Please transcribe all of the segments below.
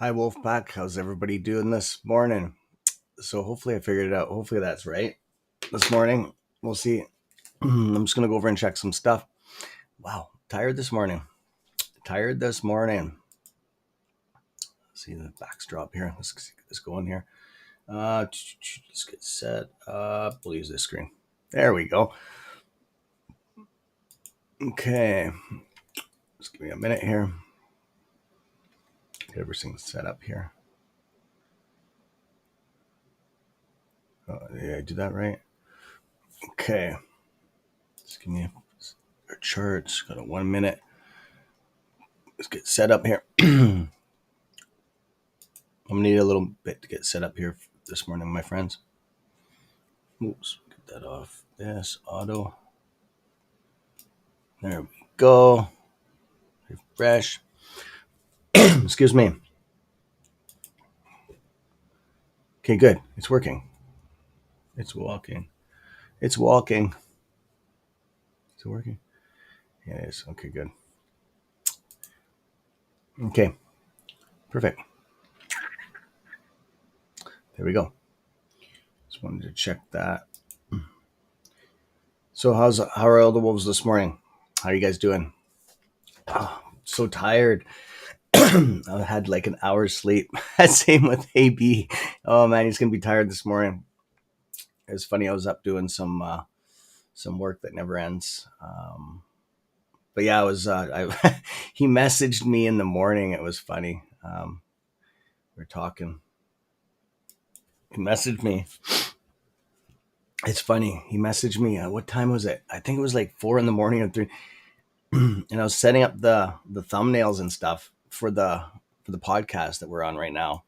Hi, Wolfpack. How's everybody doing this morning? So, hopefully, I figured it out. Hopefully, that's right. This morning, we'll see. I'm just going to go over and check some stuff. Wow, tired this morning. Tired this morning. See the backdrop here. Let's get this going here. Let's get set up. We'll use this screen. There we go. Okay. Just give me a minute here. Get everything set up here. Did I do that right? Okay. Just give me our charts. Got a 1 minute. Let's get set up here. I'm gonna need a little bit to get set up here this morning, my friends. Oops, get that off. Yes, auto. There we go. Refresh. Excuse me. Okay, good. It's working. It's walking. It's walking. Is it working? Yeah, it is. Okay, good. Okay, perfect. There we go. Just wanted to check that. So, how are all the wolves this morning? How are you guys doing? Oh, so tired. I had like an hour's sleep. Same with AB. Oh man, he's gonna be tired this morning. It was funny. I was up doing some work that never ends. But yeah, I was. He messaged me in the morning. It was funny. We were talking. He messaged me. It's funny. He messaged me. What time was it? I think it was like 4 a.m. or 3. And I was setting up the thumbnails and stuff for the podcast that we're on right now.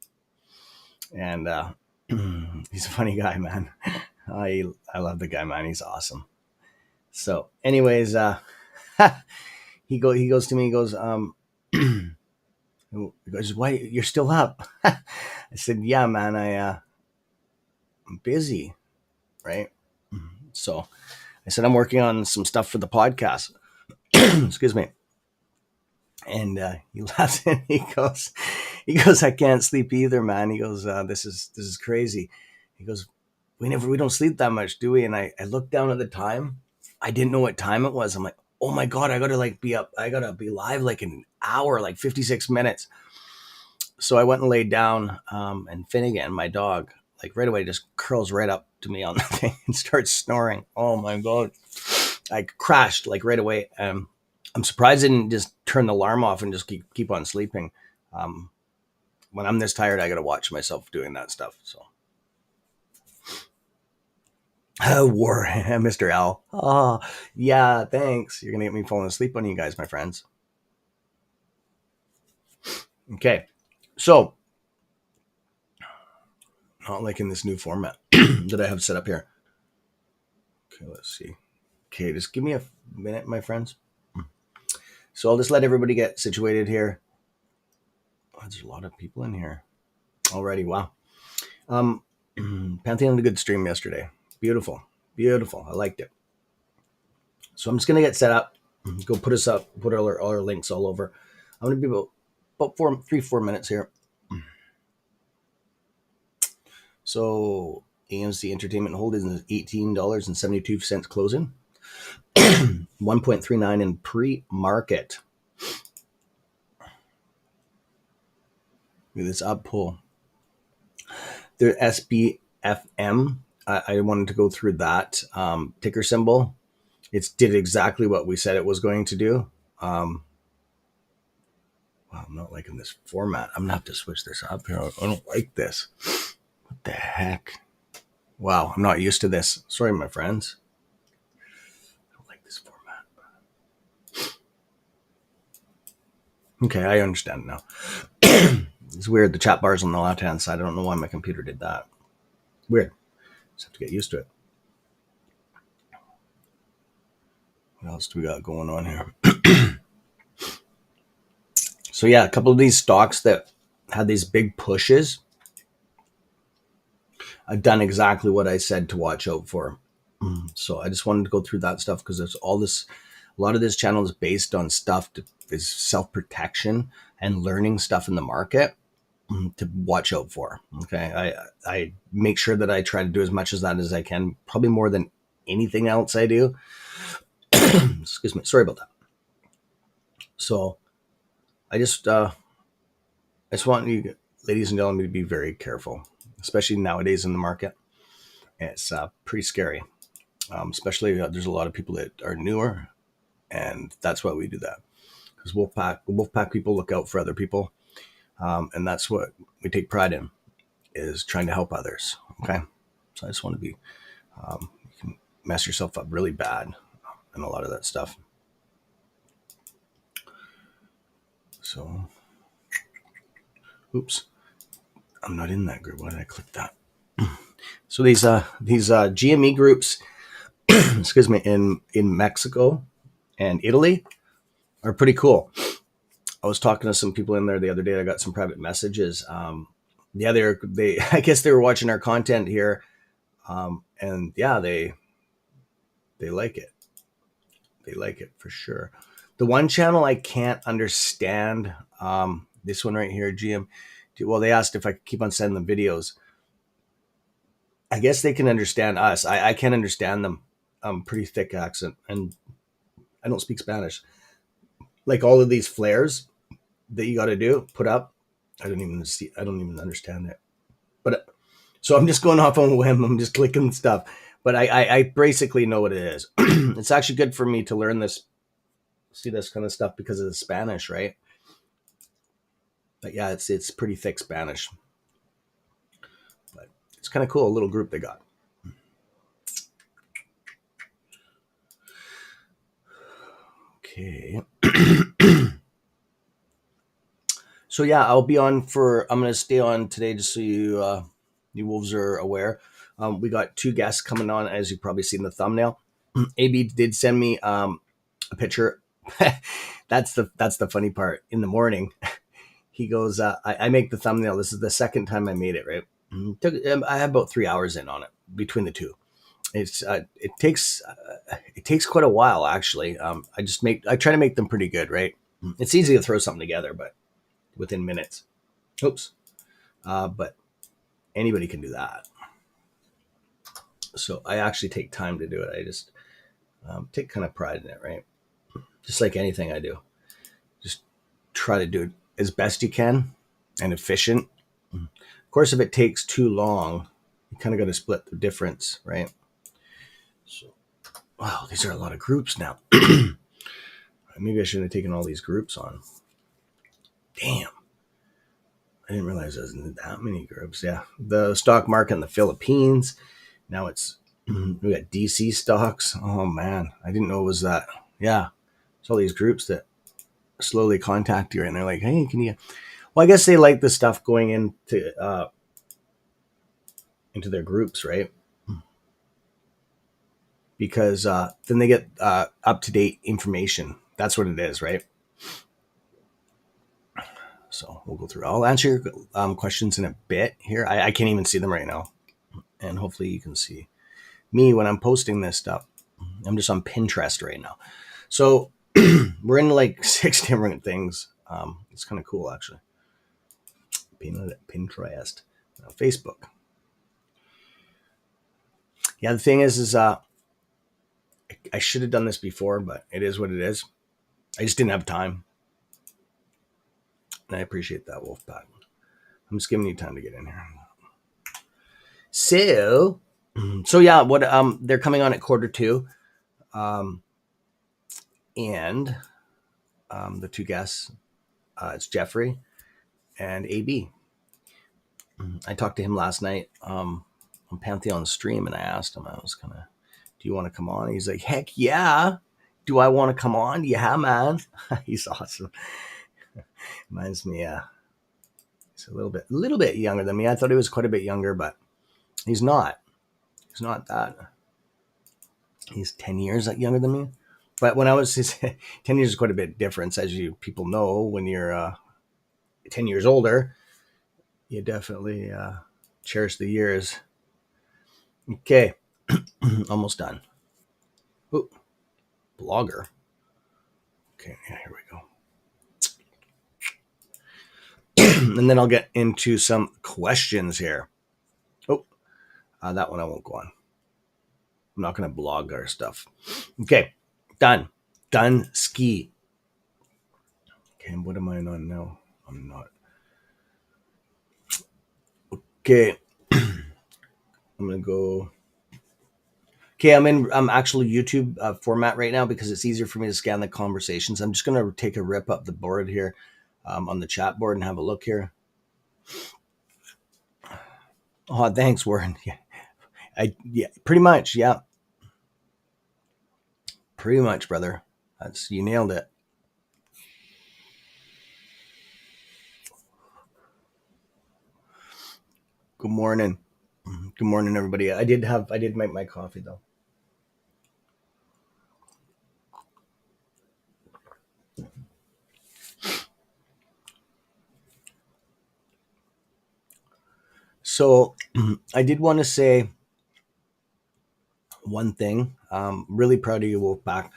And he's a funny guy, man. I love the guy, man. He's awesome. So, anyways, he goes to me. He goes, why you're still up? I said, yeah, man. I'm busy, right? So I said I'm working on some stuff for the podcast. Excuse me. And he laughs and he goes, I can't sleep either, man. He goes, this is crazy. He goes, we don't sleep that much, do we? And I looked down at the time. I didn't know what time it was. I'm like, oh my God, I gotta be up. I gotta be live like an hour, like 56 minutes. So I went and laid down, and Finnegan, my dog, like right away just curls right up to me on the thing and starts snoring. Oh my God. I crashed like right away. I'm surprised I didn't just turn the alarm off and just keep on sleeping. When I'm this tired, I got to watch myself doing that stuff. So, Mr. L. Oh, yeah, thanks. You're going to get me falling asleep on you guys, my friends. Okay. So, not like in this new format that I have set up here. Okay, let's see. Okay, just give me a minute, my friends. So I'll just let everybody get situated here. Oh, there's a lot of people in here already. Wow. Pantheon had a good stream yesterday. Beautiful. I liked it. So I'm just going to get set up. Go put us up. Put all our links all over. I'm going to be about 4 minutes here. So AMC Entertainment Holdings is $18.72 closing. 1.39 in pre-market. Look at this up pull. The SBFM, I wanted to go through that ticker symbol. It did exactly what we said it was going to do. Wow, I'm not liking this format. I'm going to have to switch this up here. I don't like this. What the heck? Wow, I'm not used to this. Sorry, my friends. I don't like this format. Okay, I understand now. It's weird. The chat bar's on the left-hand side. I don't know why my computer did that. Weird. Just have to get used to it. What else do we got going on here? So yeah, a couple of these stocks that had these big pushes, I've done exactly what I said to watch out for. So I just wanted to go through that stuff because there's all this. A lot of this channel is based on stuff is self-protection and learning stuff in the market. to watch out for. Okay, I make sure that I try to do as much as that as I can, probably more than anything else I do. Excuse me, sorry about that. So I just want you, ladies and gentlemen, to be very careful, especially nowadays in the market. It's pretty scary, especially there's a lot of people that are newer, and that's why we do that. Because Wolfpack people look out for other people, and that's what we take pride in, is trying to help others. Okay, so I just want to be, you can mess yourself up really bad, and a lot of that stuff. So, oops, I'm not in that group. Why did I click that? So these GME groups, excuse me, in Mexico and Italy are pretty cool. I was talking to some people in there the other day. I got some private messages. Yeah, they I guess they were watching our content here, and yeah, they like it. They like it for sure. The one channel I can't understand, this one right here, GM. Well, they asked if I could keep on sending them videos. I guess they can understand us. I can't understand them. Pretty thick accent, and I don't speak Spanish. Like all of these flares that you got to do, put up. I don't even see. I don't even understand it. But so I'm just going off on a whim. I'm just clicking stuff. But I basically know what it is. It's actually good for me to learn this, see this kind of stuff because of the Spanish, right? But yeah, it's pretty thick Spanish. But it's kind of cool, a little group they got. Okay. So yeah, I'll be on for. I'm gonna stay on today just so you wolves are aware. We got two guests coming on, as you probably seen the thumbnail. AB did send me a picture. That's the funny part. In the morning, he goes, I make the thumbnail. This is the second time I made it. Right, I had about 3 hours in on it between the two. It takes quite a while actually. I try to make them pretty good. Right, it's easy to throw something together, but within minutes. Oops. But anybody can do that. So I actually take time to do it. I just take kind of pride in it, right? Just like anything I do, just try to do it as best you can and efficient. Of course, if it takes too long, you kind of got to split the difference, right? So, wow, these are a lot of groups now. Maybe I shouldn't have taken all these groups on. Damn. I didn't realize there was that many groups. Yeah. The stock market in the Philippines. Now it's, we got DC stocks. Oh, man. I didn't know it was that. Yeah. It's all these groups that slowly contact you and they're like, hey, can you. Well, I guess they like the stuff going into their groups, right? Because then they get up to date information. That's what it is, right? So we'll go through. I'll answer your questions in a bit here. I can't even see them right now. And hopefully you can see me when I'm posting this stuff. I'm just on Pinterest right now. So we're in like 6 different things. It's kind of cool, actually. Pinterest. Facebook. Yeah, the thing is I should have done this before, but it is what it is. I just didn't have time. And I appreciate that, Wolfpack. I'm just giving you time to get in here. So yeah, what they're coming on at 1:45, and the two guests, it's Jeffrey and AB. I talked to him last night on Pantheon stream, and I asked him, I was kind of, do you want to come on? And he's like, heck yeah. Do I want to come on? Yeah, man. He's awesome. Reminds me, he's a little bit younger than me. I thought he was quite a bit younger, but he's not. He's not that. He's 10 years younger than me. But when I was 10 years is quite a bit difference, as you people know. When you're 10 years older, you definitely cherish the years. Okay, almost done. Ooh, blogger. Okay, yeah, here we go. and then I'll get into some questions here. Oh, that one I won't go on. I'm not going to blog our stuff. Okay, done. Done ski. Okay, and what am I on now? I'm not. Okay, I'm going to go. Okay, I'm actually YouTube format right now because it's easier for me to scan the conversations. I'm just going to take a rip up the board here on the chat board and have a look here. Oh, thanks, Warren. Yeah, pretty much. Yeah, pretty much, brother. You nailed it. Good morning. Good morning, everybody. I did make my coffee though. So I did want to say one thing. Really proud of you, Wolfpack,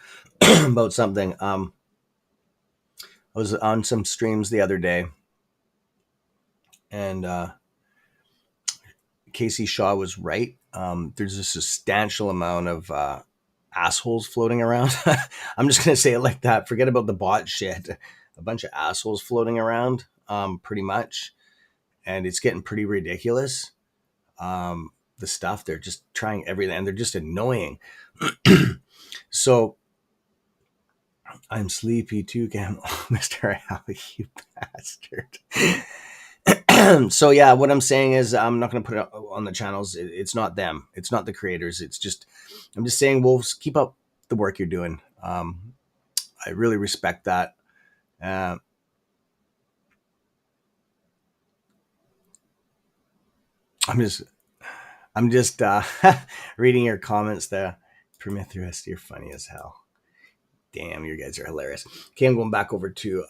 about something. I was on some streams the other day, and Casey Shaw was right. There's a substantial amount of assholes floating around. I'm just gonna say it like that. Forget about the bot shit. A bunch of assholes floating around, pretty much, and it's getting pretty ridiculous. The stuff they're just trying everything, and they're just annoying. So I'm sleepy too, Cam. Oh, Mr. Al, you bastard. So yeah, what I'm saying is I'm not going to put it on the channels. It's not them. It's not the creators. I'm just saying, Wolves, keep up the work you're doing. I really respect that. Uh, I'm just reading your comments there. Prometheus, you're funny as hell. Damn, you guys are hilarious. Okay, I'm going back over to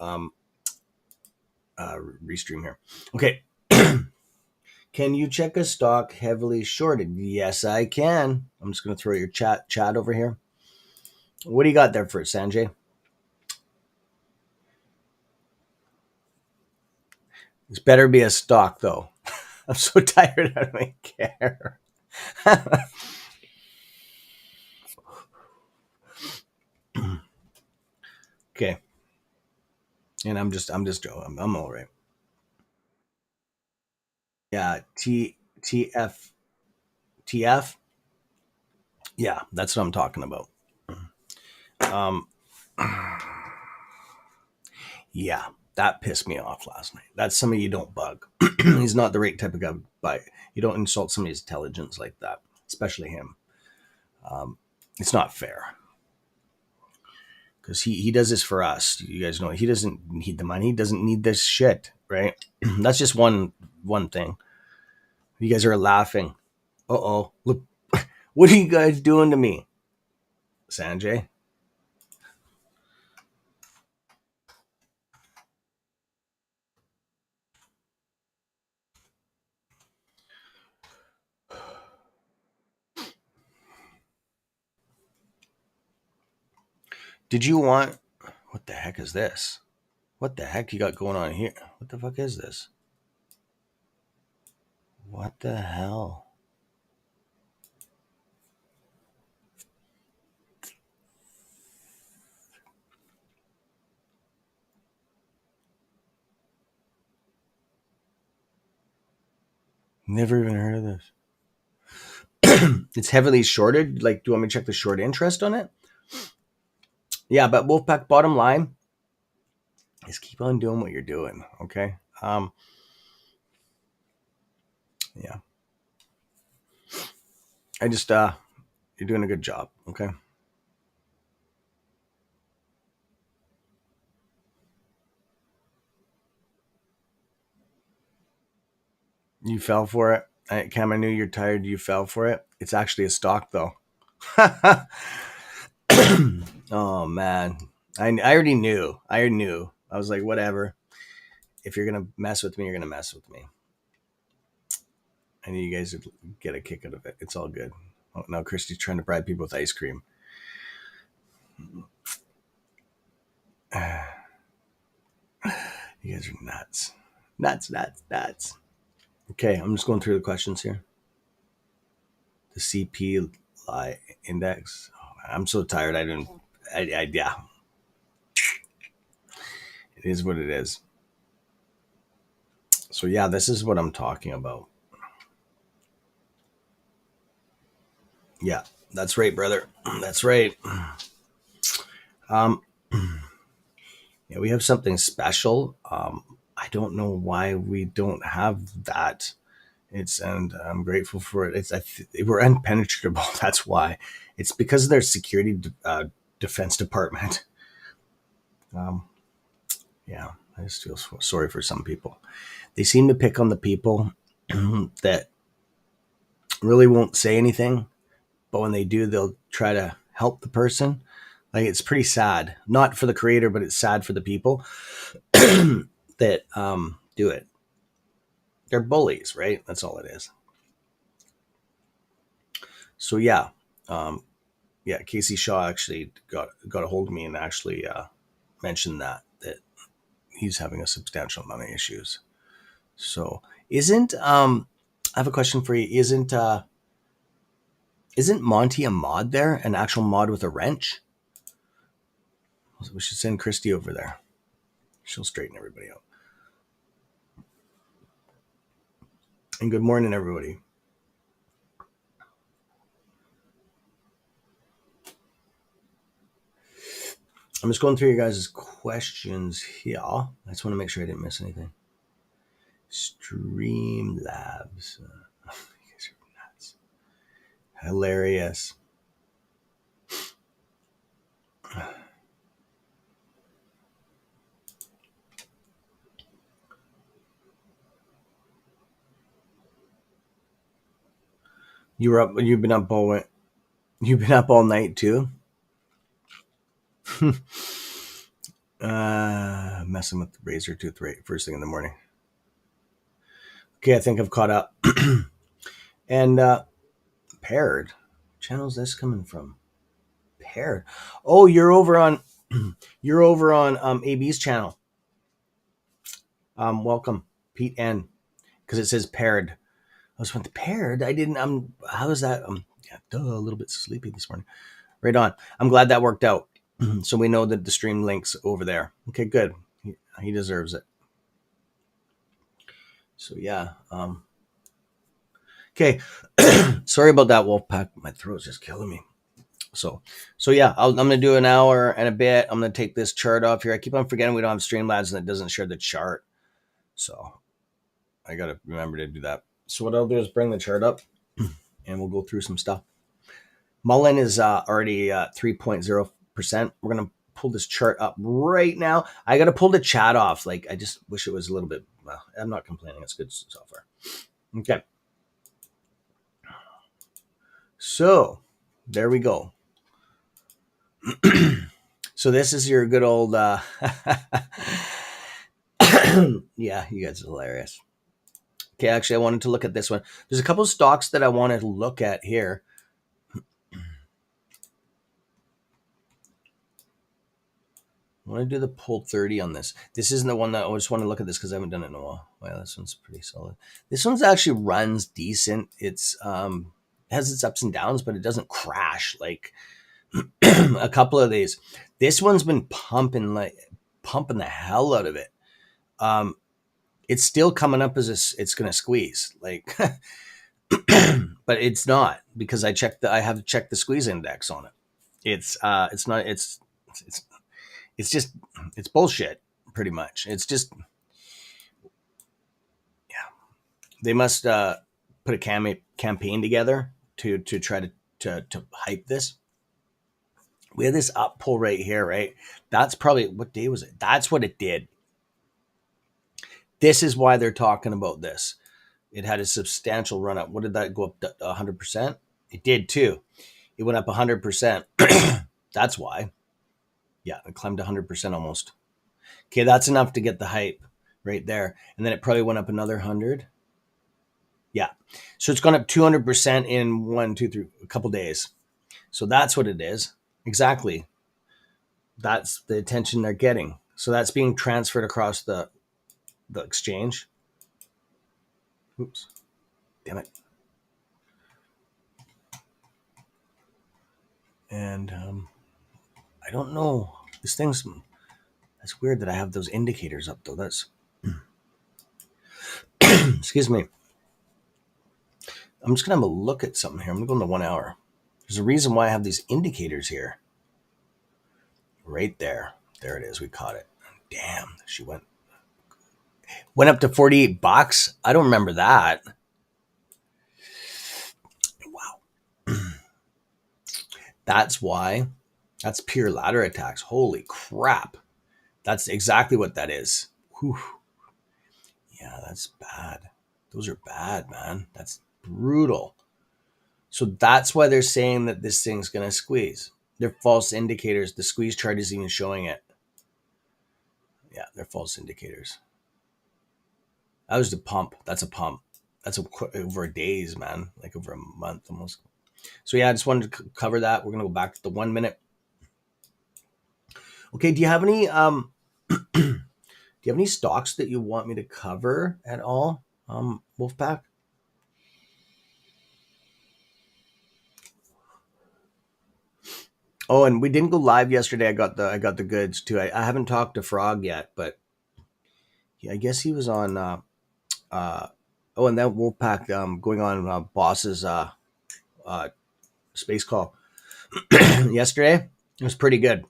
restream here. Okay. Can you check a stock heavily shorted? Yes, I can. I'm just going to throw your chat over here. What do you got there for Sanjay? This better be a stock, though. I'm so tired, I don't care. Okay. And I'm joking. I'm all right. Yeah, TF. TF? Yeah, that's what I'm talking about. Um, yeah, that pissed me off last night. That's somebody you don't bug. He's not the right type of guy, but you don't insult somebody's intelligence like that, especially him. It's not fair because he does this for us. You guys know he doesn't need the money. He doesn't need this shit, right? That's just one thing. You guys are laughing. Uh-oh. Look, what are you guys doing to me? Sanjay? Did you want... What the heck is this? What the heck you got going on here? What the fuck is this? What the hell? Never even heard of this. It's heavily shorted. Like, do you want me to check the short interest on it? Yeah, but Wolfpack, bottom line is keep on doing what you're doing, okay? Yeah. You're doing a good job, okay? You fell for it. Cam, I knew you're tired. You fell for it. It's actually a stock, though. Oh, man. I already knew. I was like, whatever. If you're going to mess with me, you're going to mess with me. I knew you guys would get a kick out of it. It's all good. Oh, now Christy's trying to bribe people with ice cream. You guys are nuts. Nuts. Okay, I'm just going through the questions here. The CPI index. Oh, I'm so tired. Yeah, it is what it is. So yeah, this is what I'm talking about. Yeah, that's right, brother. That's right. Um, yeah, we have something special. I don't know why we don't have that. And I'm grateful for it. We're impenetrable. That's why. It's because of their security defense department. Um, yeah, I just feel sorry for some people. They seem to pick on the people that really won't say anything, but when they do, they'll try to help the person. Like it's pretty sad, not for the creator, but it's sad for the people that do it. They're bullies, right? That's all it is. So yeah, um, yeah. Casey Shaw actually got a hold of me and actually mentioned that he's having a substantial amount of issues. So isn't I have a question for you. Isn't Monty a mod there? An actual mod with a wrench? We should send Christy over there. She'll straighten everybody out. And good morning, everybody. I'm just going through your guys' questions here. I just want to make sure I didn't miss anything. Streamlabs. You guys are nuts. Hilarious. You were up. You've been up all night too. Messing with the razor tooth right first thing in the morning. Okay, I think I've caught up. And paired. Channel's this coming from? Paired. Oh, you're over on AB's channel. Welcome, Pete N. Because it says paired. I was went paired. I didn't. How is that? Yeah, a little bit sleepy this morning. Right on. I'm glad that worked out. So we know that the stream links over there. Okay, good. He deserves it. So yeah. Okay. Sorry about that, Wolfpack. My throat's just killing me. So yeah, I'm gonna do an hour and a bit. I'm gonna take this chart off here. I keep on forgetting we don't have Streamlabs and it doesn't share the chart. So I gotta remember to do that. So what I'll do is bring the chart up and we'll go through some stuff. Mullen is already 3.0%. We're gonna pull this chart up right now. I gotta pull the chat off. Like I just wish it was a little bit. Well, I'm not complaining. It's good software. Okay. So there we go. So this is your good old. Yeah, you guys are hilarious. Okay, actually, I wanted to look at this one. There's a couple of stocks that I wanted to look at here. I want to do the pull 30 on this. This isn't the one that I just want to look at this because I haven't done it in a while. Wow, this one's pretty solid. This one's actually runs decent. It's has its ups and downs, but it doesn't crash like a couple of these. This one's been pumping the hell out of it. It's still coming up as it's going to squeeze like, but it's not because I have to check the squeeze index on it. It's not. It's just it's bullshit. Pretty much. It's just they must put a campaign together to try to hype this. We have this up pull right here, right? That's probably what day was it? That's what it did. This is why they're talking about this. It had a substantial run up. What did that go up to 100%? It did too. It went up 100%. That's why. Yeah, it climbed 100% almost. Okay, that's enough to get the hype right there. And then it probably went up another 100. Yeah. So it's gone up 200% in 1, 2, 3, a couple days. So that's what it is. Exactly. That's the attention they're getting. So that's being transferred across the exchange. Oops. Damn it. And I don't know. This thing's... That's weird that I have those indicators up, though. That's... Excuse me. I'm just going to have a look at something here. I'm going to go into 1 hour. There's a reason why I have these indicators here. Right there. There it is. We caught it. Damn. She went up to $48. I don't remember that. Wow. That's why. That's pure ladder attacks. Holy crap. That's exactly what that is. Whew. Yeah, that's bad. Those are bad, man. That's brutal. So that's why they're saying that this thing's going to squeeze. They're false indicators. The squeeze chart is even showing it. Yeah, they're false indicators. That was the pump. That's a pump. That's over days, man. Like over a month almost. So yeah, I just wanted to cover that. We're going to go back to the 1 minute. Okay, do you have any stocks that you want me to cover at all, Wolfpack? Oh, and we didn't go live yesterday. I got the goods too. I haven't talked to Frog yet, but yeah, I guess he was on. Oh, and that Wolfpack going on Boss's space call yesterday. It was pretty good.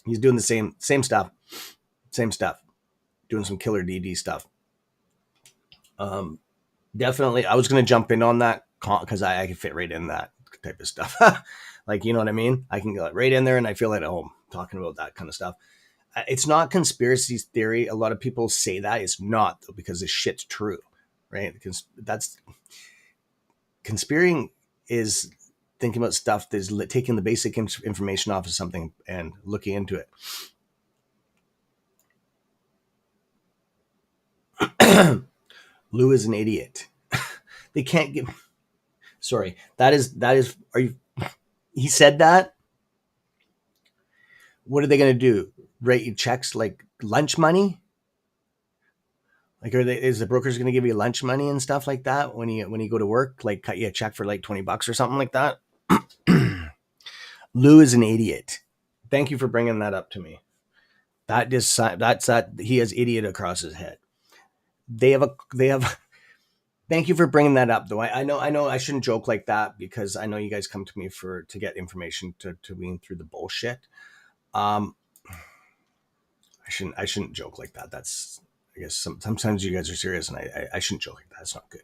He's doing the same stuff, doing some killer DD stuff. Definitely, I was going to jump in on that because I can fit right in that type of stuff. Like, you know what I mean? I can go right in there and I feel at home talking about that kind of stuff. It's not conspiracy theory. A lot of people say that. It's not, though, because this shit's true, right? Because that's conspiring is thinking about stuff that's taking the basic information off of something and looking into it. Lou is an idiot. They can't give. Sorry, that is. Are you? He said that. What are they going to do? Write you checks like lunch money? Like, is the brokers going to give you lunch money and stuff like that when you go to work? Like, cut you a check for like $20 or something like that? Lou is an idiot. Thank you for bringing that up to me. That's that he has idiot across his head. They have. Thank you for bringing that up, though. I know I shouldn't joke like that because I know you guys come to me to get information to wean through the bullshit. I shouldn't joke like that. That's, I guess sometimes you guys are serious, and I shouldn't joke like that. It's not good.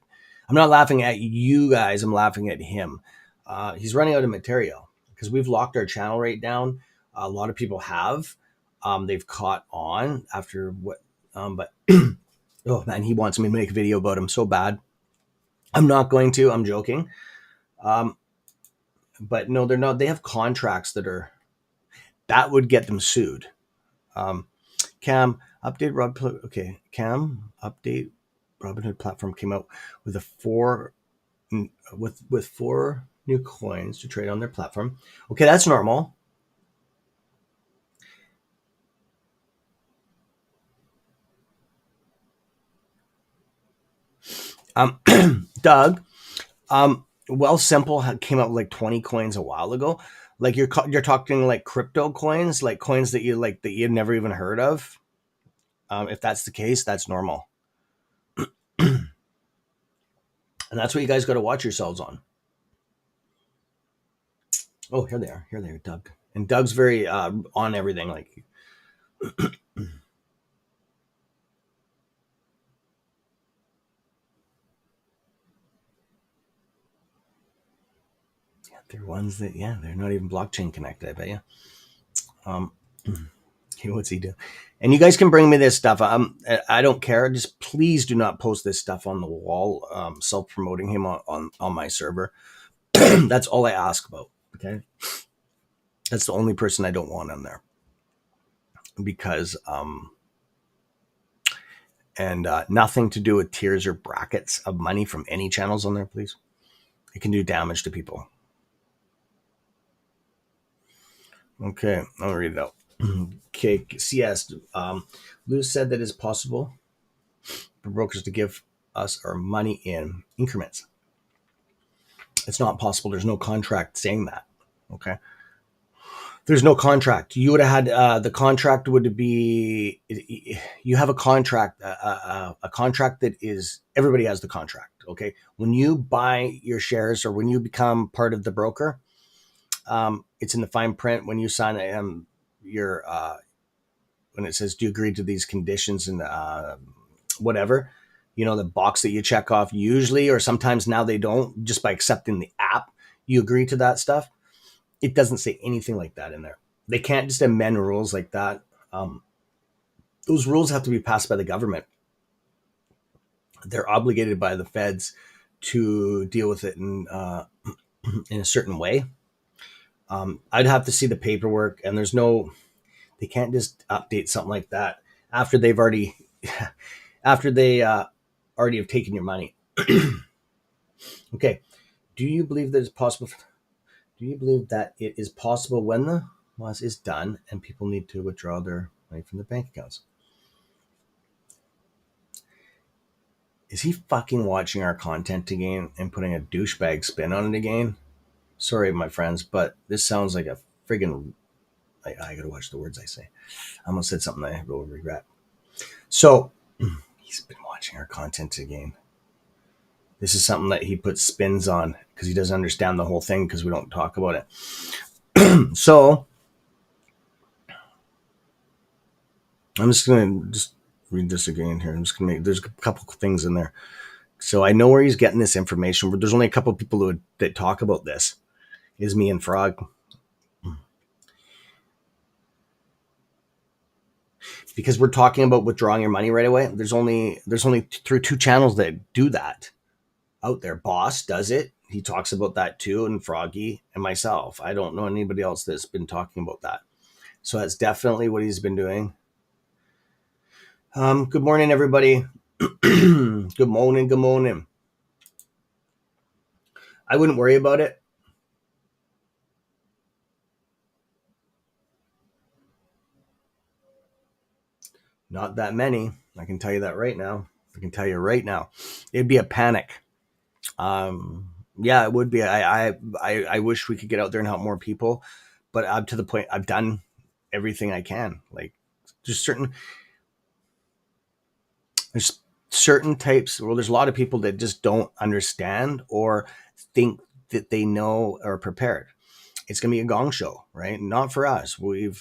I'm not laughing at you guys. I'm laughing at him. He's running out of material because we've locked our channel rate down. A lot of people have. They've caught on after what, but oh man, he wants me to make a video about him so bad. I'm not going to. I'm joking. But no, they're not. They have contracts that would get them sued. Cam update Rob. Okay, Cam update. Robinhood platform came out with four new coins to trade on their platform. Okay, that's normal. Doug, Simple came out with like 20 coins a while ago. Like you're talking like crypto coins, like coins that you'd never even heard of. If that's the case, that's normal. And that's what you guys got to watch yourselves on. Oh, here they are, Doug. And Doug's very on everything. Like, they're ones that, they're not even blockchain connected, I bet you. What's he doing? And you guys can bring me this stuff. I don't care. Just please do not post this stuff on the wall. Self-promoting him on my server. That's all I ask about. Okay. That's the only person I don't want on there. Because, and nothing to do with tiers or brackets of money from any channels on there, please. It can do damage to people. Okay, I'll read it out. Okay, CS. Lou said that it's possible for brokers to give us our money in increments. It's not possible. There's no contract saying that. Okay. There's no contract. You would have had the contract would be you have a contract, a contract that is everybody has the contract. Okay, when you buy your shares or when you become part of the broker, it's in the fine print when you sign your when it says do you agree to these conditions and whatever, the box that you check off usually, or sometimes now they don't, just by accepting the app you agree to that stuff. It doesn't say anything like that in there. They can't just amend rules like that. Those rules have to be passed by the government. They're obligated by the feds to deal with it in a certain way. I'd have to see the paperwork, and they can't just update something like that after they've already, after they already have taken your money. Okay. Do you believe that it's possible? Do you believe that it is possible when the loss is done and people need to withdraw their money from their bank accounts? Is he fucking watching our content again and putting a douchebag spin on it again? Sorry, my friends, but this sounds like a friggin'. I gotta watch the words I say. I almost said something I will regret. So, he's been watching our content again. This is something that he puts spins on because he doesn't understand the whole thing because we don't talk about it. So, I'm just going to read this again here. There's a couple things in there. So I know where he's getting this information. There's only a couple of people that talk about this. Is me and Frog. Because we're talking about withdrawing your money right away. There's only through two channels that do that out there. Boss does it. He talks about that too, and Froggy and myself. I don't know anybody else that's been talking about that. So that's definitely what he's been doing. Good morning, everybody. Good morning. Good morning. I wouldn't worry about it. Not that many. I can tell you that right now. I can tell you right now. It'd be a panic. Yeah, it would be. I wish we could get out there and help more people, but up to the point, I've done everything I can. Like, there's certain types. Well, there's a lot of people that just don't understand or think that they know or are prepared. It's gonna be a gong show, right? Not for us. We're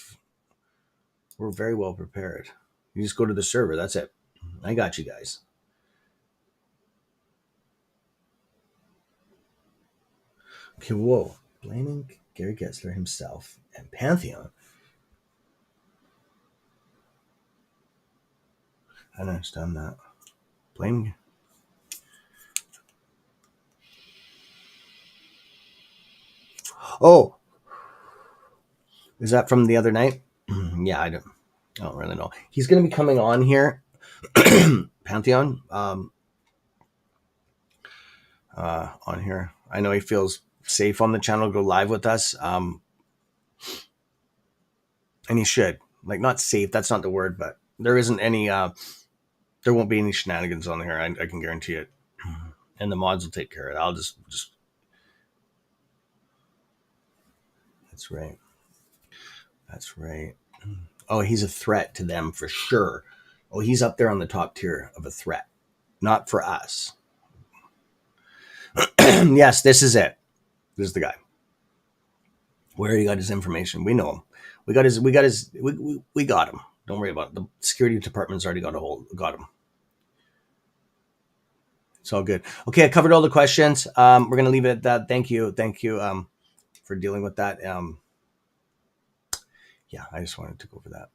very well prepared. You just go to the server. That's it. I got you guys. Okay, whoa. Blaming Gary Gensler himself and Pantheon. I don't understand that. Blaming. Oh, is that from the other night? Yeah, I don't really know. He's going to be coming on here, Pantheon, on here. I know he feels safe on the channel to go live with us, and he should. Like, not safe, that's not the word, but there isn't any, there won't be any shenanigans on here. I can guarantee it. And the mods will take care of it. I'll just. That's right. That's right. Oh, he's a threat to them for sure. Oh, he's up there on the top tier of a threat. Not for us. Yes, this is it. This is the guy. Where he got his information. We know him. We got him. Don't worry about it. The security department's already got him. It's all good. Okay, I covered all the questions. We're gonna leave it at that. Thank you. For dealing with that. Yeah, I just wanted to go over that.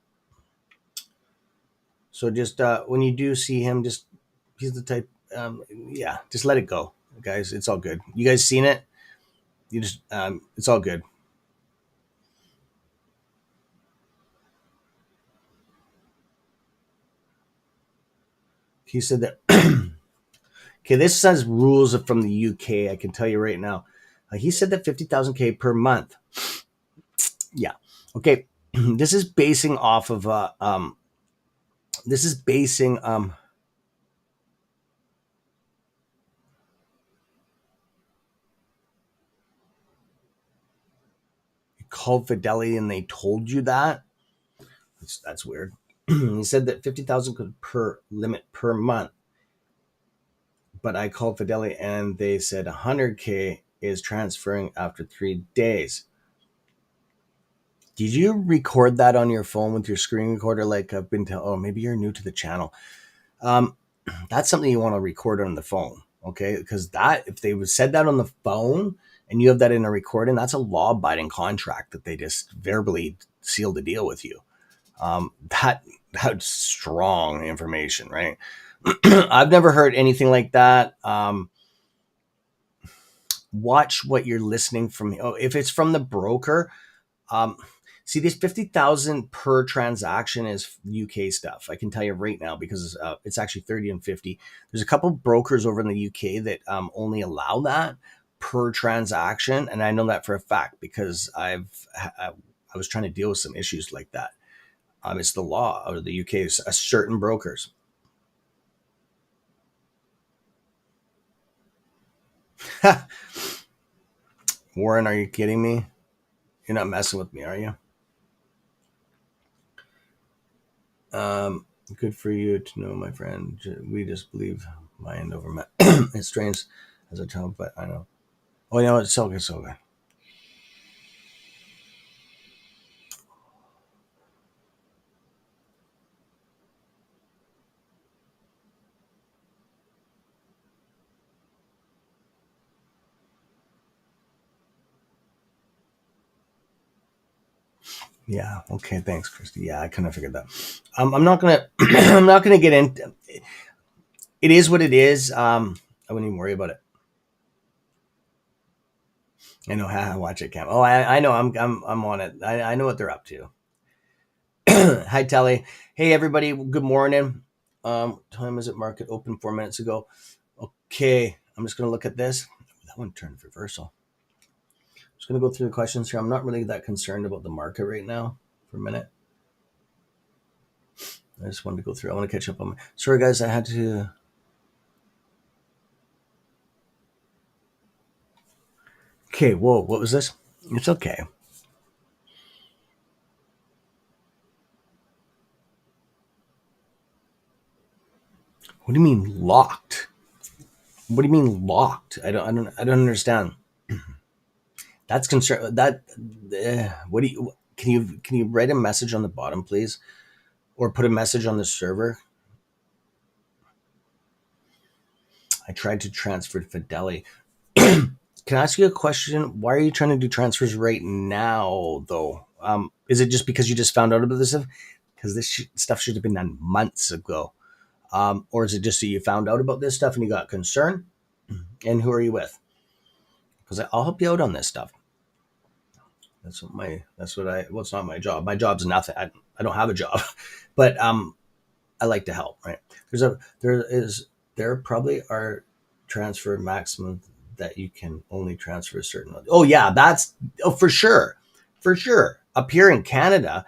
So just when you do see him, he's the type. Yeah, just let it go, guys. It's all good. You guys seen it? You just it's all good. He said that. Okay, this says rules from the UK. I can tell you right now. He said that 50,000 per month. Yeah. Okay. This is basing off of this is basing called Fidelity and they told you that. That's weird. He said that 50,000 could per limit per month, but I called Fidelity and they said 100K is transferring after 3 days. Did you record that on your phone with your screen recorder? Like I've been told, oh, maybe you're new to the channel. That's something you want to record on the phone, okay? Because that, if they said that on the phone and you have that in a recording, that's a law-abiding contract that they just verbally sealed a deal with you. That's strong information, right? I've never heard anything like that. Watch what you're listening from. Oh, if it's from the broker, see, this 50,000 per transaction is UK stuff. I can tell you right now because it's actually 30 and 50. There's a couple brokers over in the UK that only allow that per transaction, and I know that for a fact because I was trying to deal with some issues like that. It's the law out of the UK. Certain brokers. Warren, are you kidding me? You're not messing with me, are you? Good for you to know, my friend. We just believe mind over matter. It's strange as a child, but I know. Oh, you know, it's so good, so good. Yeah. Okay. Thanks, Christy. Yeah, I kind of figured that. I'm not gonna. I'm not gonna get into. It is what it is. I wouldn't even worry about it. I know how to watch it, Cam. Oh, I know. I'm on it. I know what they're up to. Hi, Telly. Hey, everybody. Good morning. Time is it? Market open 4 minutes ago. Okay, I'm just gonna look at this. That one turned reversal. Just gonna go through the questions here. I'm not really that concerned about the market right now. For a minute, I just wanted to go through. I want to catch up on. Sorry, guys. I had to. Okay. Whoa. What was this? It's okay. What do you mean locked? What do you mean locked? I don't understand. That's concern. That. What do you? Can you write a message on the bottom, please, or put a message on the server? I tried to transfer to Fidelity. Can I ask you a question? Why are you trying to do transfers right now, though? Is it just because you just found out about this stuff? Because this stuff should have been done months ago. Or is it just that you found out about this stuff and you got concerned? And who are you with? Because I'll help you out on this stuff. That's what I. Well, it's not my job. My job's nothing. I don't have a job, but I like to help. Right? There probably are transfer maximum that you can only transfer a certain. Oh yeah, that's for sure, for sure. Up here in Canada,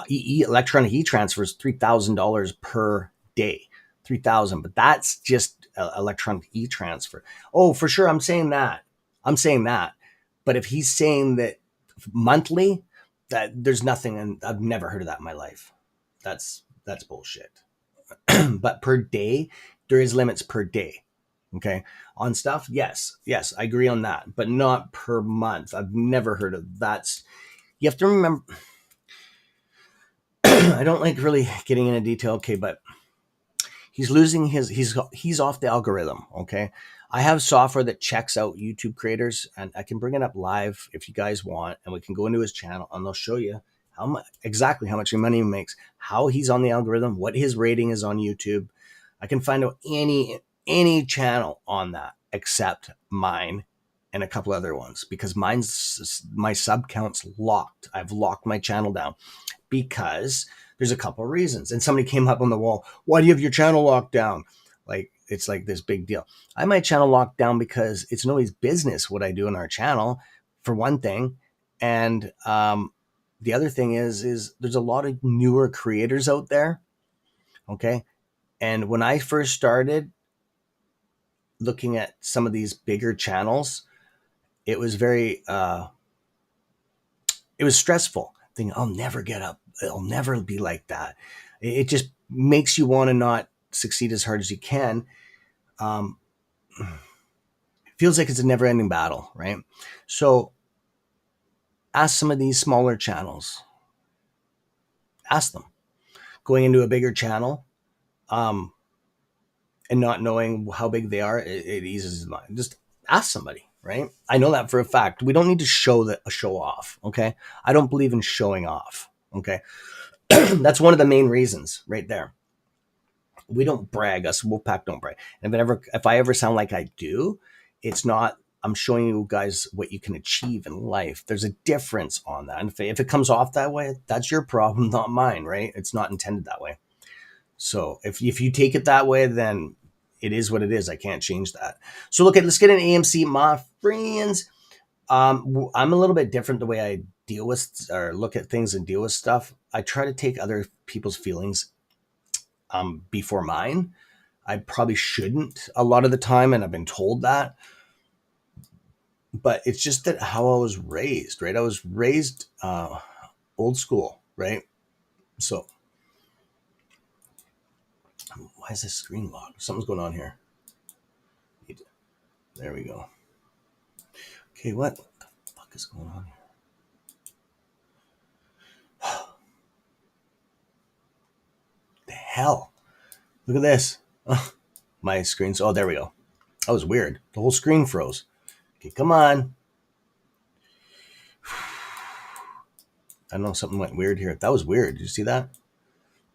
electronic e-transfers $3,000 per day, 3,000. But that's just electronic e-transfer. Oh, for sure, I'm saying that. I'm saying that. But if he's saying that monthly, that there's nothing, and I've never heard of that in my life. That's bullshit. But per day, there is limits per day. Okay. On stuff, yes, I agree on that, but not per month. I've never heard of that. You have to remember, I don't like really getting into detail, okay, but he's losing he's off the algorithm, okay? I have software that checks out YouTube creators, and I can bring it up live if you guys want, and we can go into his channel and they'll show you exactly how much money he makes, how he's on the algorithm, what his rating is on YouTube. I can find out any channel on that except mine and a couple other ones because my sub count's locked. I've locked my channel down because there's a couple of reasons. And somebody came up on the wall, why do you have your channel locked down? Like, it's like this big deal. I have my channel locked down because it's nobody's business what I do on our channel, for one thing. And the other thing is there's a lot of newer creators out there. Okay. And when I first started looking at some of these bigger channels, it was very it was stressful. Thinking, I'll never get up. It'll never be like that. It just makes you want to not succeed as hard as you can. Um, it feels like it's a never-ending battle, right? So ask some of these smaller channels. Ask them. Going into a bigger channel, um, and not knowing how big they are, it eases his mind. Just ask somebody, right? I know that for a fact. We don't need to show off. Okay. I don't believe in showing off. Okay. That's one of the main reasons right there. We don't brag. Us Wolfpack don't brag. And if I ever sound like I do, it's not. I'm showing you guys what you can achieve in life. There's a difference on that. And if it comes off that way, that's your problem, not mine, right? It's not intended that way. So if you take it that way, then it is what it is. I can't change that. So let's get an AMC, my friends. I'm a little bit different the way I deal with or look at things and deal with stuff. I try to take other people's feelings before mine. I probably shouldn't a lot of the time, and I've been told that. But it's just that how I was raised, right? I was raised old school, right? So why is this screen locked? Something's going on here. There we go. Okay, what the fuck is going on here? The hell? Look at this. Oh, my screen's. Oh, there we go. That was weird. The whole screen froze. Okay, come on. I don't know. Something went weird here. That was weird. Did you see that?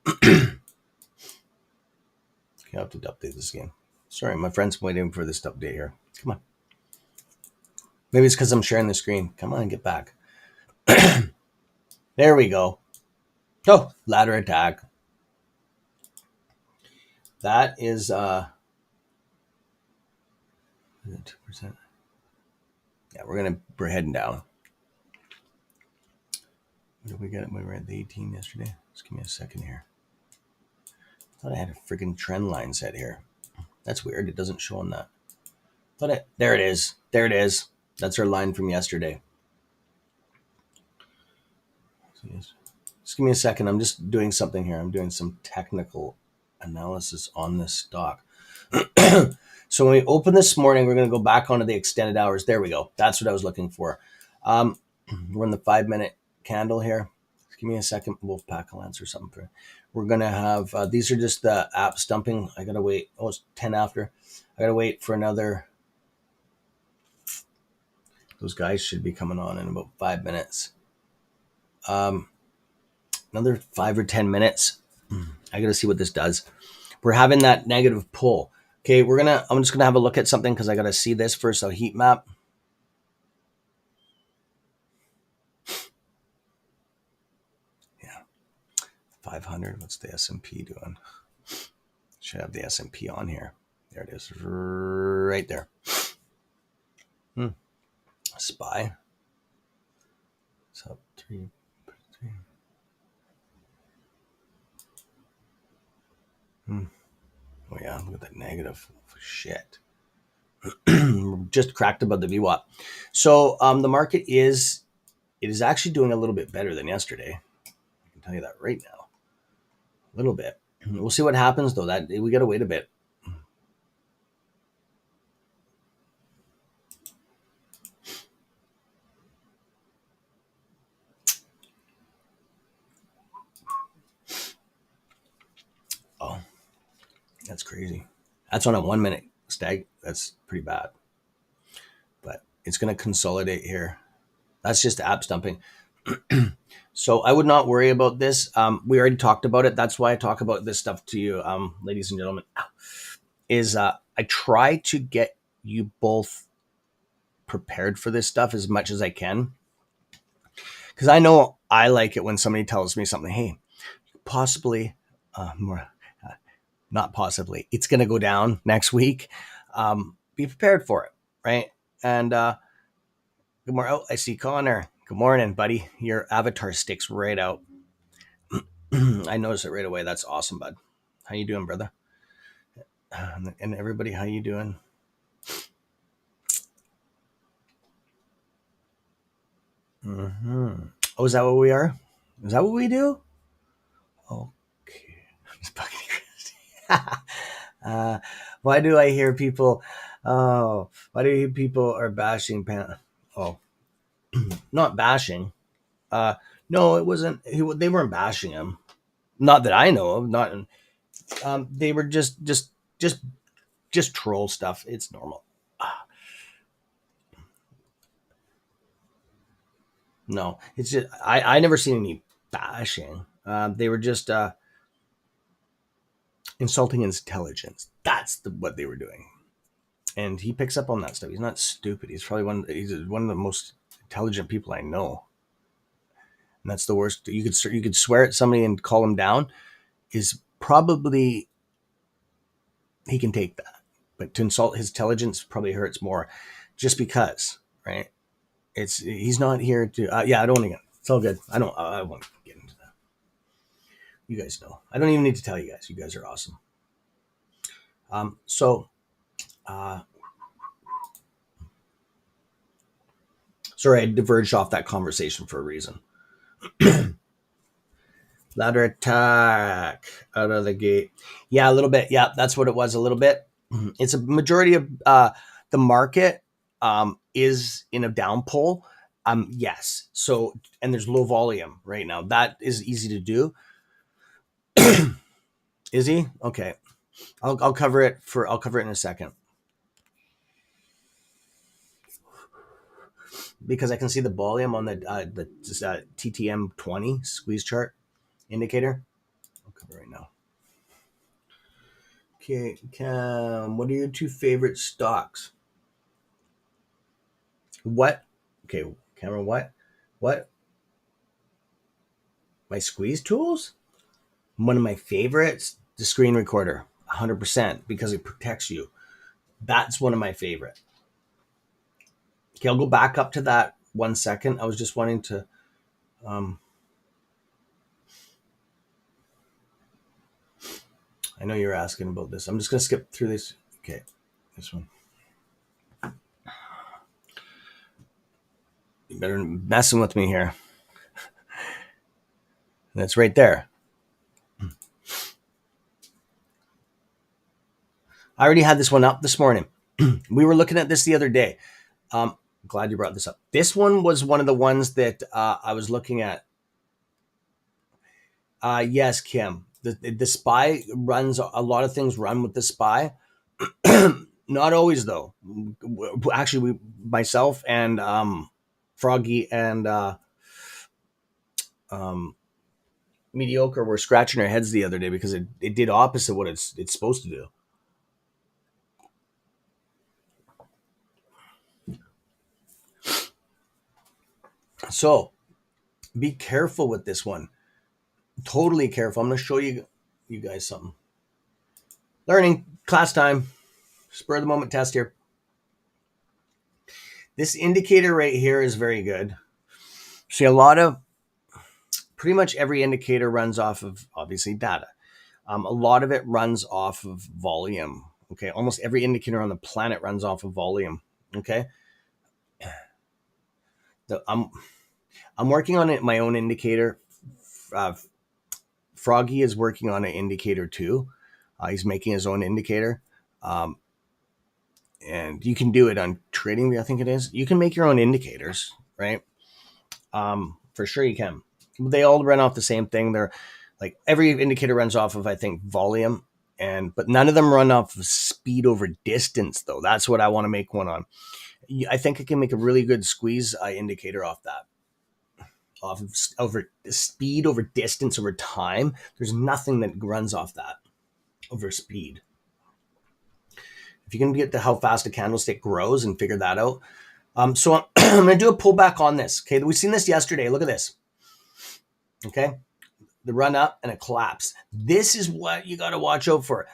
Okay, I'll have to update this again. Sorry, my friend's waiting for this to update here. Come on. Maybe it's because I'm sharing the screen. Come on, get back. There we go. Oh, ladder attack. That is 2%. Yeah, we're heading down. What did we get? We were at the 18 yesterday. Just give me a second here. I thought I had a freaking trend line set here. That's weird. It doesn't show on that. There it is. There it is. That's our line from yesterday. Just give me a second. I'm just doing something here. I'm doing some technical analysis on this stock. So when we open this morning, we're going to go back onto the extended hours. There we go. That's what I was looking for. We're in the 5-minute candle here. Just give me a second. Wolfpack, I'll answer something. We're going to have, these are just the app stumping. I got to wait. Oh, it's 10 after. I got to wait for another. Those guys should be coming on in about 5 minutes. Another 5 or 10 minutes. I got to see what this does. We're having that negative pull. Okay, I'm just going to have a look at something because I got to see this first. A heat map. Yeah. 500. What's the S&P doing? Should have the S&P on here. There it is. Right there. SPY. It's up 3. Oh yeah, look at that negative. Shit. Just cracked above the VWAP. So the market is actually doing a little bit better than yesterday. I can tell you that right now. A little bit. We'll see what happens though. That we gotta wait a bit. Oh, that's crazy. That's on a 1 minute stag. That's pretty bad. But it's gonna consolidate here. That's just app stumping. So I would not worry about this. We already talked about it. That's why I talk about this stuff to you, ladies and gentlemen. Is I try to get you both prepared for this stuff as much as I can. Because I know I like it when somebody tells me something. Hey, possibly, not possibly, it's going to go down next week. Be prepared for it, right? And good morning. Oh, I see Connor. Good morning, buddy. Your avatar sticks right out. I noticed it right away. That's awesome, bud. How you doing, brother? And everybody, how you doing? Oh, is that what we are? Is that what we do? Okay. Just fucking crazy. uh, why do I hear people? Oh, why do you hear people are bashing Pan? Oh, not bashing. Uh, no, it wasn't. They weren't bashing him. Not that I know of. Not. They were just just troll stuff. It's normal. No, it's just I never seen any bashing. They were just insulting intelligence. That's what they were doing. And he picks up on that stuff. He's not stupid. He's one of the most intelligent people I know. And that's the worst. You could swear at somebody and call him down. Is probably he can take that, but to insult his intelligence probably hurts more, just because, right? He's not here to. Yeah, I don't want to get. It's all good. I won't get into that. You guys know. I don't even need to tell you guys. You guys are awesome. So, uh, sorry, I diverged off that conversation for a reason. Ladder attack out of the gate. Yeah, a little bit. Yeah, that's what it was. A little bit. It's a majority of the market is in a down pull. Yes. So, and there's low volume right now. That is easy to do. Is he? Okay. I'll cover it in a second, because I can see the volume on the TTM 20 squeeze chart indicator. I'll cover it right now. Okay, Cam, what are your two favorite stocks? What? Okay, Cameron, what? What? My squeeze tools? One of my favorites, the screen recorder, 100%, because it protects you. That's one of my favorite. Okay, I'll go back up to that 1 second. I was just wanting to. I know you're asking about this. I'm just going to skip through this. Okay, this one. You better messing with me here. That's right there. I already had this one up this morning. We were looking at this the other day. Glad you brought this up. This one was one of the ones that I was looking at. Yes, Kim. The SPY runs, a lot of things run with the SPY. Not always, though. Actually, myself and Froggy and Mediocre were scratching our heads the other day because it did opposite what it's supposed to do. So be careful with this one. Totally careful. I'm going to show you guys something. Learning class time. Spur of the moment test here. This indicator right here is very good. See, pretty much every indicator runs off of, obviously, data. A lot of it runs off of volume. Okay, almost every indicator on the planet runs off of volume. Okay, I'm working on my own indicator. Froggy is working on an indicator too. He's making his own indicator. And you can do it on TradingView, I think it is. You can make your own indicators, right? For sure you can. They all run off the same thing. They're like, every indicator runs off of, I think, volume, but none of them run off of speed over distance, though. That's what I want to make one on. I think I can make a really good squeeze indicator off that. Off of over speed over distance over time. There's nothing that runs off that over speed. If you can get to how fast a candlestick grows and figure that out. So I'm going to do a pullback on this. Okay, we've seen this yesterday. Look at this. Okay, the run up and a collapse. This is what you got to watch out for.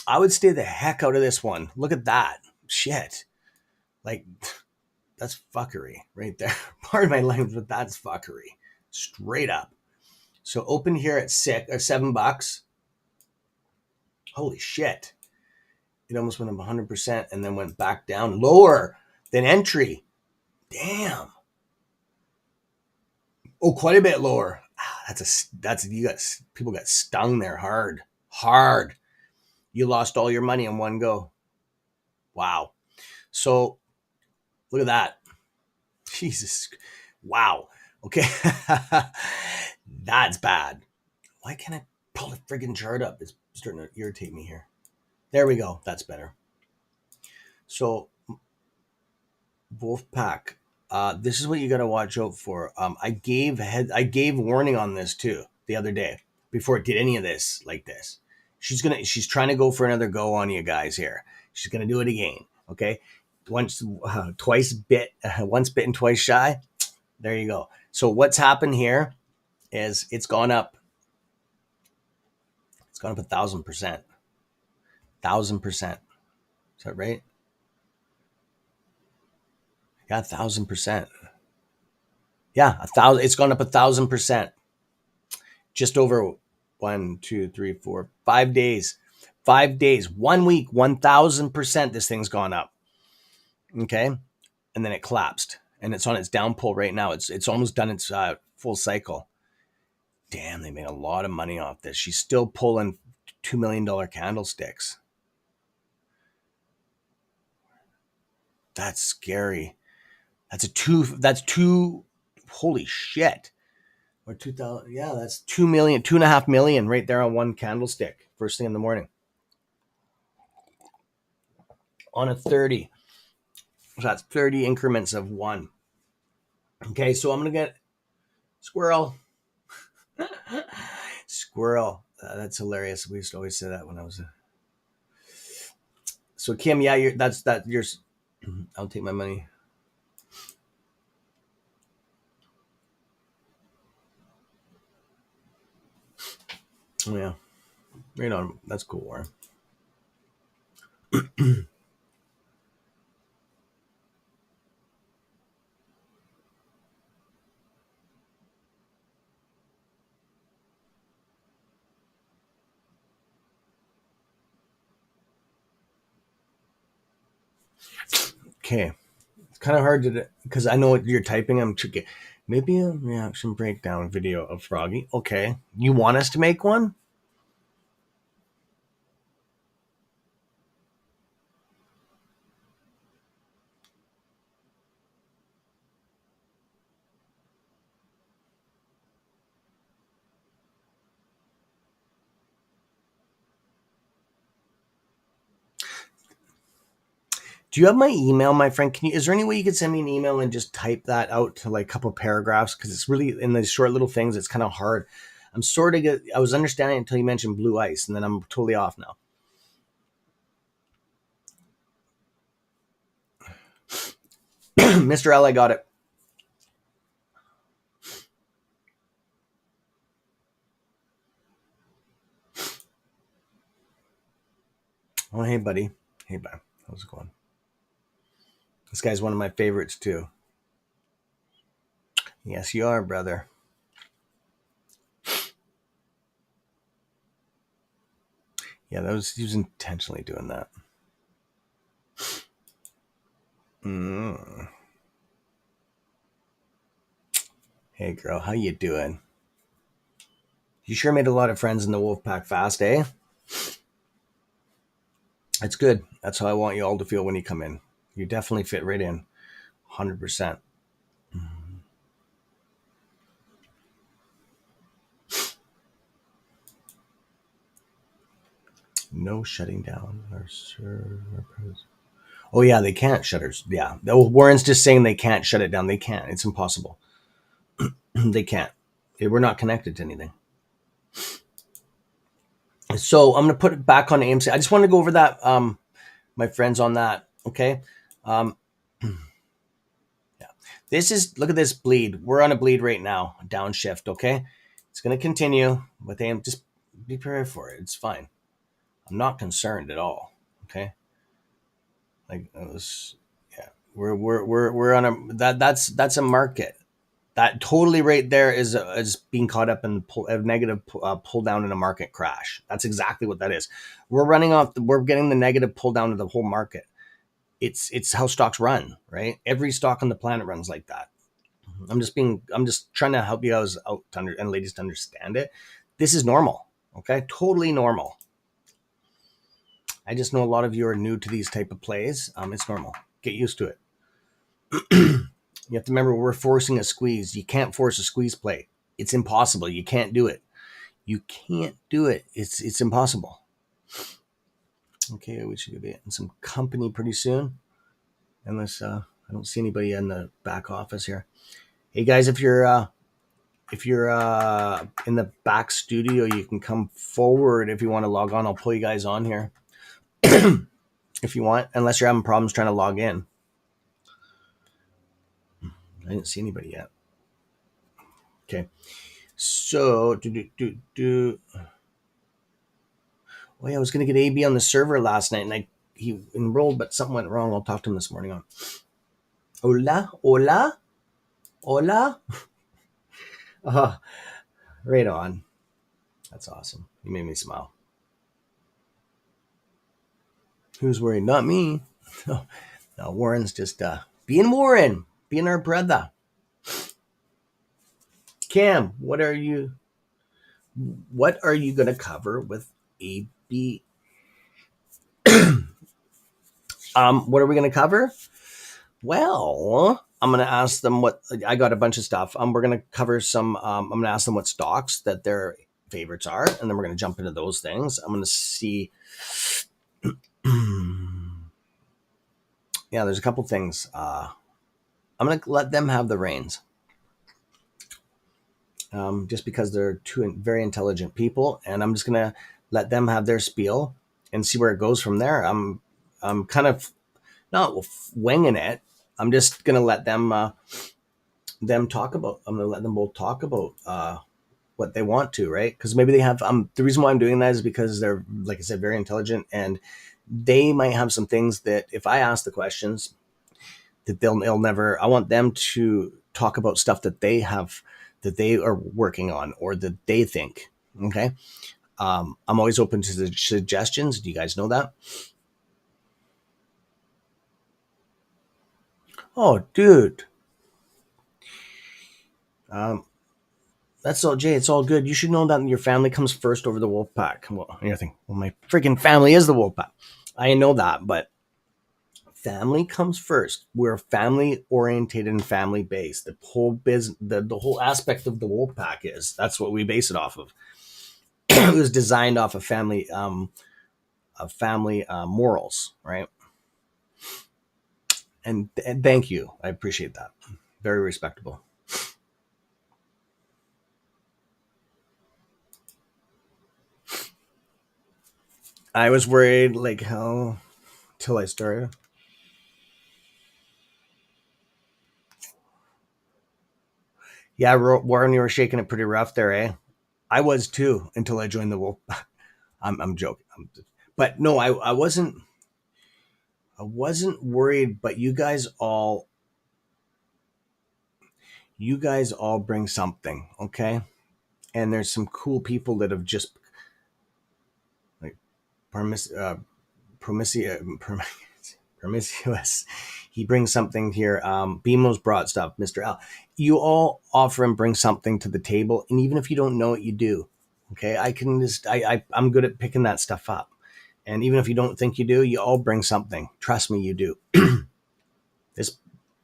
I would stay the heck out of this one. Look at that. Shit. Like, that's fuckery right there. Pardon my language, but that's fuckery. Straight up. So open here at $7. Holy shit. It almost went up 100% and then went back down lower than entry. Damn. Oh, quite a bit lower. That's you got people got stung there hard, hard. You lost all your money in one go. Wow. So look at that. Jesus. Wow. Okay. That's bad. Why can't I pull the friggin' chart up? It's starting to irritate me here. There we go. That's better. So Wolfpack. This is what you got to watch out for. I gave warning on this too the other day before it did any of this like this. She's trying to go for another go on you guys here. She's gonna do it again. Okay, once bitten, twice shy. There you go. So what's happened here is it's gone up. It's gone up 1,000%. 1,000%. Is that right? Yeah, 1,000%. Yeah, 1,000. It's gone up 1,000%. Just over 5 days. 5 days, 1 week, 1,000%. This thing's gone up. Okay, and then it collapsed, and it's on its down pull right now. It's almost done its full cycle. Damn, they made a lot of money off this. She's still pulling $2 million candlesticks. That's scary. That's two. Holy shit. Or 2,000. Yeah, that's 2 million, 2.5 million right there on one candlestick. First thing in the morning. On a 30. So that's 30 increments of one. Okay, so I'm going to get squirrel. Squirrel. That's hilarious. We used to always say that when I was So Kim, yeah, you're I'll take my money. Oh, yeah. Right on. That's cool, Warren. Okay. It's kind of hard to, because I know what you're typing. I'm tricky. Maybe a reaction breakdown video of Froggy. Okay. You want us to make one? Do you have my email, my friend? Is there any way you could send me an email and just type that out to like a couple paragraphs? Because it's really in these short little things. It's kind of hard. I was understanding until you mentioned blue ice, and then I'm totally off now. Mr. L, I got it. Oh, hey, buddy. Hey, bud. How's it going? This guy's one of my favorites, too. Yes, you are, brother. Yeah, he was intentionally doing that. Mm. Hey, girl, how you doing? You sure made a lot of friends in the Wolfpack fast, eh? That's good. That's how I want you all to feel when you come in. You definitely fit right in. 100%. No shutting down our servers. Oh, yeah, they can't shutters. Yeah. Warren's just saying they can't shut it down. They can't. It's impossible. They can't. We're not connected to anything. So I'm going to put it back on AMC. I just want to go over that, my friends, on that. Okay. Yeah. Look at this bleed. We're on a bleed right now, downshift. Okay. It's going to continue with AM. Just be prepared for it. It's fine. I'm not concerned at all. Okay. Like it was, yeah. We're on that's a market. That totally right there is being caught up in a negative pull down in a market crash. That's exactly what that is. We're getting the negative pull down of the whole market. It's how stocks run, right? Every stock on the planet runs like that. I'm just trying to help you guys out and ladies to understand it. This is normal. Okay. Totally normal. I just know a lot of you are new to these type of plays. It's normal. Get used to it. You have to remember we're forcing a squeeze. You can't force a squeeze play. It's impossible. You can't do it. You can't do it. It's impossible. Okay, we should be in some company pretty soon. Unless I don't see anybody in the back office here. Hey guys, if you're in the back studio, you can come forward if you want to log on. I'll pull you guys on here if you want, unless you're having problems trying to log in. I didn't see anybody yet. Okay, so well, yeah, I was gonna get AB on the server last night, and he enrolled, but something went wrong. I'll talk to him this morning on. Hola, hola, hola. Right on. That's awesome. You made me smile. Who's worried? Not me. No, Warren's just being Warren, being our brother. Cam, what are you going to cover with AB? What are we going to cover? Well, I'm going to ask them what I got a bunch of stuff. We're going to cover some. I'm going to ask them what stocks that their favorites are, and then we're going to jump into those things. I'm going to see. Yeah, there's a couple things. I'm going to let them have the reins. Just because they're two very intelligent people, and I'm just going to let them have their spiel and see where it goes from there. I'm kind of not winging it. I'm just going to let them talk about. I'm going to let them both talk about what they want to, right? Because maybe they have. The reason why I'm doing that is because they're, like I said, very intelligent, and they might have some things that if I ask the questions, that they'll never. I want them to talk about stuff that they have, that they are working on, or that they think. Okay. I'm always open to the suggestions. Do you guys know that? Oh, dude. That's all, Jay. It's all good. You should know that your family comes first over the wolf pack. Well, you think, well, my freaking family is the wolf pack. I know that, but family comes first. We're family oriented and family based. The whole business, the whole aspect of the wolf pack is that's what we base it off of. It was designed off of family morals, right? And thank you. I appreciate that. Very respectable. I was worried, like, how till I started. Yeah, Warren, you were shaking it pretty rough there, eh? I was too until I joined the wolf. I'm joking, but no, I wasn't. I wasn't worried, but you guys all bring something, okay? And there's some cool people that have just like promiscuous. He brings something here. BMO's brought stuff, Mr. L. You all offer and bring something to the table, and even if you don't know it, you do. Okay, I can just I'm good at picking that stuff up, and even if you don't think you do, you all bring something. Trust me, you do. This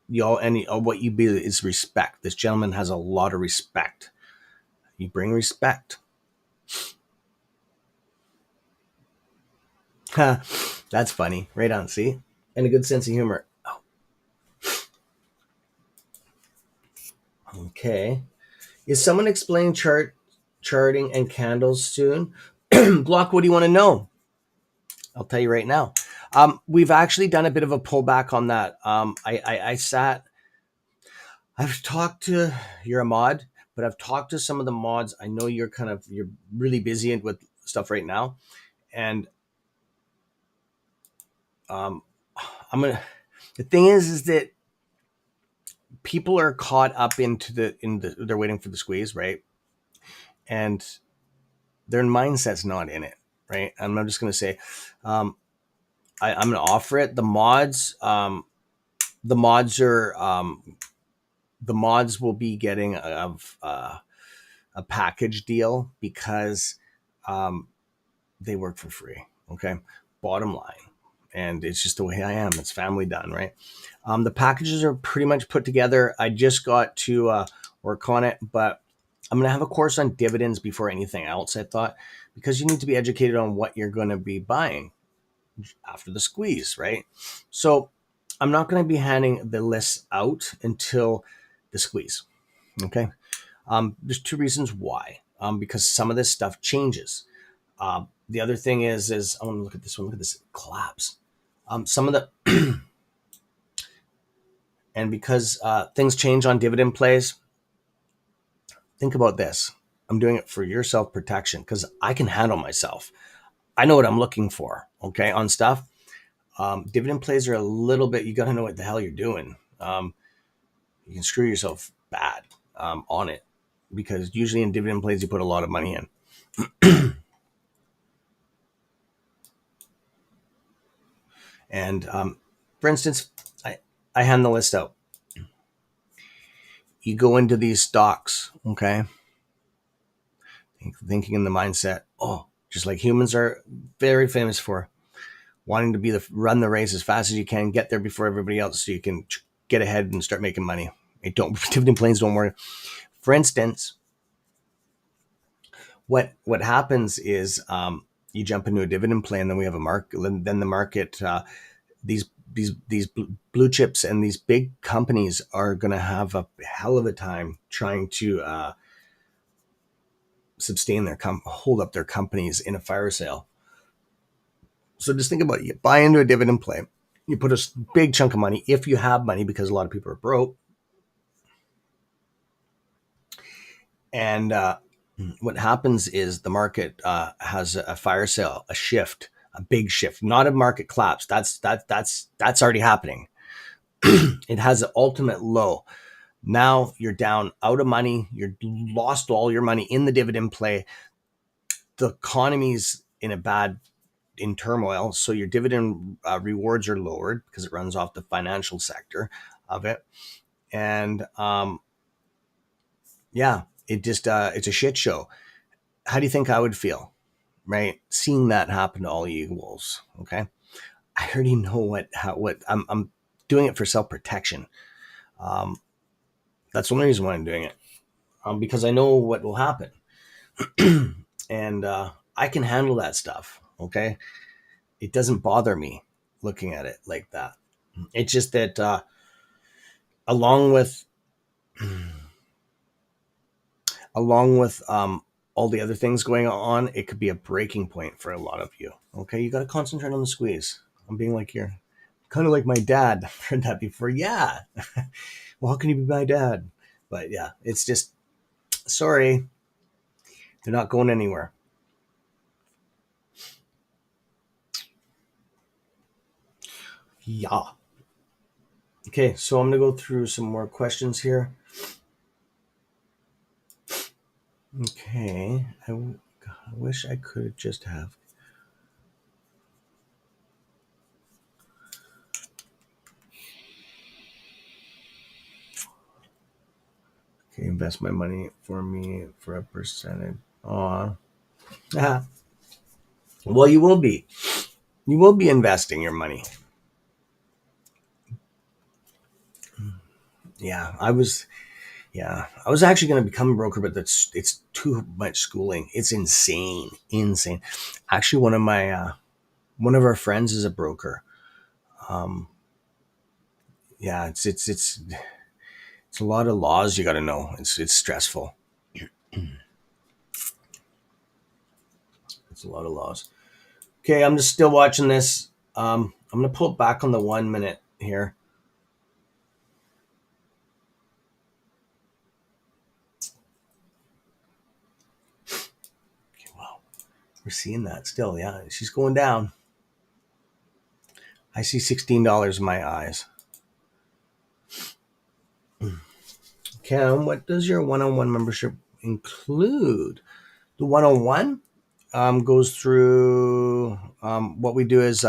you all and what you be is respect. This gentleman has a lot of respect. You bring respect. That's funny. Right on. See, and a good sense of humor. Oh, okay. Is someone explaining charting and candles soon? Block, what do you want to know? I'll tell you right now. We've actually done a bit of a pullback on that. I've talked to, you're a mod, but I've talked to some of the mods. I know you're really busy with stuff right now. And um, the thing is that people are caught up they're waiting for the squeeze, right? And their mindset's not in it, right? And I'm just going to say, I'm going to offer it. The mods are the mods will be getting a package deal because they work for free. Okay, bottom line, and it's just the way I am. It's family done, right? The packages are pretty much put together. I just got to work on it, but I'm going to have a course on dividends before anything else, I thought, because you need to be educated on what you're going to be buying after the squeeze, right? So I'm not going to be handing the lists out until the squeeze. Okay. There's two reasons why. Because some of this stuff changes. The other thing is I want to look at this one. Look at this collapse. Some of the and because things change on dividend plays, think about this. I'm doing it for your self protection because I can handle myself. I know what I'm looking for. Okay, on stuff. Dividend plays are a little bit. You got to know what the hell you're doing. You can screw yourself bad on it because usually in dividend plays you put a lot of money in. And for instance, I hand the list out. You go into these stocks, okay, thinking in the mindset, oh, just like humans are very famous for wanting to be run the race as fast as you can, get there before everybody else, so you can get ahead and start making money. Dividend planes don't work. For instance, what happens is you jump into a dividend plan, then we have a market, then the market, these blue chips and these big companies are going to have a hell of a time trying to sustain their hold up their companies in a fire sale. So just think about it. You buy into a dividend play, you put a big chunk of money if you have money, because a lot of people are broke. And what happens is the market has a fire sale, a shift, a big shift, not a market collapse. That's already happening. It has an ultimate low. Now you're down out of money. You're lost all your money in the dividend play. The economy's in turmoil. So your dividend rewards are lowered because it runs off the financial sector of it. And yeah, it's a shit show. How do you think I would feel, right? Seeing that happen to all you wolves. Okay. I already know what I'm doing it for self-protection. That's the only reason why I'm doing it. Because I know what will happen. And I can handle that stuff. Okay. It doesn't bother me looking at it like that. It's just that along with all the other things going on, it could be a breaking point for a lot of you. Okay, you got to concentrate on the squeeze. I'm being like you're kind of like my dad. I've heard that before. Yeah. Well, how can you be my dad? But yeah, it's just sorry, they're not going anywhere. Yeah. Okay, so I'm gonna go through some more questions here. Okay, I wish I could just have. Okay, invest my money for me for a percentage. Aw. Ah. Well, you will be. You will be investing your money. Yeah, I was. Yeah, I was actually going to become a broker, but it's too much schooling. It's insane. Actually, one of our friends is a broker. Um, yeah, it's a lot of laws you got to know. It's stressful. It's a lot of laws. Okay, I'm just still watching this. I'm gonna pull it back on the 1 minute here. Okay, wow, we're seeing that still. Yeah, she's going down. I see $16 in my eyes. Kim, what does your one-on-one membership include? The one-on-one goes through what we do is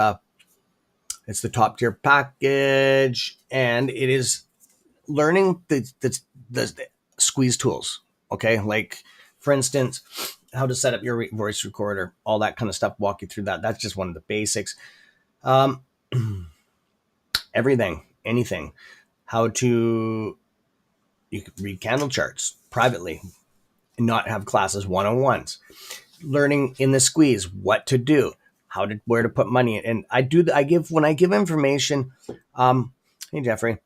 it's the top tier package, and it is learning the squeeze tools. Okay, like for instance, how to set up your voice recorder, all that kind of stuff. Walk you through that. That's just one of the basics. Um, everything, anything. How to you can read candle charts privately, and not have classes one-on-ones. Learning in the squeeze what to do, where to put money in. And when I give information. Hey Jeffrey.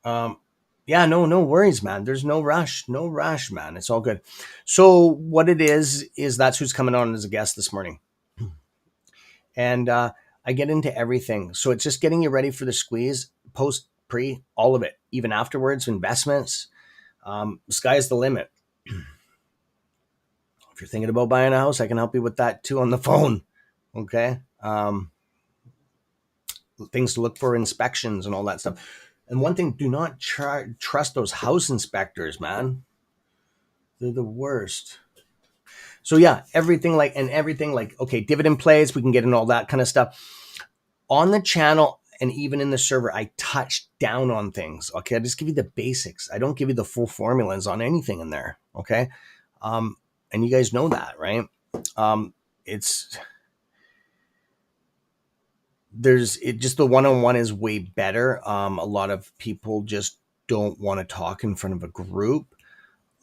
Um, yeah, no worries, man. There's no rush, man. It's all good. So what it is that's who's coming on as a guest this morning, and I get into everything. So it's just getting you ready for the squeeze, post, pre, all of it, even afterwards, investments. Sky's the limit. If you're thinking about buying a house, I can help you with that too on the phone. Okay. Things to look for, inspections and all that stuff. And one thing, do not trust those house inspectors, man. They're the worst. So yeah, everything like, okay, dividend plays, we can get into all that kind of stuff. On the channel and even in the server, I touch down on things. Okay. I just give you the basics. I don't give you the full formulas on anything in there. Okay. And you guys know that, right? It's just the one-on-one is way better. A lot of people just don't want to talk in front of a group,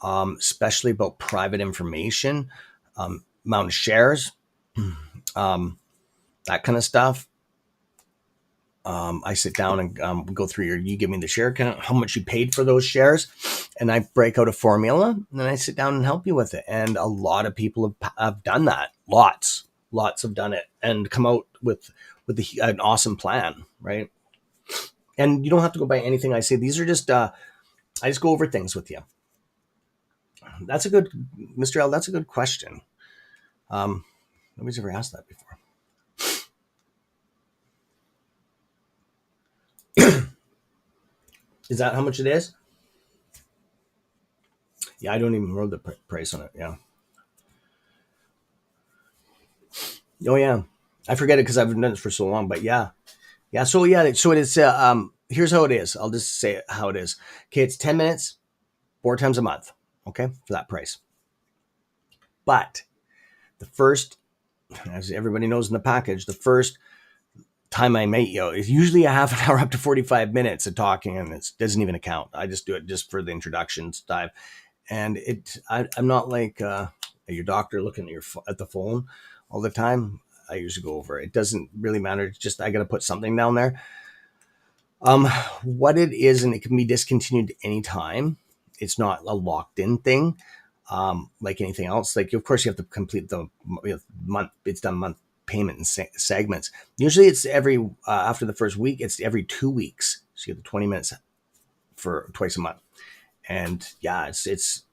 especially about private information, amount of shares, that kind of stuff. I sit down and go through you give me the share count, how much you paid for those shares, and I break out a formula, and then I sit down and help you with it. And a lot of people have done that. Lots have done it and come out with an awesome plan, right? And you don't have to go by anything I say. These are just I just go over things with you. That's a good, Mr. L. That's a good question. Nobody's ever asked that before. Is that how much it is? Yeah, I don't even know the price on it. Yeah. Oh yeah, I forget it because I've done it for so long. But yeah. So yeah, so it is. Here's how it is. I'll just say how it is. Okay, it's 10 minutes, 4 times a month. Okay, for that price. But the first, as everybody knows in the package, the first time I meet you is usually a half an hour up to 45 minutes of talking, and it doesn't even account. I just do it just for the introductions dive. And I'm not like your doctor looking at the phone all the time. I usually go over. It doesn't really matter. It's just I got to put something down there. What it is, and it can be discontinued anytime. It's not a locked in thing, like anything else. Like, of course, you have to complete the month. It's done month payment in segments. Usually, it's every after the first week. It's every 2 weeks. So you get the 20 minutes for twice a month, and yeah, it's it's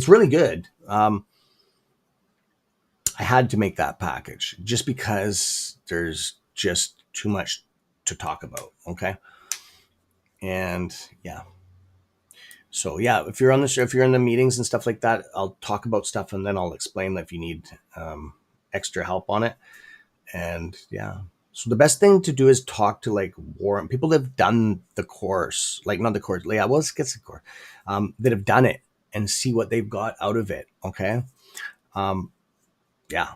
really good. I had to make that package just because there's just too much to talk about. Okay. And yeah. So yeah, if you're on the show, if you're in the meetings and stuff like that, I'll talk about stuff and then I'll explain if you need extra help on it. And yeah. So the best thing to do is talk to like Warren, people that have done the course, like not the course, yeah, well, let's get the course, that have done it and see what they've got out of it. Okay. Yeah.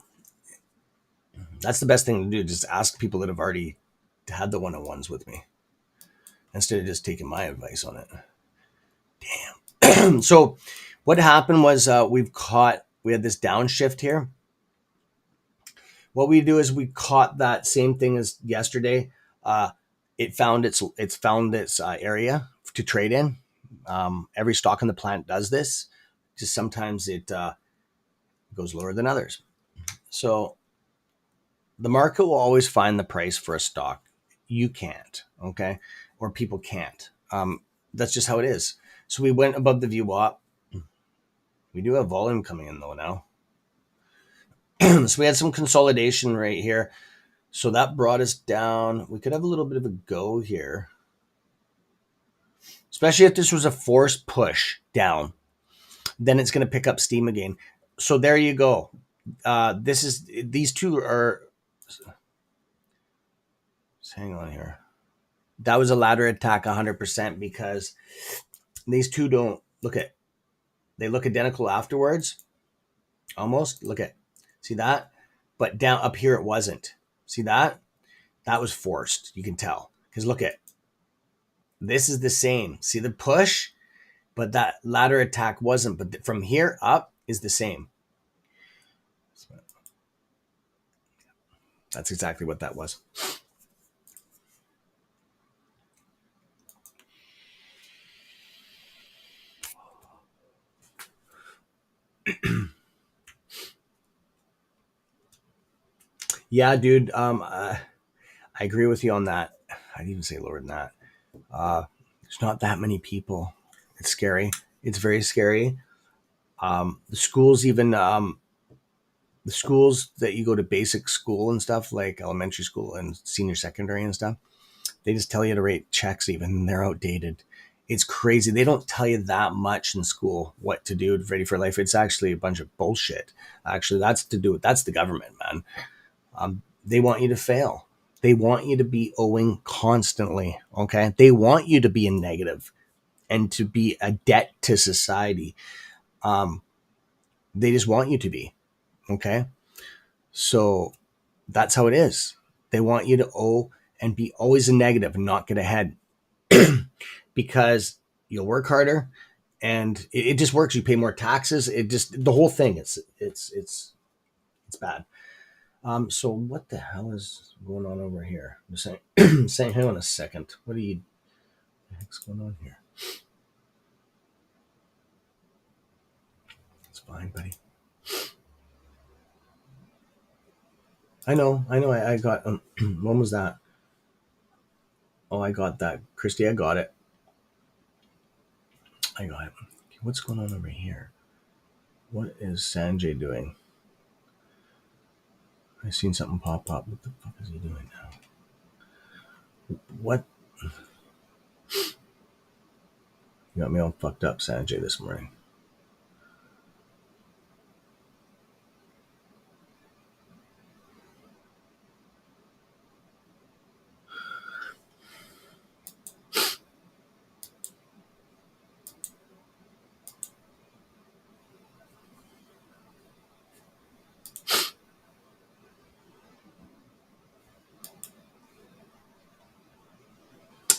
That's the best thing to do. Just ask people that have already had the one-on-ones with me instead of just taking my advice on it. Damn. So what happened was we had this downshift here. What we do is we caught that same thing as yesterday. It found its area to trade in. Every stock in the plant does this. Just sometimes it goes lower than others. So the market will always find the price for a stock. You can't, okay? Or people can't. That's just how it is. So we went above the VWAP. We do have volume coming in though now. So we had some consolidation right here. So that brought us down. We could have a little bit of a go here, especially if this was a forced push down. Then it's going to pick up steam again. So there you go. These two are. Just hang on here. That was a ladder attack 100% because these two don't look at, they look identical afterwards. Almost. Look at, see that? But down up here, it wasn't. See that? That was forced. You can tell. Because look at, this is the same. See the push? But that ladder attack wasn't. But from here up is the same. That's exactly what that was. Yeah, dude. I agree with you on that. I'd even say lower than that. There's not that many people. It's scary. It's very scary. The schools, even the schools that you go to basic school and stuff, like elementary school and senior secondary and stuff, they just tell you to write checks, even they're outdated. It's crazy. They don't tell you that much in school what to do ready for life. It's actually a bunch of bullshit. Actually, that's the government, man. They want you to fail. They want you to be owing constantly. Okay. They want you to be in negative and to be a debt to society. Um, they just want you to be. Okay. So that's how it is. They want you to owe and be always a negative and not get ahead because you'll work harder and it just works. You pay more taxes. It just, the whole thing, it's bad. So what the hell is going on over here? I'm just saying, hang on a second. What the heck's going on here? It's fine, buddy. I know. I got, when was that? Oh, I got that. Christy, I got it. Okay, what's going on over here? What is Sanjay doing? I seen something pop up. What the fuck is he doing now? What? You got me all fucked up, Sanjay, this morning.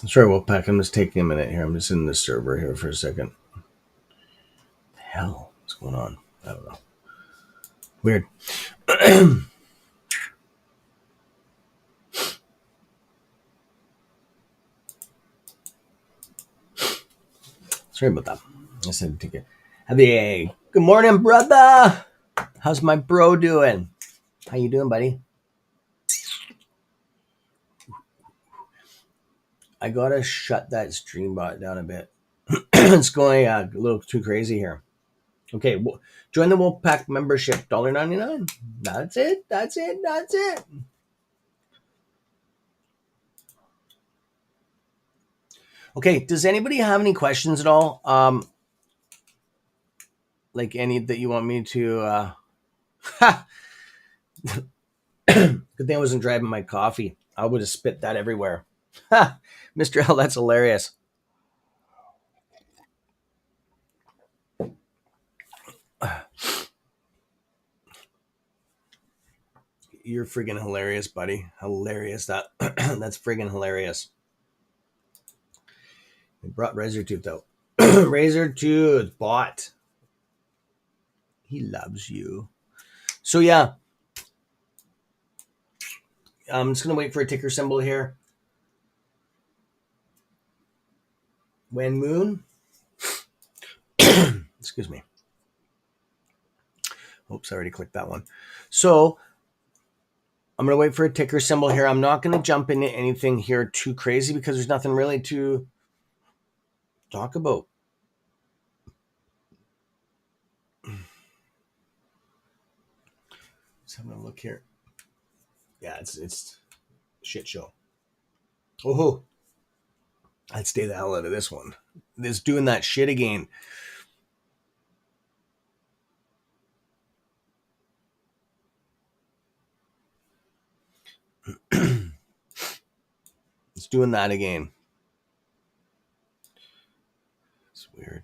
Sorry, Wolfpack. I'm just taking a minute here. I'm just in the server here for a second. What the hell? What's going on? I don't know. Weird. Sorry about that. I said to take it. Hey, good morning, brother. How's my bro doing? How you doing, buddy? I gotta shut that stream bot down a bit. It's going a little too crazy here. Okay, join the Wolfpack membership, $1.99. That's it. That's it. That's it. Okay, does anybody have any questions at all? Like any that you want me to? Good thing I wasn't driving my coffee. I would have spit that everywhere. Mr. L, that's hilarious. You're friggin' hilarious, buddy. Hilarious. That's friggin' hilarious. They brought Razor Tooth out. Razor Tooth bought. He loves you. So yeah, I'm just gonna wait for a ticker symbol here. When moon. Excuse me. Oops, I already clicked that one. So I'm gonna wait for a ticker symbol here. I'm not gonna jump into anything here too crazy because there's nothing really to talk about. Just having a look here. Yeah, it's shit show. Oh, I'd stay the hell out of this one. This doing that shit again. It's It's doing that again. It's weird.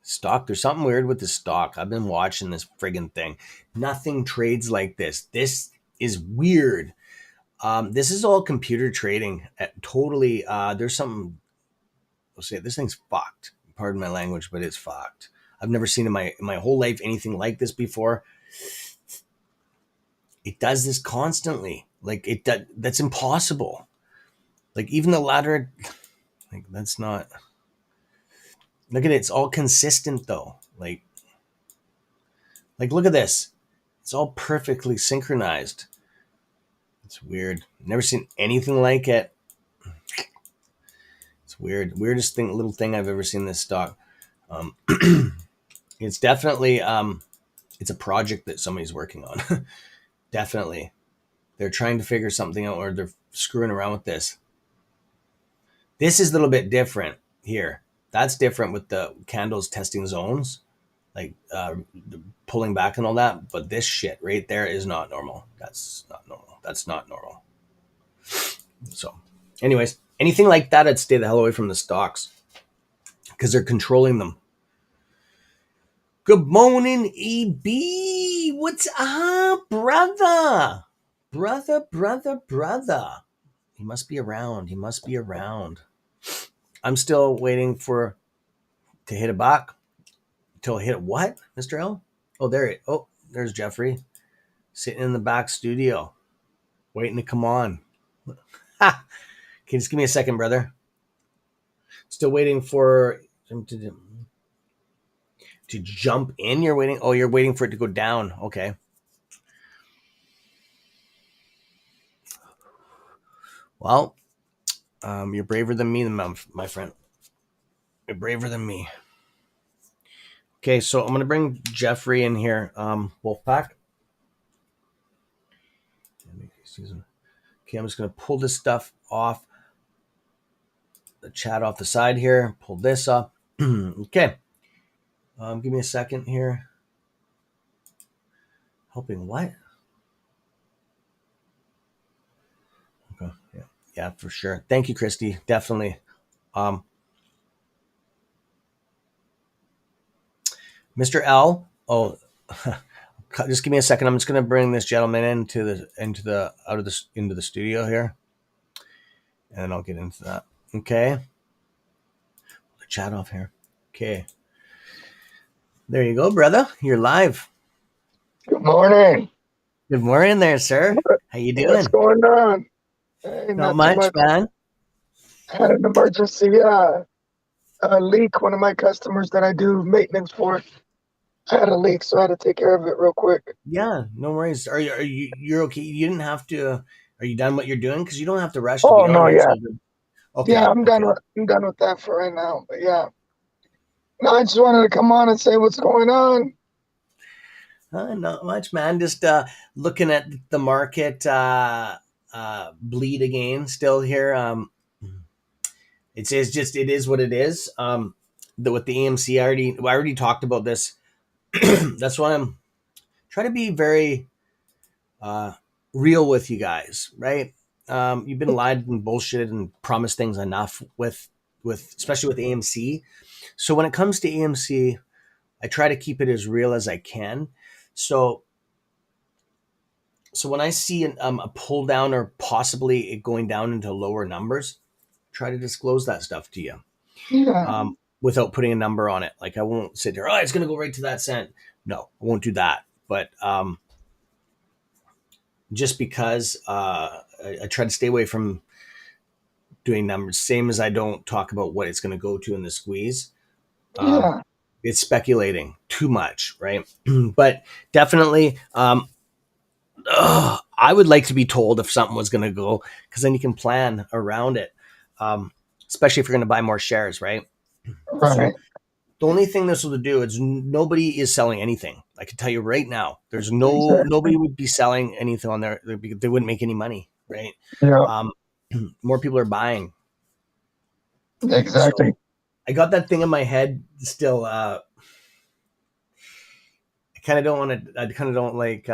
Stock, there's something weird with the stock. I've been watching this friggin' thing. Nothing trades like this. This is weird. This is all computer trading. Totally. There's something. I'll say this thing's fucked. Pardon my language, but it's fucked. I've never seen in my whole life anything like this before. It does this constantly. Like that's impossible. Like even the ladder, like that's not. Look at it. It's all consistent though. Like look at this. It's all perfectly synchronized. It's weird. Never seen anything like it. It's weird. Weirdest little thing I've ever seen in this stock. Um, it's definitely it's a project that somebody's working on. Definitely. They're trying to figure something out, or they're screwing around with this. This is a little bit different here. That's different with the candles testing zones, like pulling back and all that. But this shit right there is not normal. That's not normal. That's not normal. So, anyways, anything like that, I'd stay the hell away from the stocks because they're controlling them. Good morning, EB. What's up, brother? Brother. He must be around. I'm still waiting to hit a buck. Till hit what, Mr. L? Oh, there's Jeffrey sitting in the back studio, waiting to come on. Ha! Okay, just give me a second, brother. Still waiting for him to jump in. You're waiting. Oh, you're waiting for it to go down. Okay. Well, you're braver than me, my friend. You're braver than me. Okay, so I'm gonna bring Jeffrey in here. Wolfpack. Okay, I'm just gonna pull this stuff off the chat off the side here. Pull this up. Okay. Give me a second here. Helping what? Okay. Yeah, for sure. Thank you, Christy. Definitely. Mr. L. Oh, just give me a second. I'm just going to bring this gentleman into the studio here, and then I'll get into that. Okay. The chat off here. Okay. There you go, brother. You're live. Good morning. Good morning there, sir. How you doing? What's going on? Hey, Not much, man. I had an emergency leak. One of my customers that I do maintenance for had a leak, so I had to take care of it real quick. Yeah, no worries. You're okay? You didn't have to. Are you done what you're doing? Because you don't have to rush to Oh be on no, here. yeah, Okay. I'm done. I'm done with that for right now. But yeah, no, I just wanted to come on and say what's going on. Not much, man. Just looking at the market bleed again. Still here. It is what it is. With the AMC, I already talked about this. That's why I'm trying to be very real with you guys, right? You've been lied and bullshitted and promised things enough with especially with AMC. So when it comes to AMC, I try to keep it as real as I can. So when I see a pull down or possibly it going down into lower numbers, try to disclose that stuff to you Yeah, without putting a number on it. Like I won't sit there, oh, it's going to go right to that cent. No, I won't do that. But just because I try to stay away from doing numbers, same as I don't talk about what it's going to go to in the squeeze. yeah, It's speculating too much, right? But definitely, I would like to be told if something was going to go, because then you can plan around it, especially if you're going to buy more shares, right? right. So the only thing this will do is nobody is selling anything. I can tell you right now, there's Exactly. nobody would be selling anything on there. They wouldn't make any money, right? Yeah, Um, more people are buying. exactly. So I got that thing in my head still. I kind of don't want to. I kind of don't like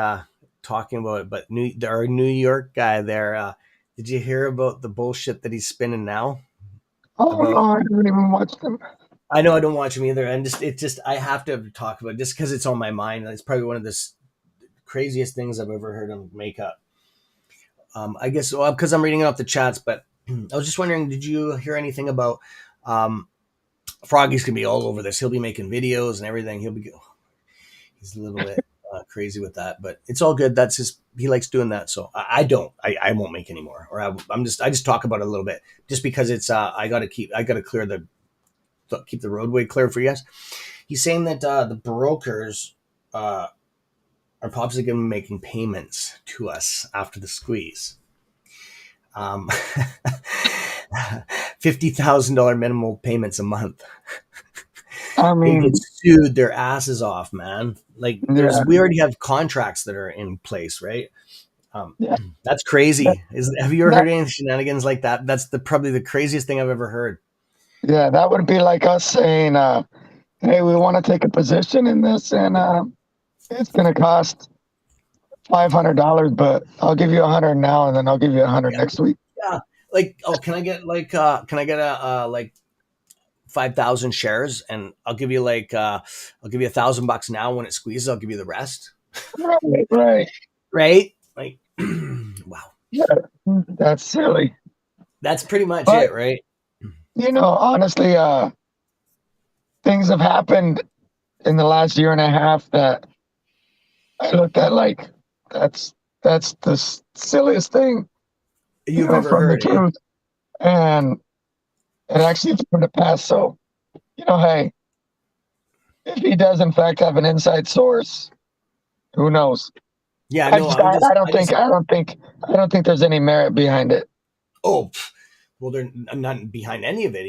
talking about it. But our New York guy there, Did you hear about the bullshit that he's spinning now? Oh no, About I haven't even watched them. I know I don't watch him either, and just I have to talk about it just because it's on my mind. It's probably one of the craziest things I've ever heard him make up. I guess well because I'm reading off the chats, but I was just wondering, did you hear anything about um, Froggy's gonna be all over this? He'll be making videos and everything. He's a little bit crazy with that, but it's all good. That's his. He likes doing that, so I don't. I won't make any more, or I just talk about it a little bit, just because it's. I gotta clear keep the roadway clear for you guys. He's saying that the brokers are possibly going to be making payments to us after the squeeze. Um, $50,000 minimal payments a month. I They get mean, sued their asses off, man. Like yeah, we already have contracts that are in place, right? Um, yeah, that's that, crazy. Have you ever that, heard any shenanigans like that? That's probably the craziest thing I've ever heard. yeah, that would be like us saying, "Hey, we want to take a position in this, and it's going to cost $500, but I'll give you 100 now, and then I'll give you 100 Yeah, next week." yeah. Like, oh, can I get a like 5,000 shares, and I'll give you $1,000 now. When it squeezes, I'll give you the rest. Right, right. Right? Like, wow, Yeah, that's silly. that's pretty much But it, right? honestly, things have happened in the last year and a half that I looked at like that's that's the silliest thing, You've ever from the heard, eh? truth, and it actually came to pass. So, hey, if he does in fact have an inside source, who knows? Yeah, I no, just, I, I don't think, I don't think there's any merit behind it. oh, well, they're not behind any of it.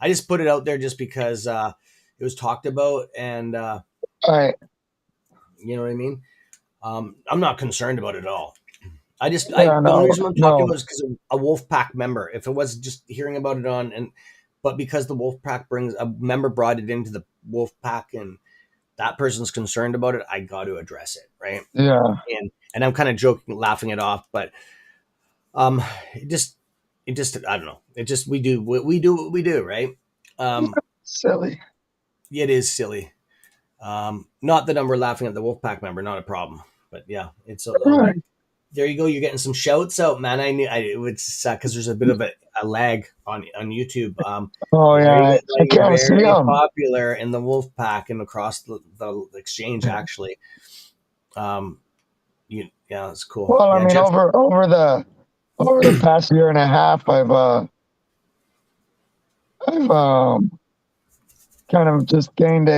I just put it out there just because it was talked about, and All right, you know what I mean. I'm not concerned about it at all. yeah, The only no, reason I'm talking no, about it is because a wolf pack member. If it was just hearing about it but because the wolf pack brings a member brought it into the wolf pack, and that person's concerned about it, I got to address it, right? yeah, And I'm kind of joking, laughing it off, but um, it just, I don't know. It just we do what we do, right? Um, silly. it is silly. Not that we're laughing at the Wolfpack member, not a problem. But yeah, it's all good. Right. There you go. You're getting some shouts out, man. It would suck because there's a bit of a lag on YouTube. Oh There you yeah, go, I buddy. You're can't see very him. popular in the Wolfpack and across the exchange. Actually, um, yeah, that's cool. Well, I Yeah, mean, Jeff. over the past year and a half, I've kind of just gained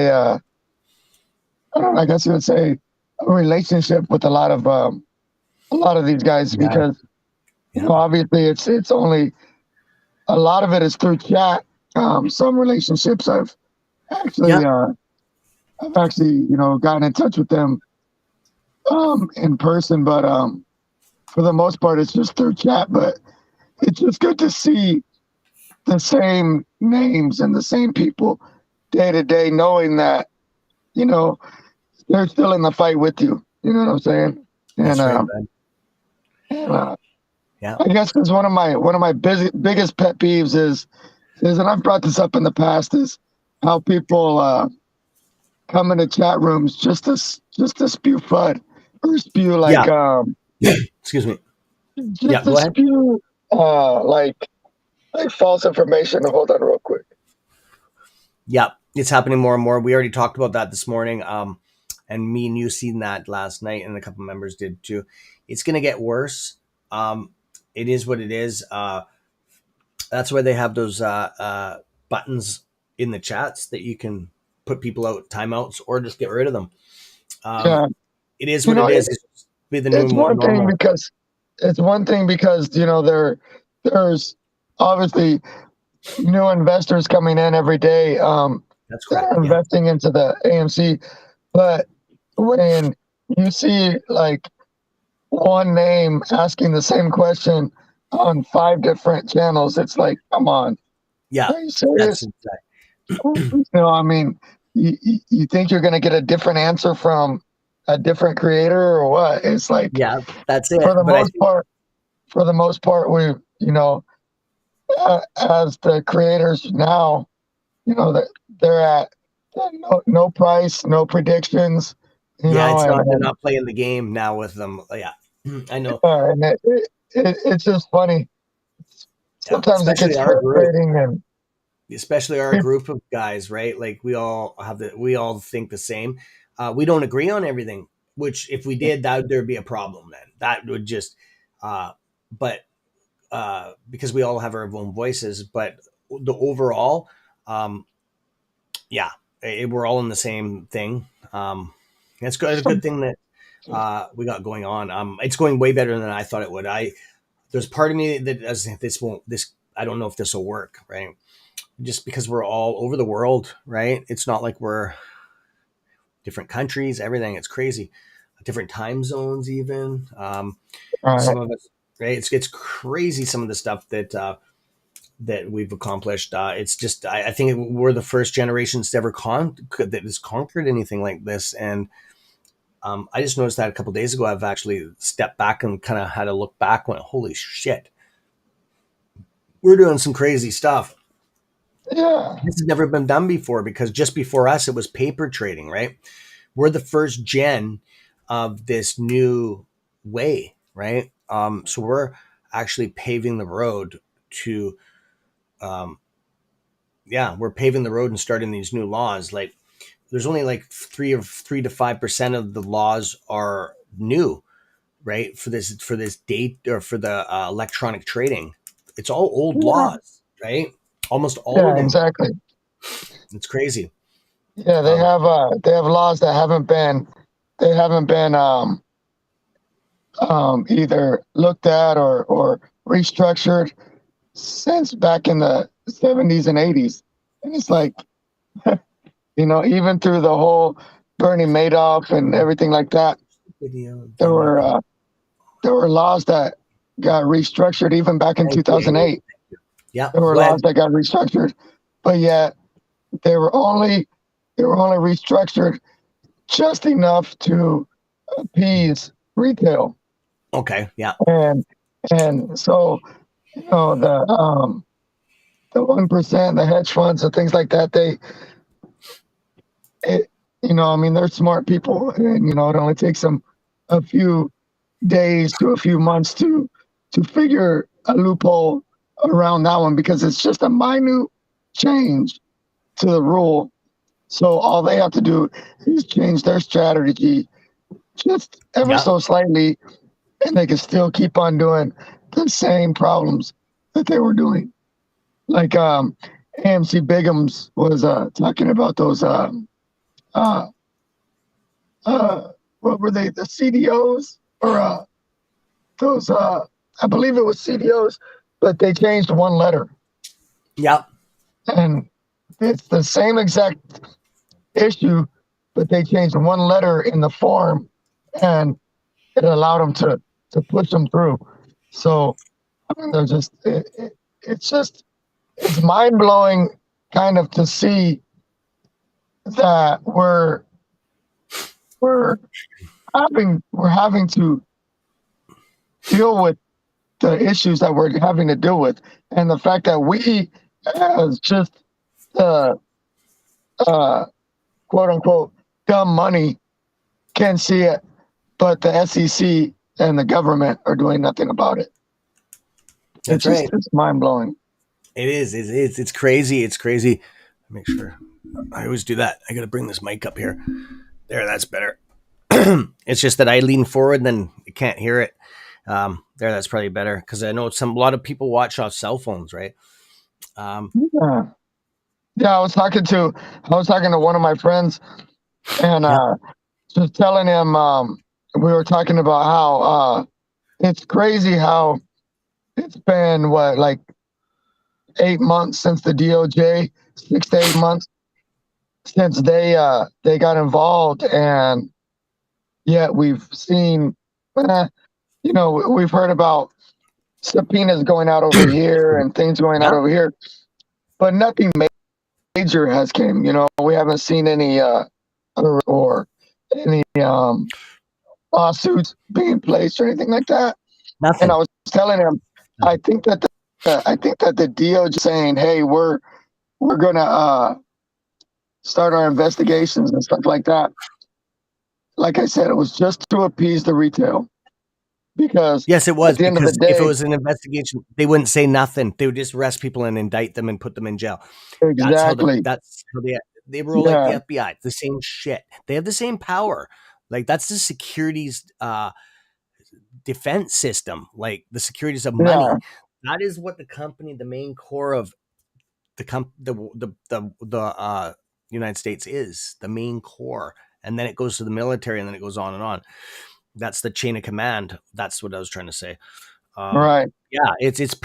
I don't know, I guess you would say a relationship with a lot of these guys Yeah, because yeah, obviously it's only a lot of it is through chat. Some relationships yeah, actually uh, I've actually gotten in touch with them in person, but for the most part it's just through chat. But it's just good to see the same names and the same people day to day, knowing that you know they're still in the fight with you. You know what I'm saying? And that's right, uh, man. and Yeah, I guess it's one of my biggest pet peeves and I've brought this up in the past is how people come into chat rooms just to spew FUD or spew yeah. Excuse me. just Yeah, to go ahead. spew like false information. Hold on real quick. Yeah, it's happening more and more. We already talked about that this morning. And me and you seen that last night, and a couple members did too. It's going to get worse. It is what it is. That's why they have those buttons in the chats that you can put people out, timeouts, or just get rid of them. Um, Yeah, it is you what know it it, is. It's be the new it's one thing normal. because there's obviously new investors coming in every day That's that correct. are Yeah. investing into the AMC. But when you see like one name asking the same question on five different channels, it's like, come on, Yeah. are you That's serious? I mean, you think you're going to get a different answer from a different creator or what? It's like, yeah. That's for it. the But I most think part, for the most part, as the creators now, they're at no price, no predictions, Yeah, it's not. They're and not playing the game now with them. Yeah, I know. and it's just funny. Yeah, Sometimes it gets frustrating, and especially our people, group of guys, right? Like we all think the same. We don't agree on everything. Which, if we did, that there'd be a problem. Then that would just, but because we all have our own voices, but the overall, um, yeah, we're all in the same thing. It's a good thing that we got going on. It's going way better than I thought it would. There's part of me that does this. I don't know if this will work, right? Just because we're all over the world, right? It's not like we're different countries, everything. It's crazy. Different time zones, even. uh, Some of us, right? It's crazy. Some of the stuff that we've accomplished. It's just I think we're the first generations to ever that has conquered anything like this. And I just noticed that a couple of days ago. I've actually stepped back and kind of had a look back. Went, holy shit, we're doing some crazy stuff. yeah, This has never been done before because just before us, it was paper trading, right? We're the first gen of this new way, right? So we're actually paving the road to, um, yeah, we're paving the road and starting these new laws. Like, there's only like 3 to 5% of the laws are new, right? For this date or for the electronic trading, it's all old yeah, laws, right? Almost all of yeah, them. exactly. It's crazy. Yeah, Um, they have laws that haven't been either looked at or restructured since back in the 70s and 80s. And it's like, even through the whole Bernie Madoff and everything like that, video, there Jamie. were uh, there were laws that got restructured even back in Thank you. 2008. Yeah, There were go ahead. laws that got restructured, but yet they were only they were only restructured just enough to appease retail. Okay, yeah, And so the 1%, the hedge funds and things like that, it, I mean, they're smart people, and it only takes them a few days to a few months to figure a loophole around that one because it's just a minute change to the rule. So all they have to do is change their strategy just ever yeah. so slightly, and they can still keep on doing the same problems that they were doing. Like AMC Bigums was talking about those uh, what were they, the CDOs or those I believe it was CDOs, but they changed one letter, Yeah, and it's the same exact issue, but they changed one letter in the form, and it allowed them to push them through. So I mean, it's just it's mind blowing kind of to see that we're we're having to deal with the issues that we're having to deal with, and the fact that we, as just the uh, quote unquote dumb money, can see it, but the SEC and the government are doing nothing about it. that's right. It's mind blowing. It is. It is. It's crazy. It's crazy. Make sure. I always do that. I got to bring this mic up here. There, that's better. It's just that I lean forward, and then you can't hear it. There, that's probably better because I know a lot of people watch off cell phones, right? Um, Yeah, yeah. I was talking to one of my friends, and yeah, just telling him we were talking about how it's crazy how it's been what, like 8 months since the DOJ, 6 to 8 months since they got involved, and yet we've seen, eh, we've heard about subpoenas going out over here and things going out yeah, over here, but nothing major has came. We haven't seen any or any lawsuits being placed or anything like that. And I nothing. was telling him, I think that I think that the DOJ saying, "Hey, we're gonna start our investigations and stuff like that." Like I said, it was just to appease the retail because Yes, it at was, the end of the because if it day, was an investigation, they wouldn't say nothing. They would just arrest people and indict them and put them in jail. exactly. That's how they roll like the Yeah, FBI. It's the same shit. They have the same power. Like that's the securities defense system. Like the securities of yeah, money. That is what the company, the main core of the United States is, the main core. And then it goes to the military, and then it goes on and on. That's the chain of command. That's what I was trying to say. right. Yeah, it's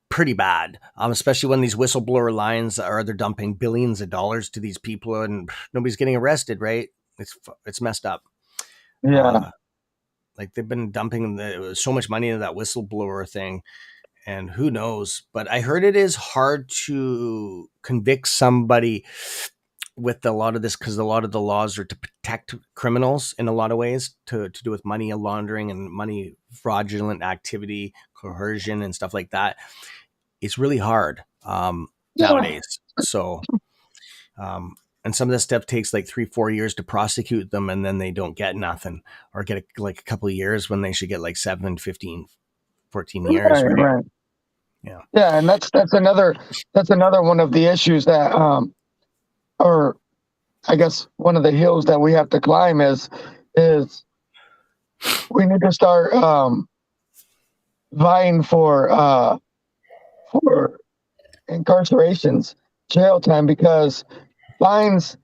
pretty bad. Especially when these whistleblower lines are they're dumping billions of dollars to these people and nobody's getting arrested. Right? It's messed up. Yeah, Uh, like they've been dumping so much money into that whistleblower thing, and who knows? But I heard it is hard to convict somebody with a lot of this because a lot of the laws are to protect criminals in a lot of ways to do with money laundering and money fraudulent activity, coercion, and stuff like that. It's really hard yeah, nowadays. So, um, and some of this stuff takes like 3-4 years to prosecute them, and then they don't get nothing or get like a couple of years when they should get like 7, 15, 14 years, right, right? right. Yeah. Yeah, and that's another one of the issues that or I guess one of the hills that we have to climb is we need to start vying for incarcerations, jail time because fines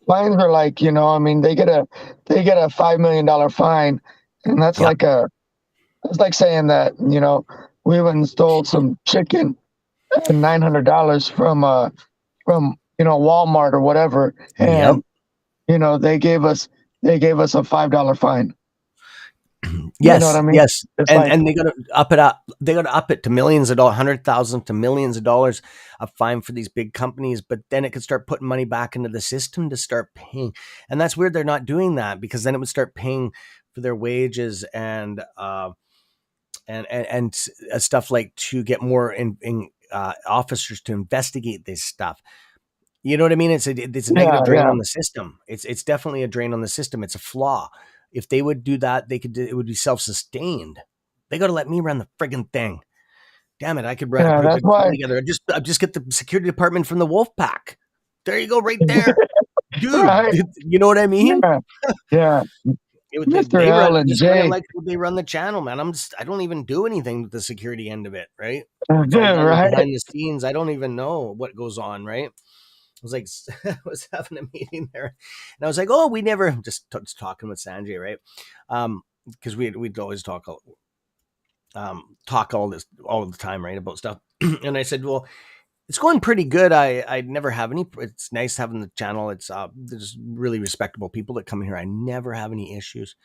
fines are like, I mean, they get a $5 million fine, and Yeah. that's like saying that, we went and stole some chicken and $900 from Walmart or whatever, Yep. and they gave us a $5 fine. You know what I Yes, mean? yes, It's and like, and they got to up it up. They got to up it to millions of dollars, 100,000 to millions of dollars a fine for these big companies. But then it could start putting money back into the system to start paying, and that's weird. They're not doing that because then it would start paying for their wages and stuff like to get more officers to investigate this stuff. You know what I mean? It's a yeah, negative drain yeah, on the system. It's definitely a drain on the system. It's a flaw. If they would do that, it would be self-sustained. They got to let me run the friggin' thing. Damn it, I could yeah. put a That's good team why, together. I just get the security department from the Wolf Pack. There you go, right there, dude. right? You know what I mean? Yeah, yeah. Mr. They run L and just the way I J, like they run the channel, man. I don't even do anything with the security end of it, right? It's all done right? behind the scenes. I don't even know what goes on, right? I was like, I was having a meeting there, and I was like, "Oh, we never just talking with Sanjay, right? Because we'd always talk all the time, right, about stuff." And I said, "Well, it's going pretty good. I never have any. It's nice having the channel. There's really respectable people that come here. I never have any issues."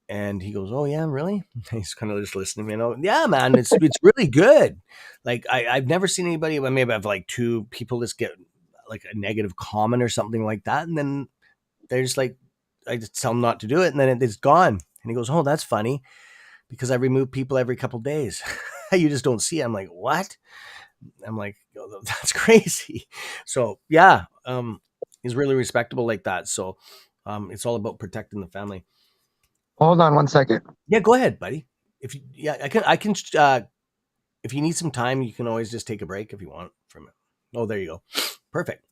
And he goes, "Oh yeah, really?" He's kind of just listening to me. Yeah, man, it's really good. Like I've never seen anybody. Well, maybe I've like two people just get like a negative comment or something like that, and then they're just like, I just tell them not to do it, and then it's gone. And he goes, "Oh, that's funny because I remove people every couple days. You just don't see it." I'm like, "What?" I'm like, "Oh, that's crazy." So yeah, he's really respectable like that. So it's all about protecting the family. Hold on one second. Yeah, go ahead, buddy. If you, yeah, I can. If you need some time, you can always just take a break if you want from it. Oh, there you go. Perfect.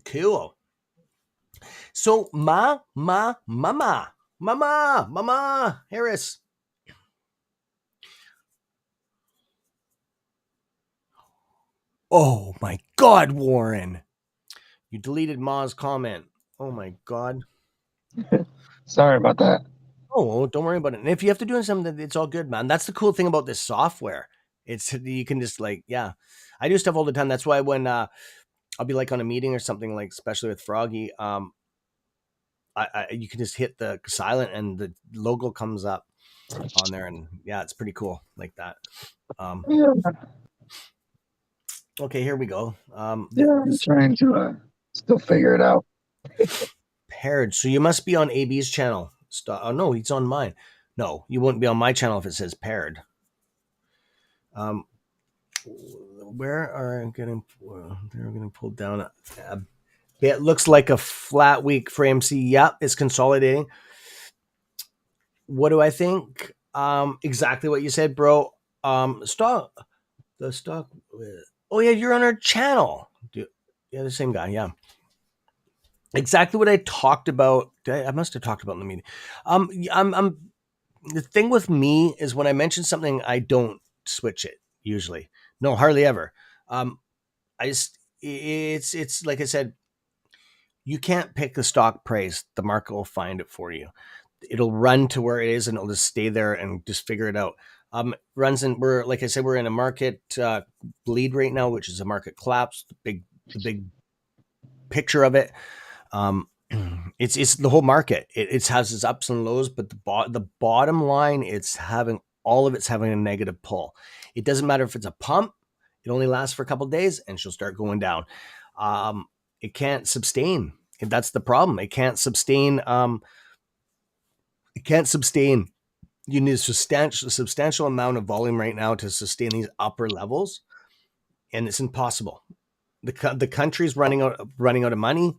Cool. So, mama, Harris. Oh my God, Warren, you deleted Ma's comment. Oh my God. Sorry about that. Oh, don't worry about it. And if you have to do something, it's all good, man. That's the cool thing about this software. It's you can just like, yeah. I do stuff all the time. That's why when I'll be like on a meeting or something, like especially with Froggy, you can just hit the silent and the logo comes up on there, and yeah, it's pretty cool like that. Um, Yeah, okay, here we go. yeah. I'm This trying to still figure it out. paired. So you must be on AB's channel. Oh no, he's on mine. No, you wouldn't be on my channel if it says paired. Um, where are getting they're getting pulled down a bit. Looks like a flat week for AMC. Yep, it's consolidating. What do I think? Exactly what you said, bro. Stock the stock. Oh yeah, you're on our channel. Yeah, the same guy. Yeah, exactly what I talked about. I must have talked about in the meeting. I'm the thing with me is when I mention something, I don't switch it usually. No, hardly ever. I just it's like I said, you can't pick the stock price. The market will find it for you. It'll run to where it is and it'll just stay there and just figure it out. Runs in we're like I said, we're in a market bleed right now, which is a market collapse. The big picture of it. Um, it's the whole market. It has its ups and lows, but the bottom line, it's having all of it's having a negative pull. It doesn't matter if it's a pump; it only lasts for a couple of days, and she'll start going down. It can't sustain. That's the problem. It can't sustain. It can't sustain. You need a substantial amount of volume right now to sustain these upper levels, and it's impossible. The country's running out of money,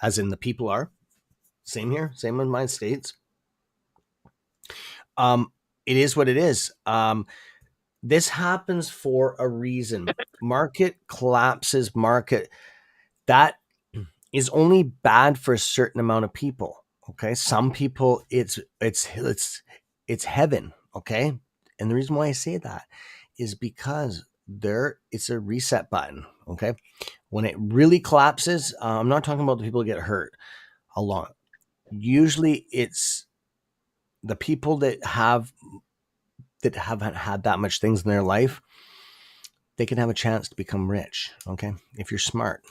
as in the people are. Same here, same in my states. It is what it is. This happens for a reason. Market collapses, market that is only bad for a certain amount of people. Okay, some people it's heaven. Okay, and the reason why I say that is because it's a reset button. Okay, when it really collapses, I'm not talking about the people who get hurt a lot. Usually, it's the people that haven't had that much things in their life. They can have a chance to become rich. Okay, if you're smart.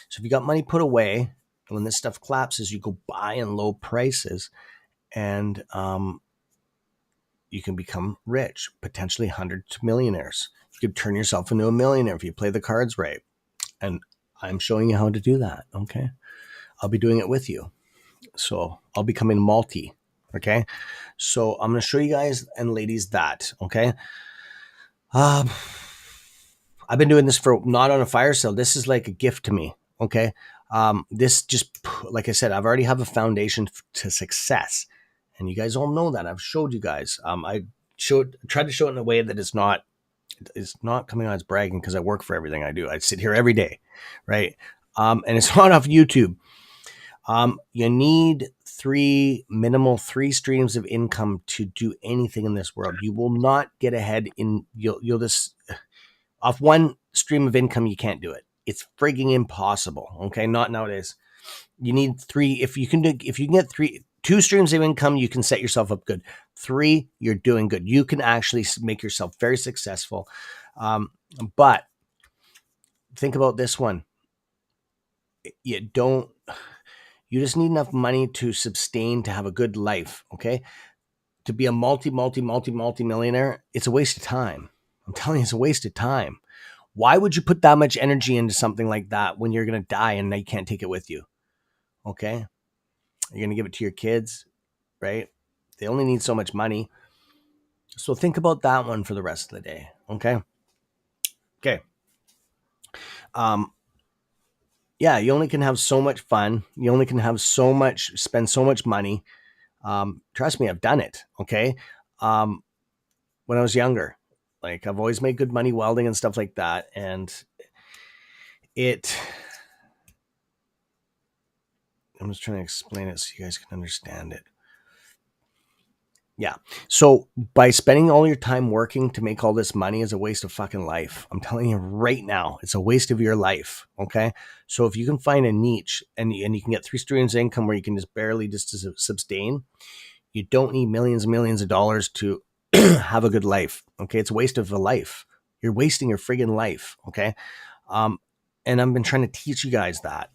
So if you got money put away, when this stuff collapses, you go buy in low prices, and you can become rich, potentially hundreds of millionaires. You could turn yourself into a millionaire if you play the cards right. And I'm showing you how to do that. Okay, I'll be doing it with you. So I'll be coming multi. Okay, so I'm going to show you guys and ladies that. Okay. Um, I've been doing this for not on a fire sale. This is like a gift to me. Okay. This just, like I said, I've already have a foundation to success. And you guys all know that. I've showed you guys. I tried to show it in a way that it's not coming out as bragging because I work for everything I do. I sit here every day. Right. And it's not off YouTube. You need minimal three streams of income to do anything in this world. You will not get ahead you'll just, off one stream of income, you can't do it. It's frigging impossible. Okay, not nowadays. You need three. If you can get two streams of income, you can set yourself up good. Three, you're doing good. You can actually make yourself very successful. But think about this one. You don't. You just need enough money to sustain to have a good life. Okay, to be a multi millionaire, it's a waste of time. I'm telling you, it's a waste of time. Why would you put that much energy into something like that when you're going to die and you can't take it with you? Okay. You're going to give it to your kids, right? They only need so much money. So think about that one for the rest of the day. Okay. Okay. Yeah, you only can have so much fun. You only can have spend so much money. Trust me, I've done it. Okay. When I was younger, like I've always made good money welding and stuff like that. And it, I'm just trying to explain it so you guys can understand it. Yeah. So by spending all your time working to make all this money is a waste of fucking life. I'm telling you right now, it's a waste of your life. Okay. So if you can find a niche and you can get three streams of income where you can just barely just sustain, you don't need millions and millions of dollars to have a good life. Okay. It's a waste of a life. You're wasting your friggin' life. Okay. And I've been trying to teach you guys that.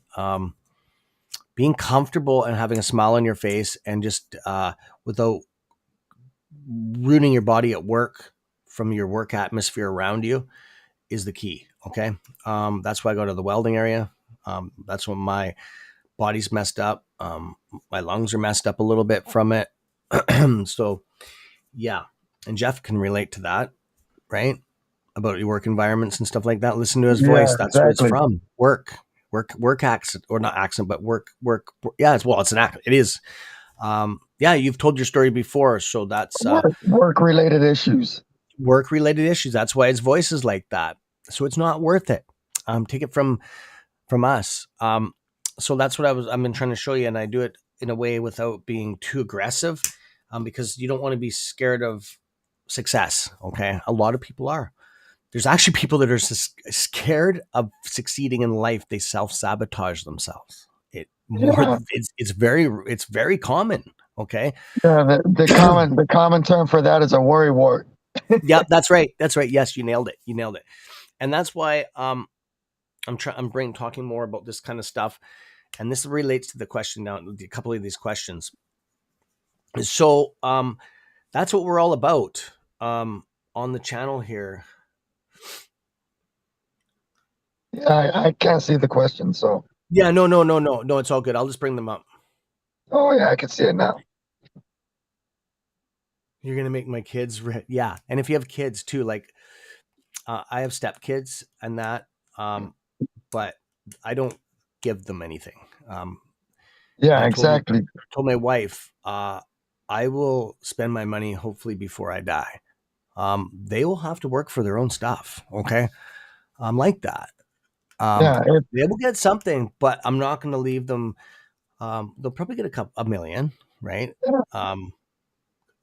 Being comfortable and having a smile on your face and just without ruining your body at work from your work atmosphere around you is the key. Okay. That's why I go to the welding area. That's when my body's messed up. My lungs are messed up a little bit from it. So yeah. And Jeff can relate to that. Right. about your work environments and stuff like that. Listen to his Yeah, voice. That's where it's exactly. from. Work accent, or not accent, but work. Yeah, it's an accent. It is. Yeah, you've told your story before, so that's Work related issues. work related issues. That's why his voice is like that. So it's not worth it. Take it from us. So that's what I've been trying to show you, and I do it in a way without being too aggressive, because you don't want to be scared of success. Okay, a lot of people are. There's actually people that are scared of succeeding in life. They self sabotage themselves. It more. Yeah, It's very common. Okay. yeah. The common term for that is a worry wart. Yeah, that's right. That's right. Yes, you nailed it. You nailed it. And that's why I'm talking more about this kind of stuff, and this relates to the question now. A couple of these questions. So that's what we're all about on the channel here. Yeah, I can't see the question, so. Yeah, no. It's all good. I'll just bring them up. Oh yeah, I can see it now. You're gonna make my kids, yeah. And if you have kids too, like I have stepkids and that, but I don't give them anything. Yeah, I exactly. told my wife, I will spend my money hopefully before I die. They will have to work for their own stuff. Okay, I'm like that. Um, Yeah, they will get something, but I'm not going to leave them. They'll probably get a million, right? Um,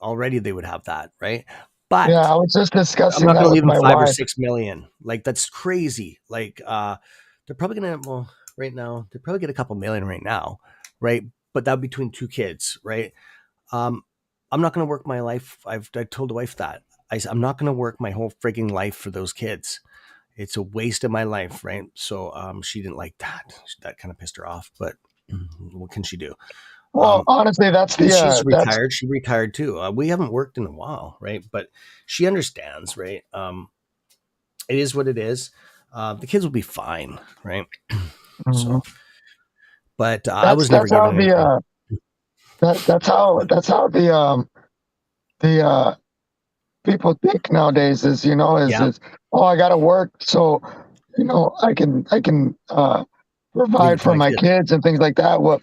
already they would have that, right? yeah. But I was just I'm discussing not that going to with leave them my 5 or wife. 6 million. Like that's crazy. Like they're probably going to, well, right now they probably get a couple million right now, right? But that between two kids, right? Um, I'm not going to work my life. I told the wife that I'm not going to work my whole freaking life for those kids. It's a waste of my life, right? So she didn't like that. That kind of pissed her off. But what can she do? Well, Um, honestly, and she's that's retired. She retired too. We haven't worked in a while, right? But she understands, right? It is what it is. The kids will be fine, right? mhm. So, but I was never That's how given anything. that's how the people think nowadays is, Yeah, is, oh, I got to work so, I can leave it provide to for my my kids. kids and things like that. Well,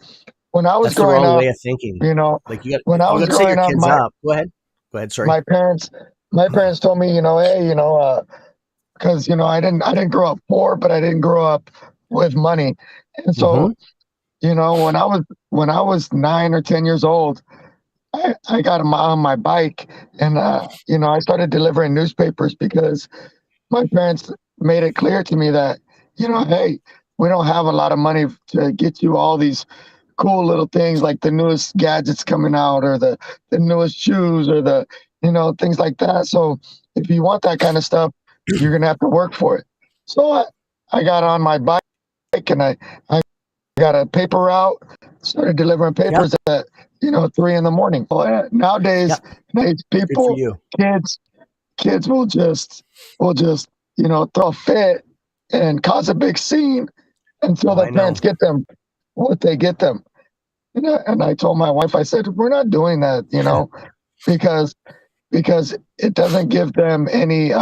when I was That's the growing wrong up, way of thinking. you know, Like when I you was got to set your growing up, kids up. Go ahead. Go ahead. Sorry. my parents, my parents told me, hey, because I didn't grow up poor, but I didn't grow up with money, and Mm-hmm. so when I was 9 or 10 years old, I got on my bike, and I started delivering newspapers because my parents made it clear to me that, hey, we don't have a lot of money to get you all these cool little things like the newest gadgets coming out or the newest shoes or things like that. So if you want that kind of stuff, you're gonna have to work for it. So I got on my bike and I got a paper route, started delivering Yep. papers at 3 in the morning. Yep. Nowadays Good for people, you. kids kids will just throw a fit and cause a big scene until Oh, their I know. parents get them what they get them. And I told my wife, I said, we're not doing that, because it doesn't give them any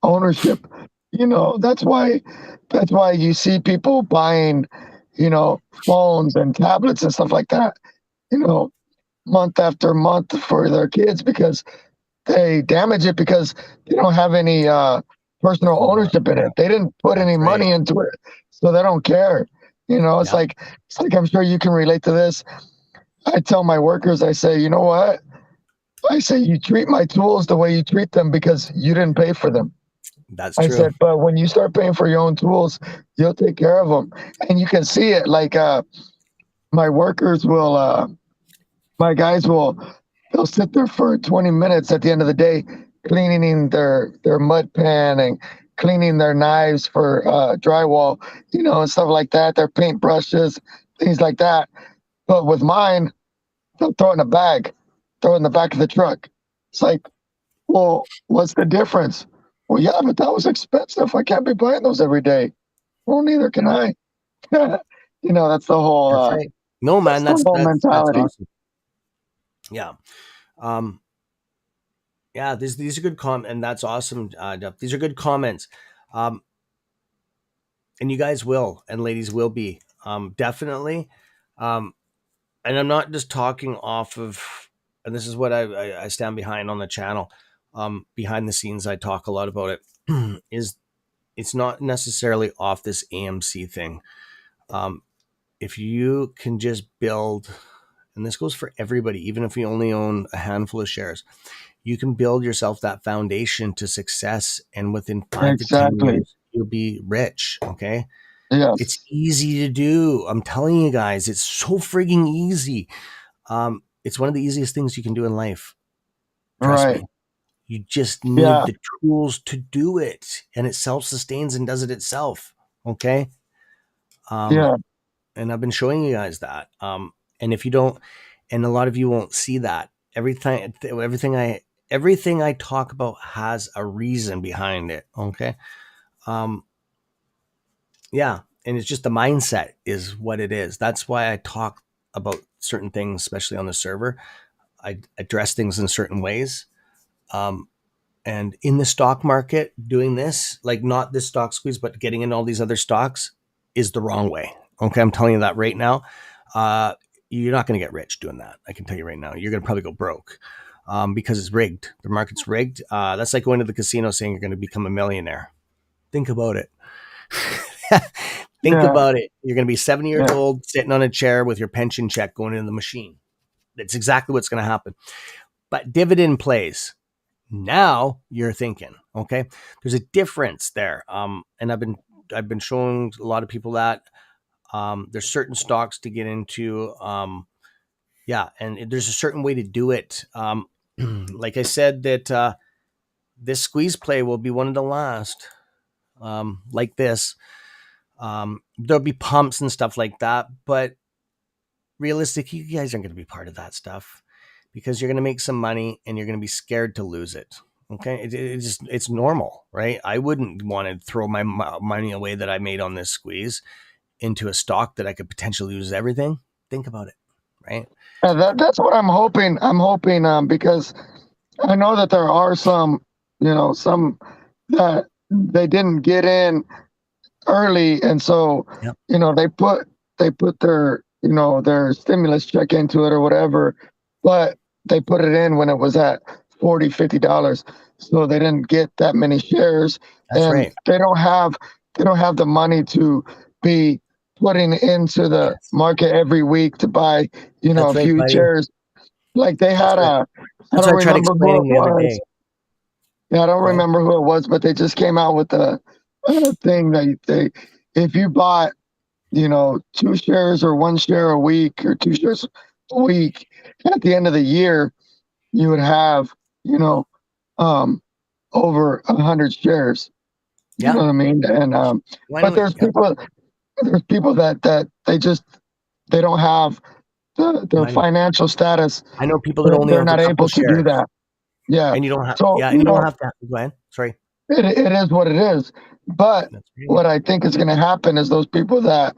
ownership. That's why you see people buying, phones and tablets and stuff like that, you know, month after month for their kids because they damage it because they don't have any personal ownership in Yeah, it. They didn't put any that's right. money into it, so they don't care. Yep. It's like I'm sure you can relate to this. I tell my workers, I say, you know what? I say you treat my tools the way you treat them because you didn't pay for them. That's I true. said, but when you start paying for your own tools, you'll take care of them, and you can see it. Like my workers will, my guys will they'll sit there for 20 minutes at the end of the day cleaning their mud pan and cleaning their knives for drywall, and stuff like that, their paint brushes, things like that. But with mine, they'll throw it in a bag, throw it in the back of the truck. It's like, well, what's the difference? Well, yeah, but that was expensive. I can't be buying those every day. Well, neither can I. That's the whole That's right. No, man, that's the whole that's mentality. awesome. Yeah. Um, Yeah, these are good and that's awesome, Jeff. These are good comments, um, and you guys will, and ladies will be, definitely. Um, and I'm not just talking off of, and this is what I stand behind on the channel. Behind the scenes, I talk a lot about it. Is it's not necessarily off this AMC thing. Um, if you can just build, and this goes for everybody, even if you only own a handful of shares, you can build yourself that foundation to success. And within 5 to 10 Exactly. years, you'll be rich. Okay. It's Yes. easy to do. I'm telling you guys, it's so frigging easy. It's one of the easiest things you can do in life. Trust Right. me. You just need Yeah. the tools to do it, and it self sustains and does it itself. Okay. Um, Yeah. and I've been showing you guys that. And if you don't, and a lot of you won't see that, everything I talk about has a reason behind it. Okay. Um, yeah, and it's just the mindset is what it is. That's why I talk about certain things, especially on the server. I address things in certain ways. Um, and in the stock market, doing this, like not this stock squeeze, but getting in all these other stocks is the wrong way. Okay, I'm telling you that right now. Uh, you're not going to get rich doing that. I can tell you right now. You're going to probably go broke, because it's rigged. The market's rigged. That's like going to the casino saying you're going to become a millionaire. Think about it. Think Yeah. about it. You're going to be 70 years Yeah. old, sitting on a chair with your pension check going into the machine. That's exactly what's going to happen. But dividend plays. Now you're thinking, okay, there's a difference there. And I've been showing a lot of people that, there's certain stocks to get into. Yeah, and there's a certain way to do it. Like I said, that this squeeze play will be one of the last. Like this, there'll be pumps and stuff like that, but realistically, you guys aren't going to be part of that stuff because you're going to make some money and you're going to be scared to lose it. Okay, it's normal, right? I wouldn't want to throw my money away that I made on this squeeze into a stock that I could potentially lose everything. Think about it, right? That's what I'm hoping. I'm hoping because I know that there are some, some that they didn't get in early, and so Yep, they put their their stimulus check into it or whatever, but they put it in when it was at $40, $50, so they didn't get that many shares, that's and right. they don't have the money to be putting into the Yes, market every week to buy a that's right, few buddy. shares. Like they That's had right. I That's don't what I tried remember who it explaining the other was. day. Yeah, I don't Go ahead. remember who it was, but they just came out with a thing that if you bought, two shares or one share a week or two shares a week, at the end of the year, you would have, you know, um, over 100 shares. You Yeah. know what I mean? And Why but don't? Yep. there's people that they don't have their Money. financial status. I know people that They're, only they're own a not couple able to do shares, that. Yeah. and you don't have. So Yeah, and you don't have to. Go ahead. Sorry. it is what it is. But That's great. what I think is going to happen is those people that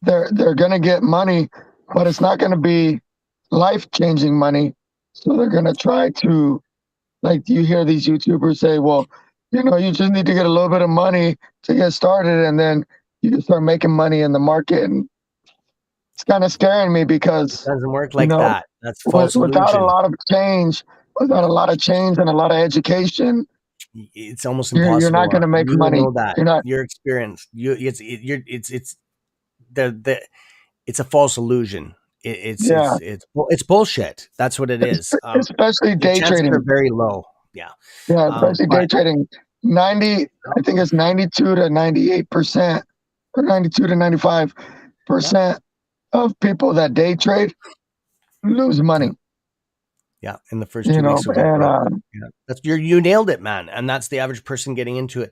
they're going to get money, but it's not going to be life changing money. So they're going to try to, like, you hear these YouTubers say, well, you just need to get a little bit of money to get started, and then you can start making money in the market. And it's kind of scaring me It because, doesn't work you like know, that. That's false without a illusion. lot of change, and a lot of education, It's almost you're not impossible. going to make You money. know that. You're not. You're experienced. It's the it's a false illusion. Yeah, It's bullshit. That's what it is. especially The day chances are trading. very low. Yeah. Yeah, especially day But trading. 90, I think it's 92 to 98%, or 92 to yeah, 95% of people that day trade lose yeah, money. yeah. In the first 2 weeks of a And day. Yeah. You nailed it, man. And that's the average person getting into it.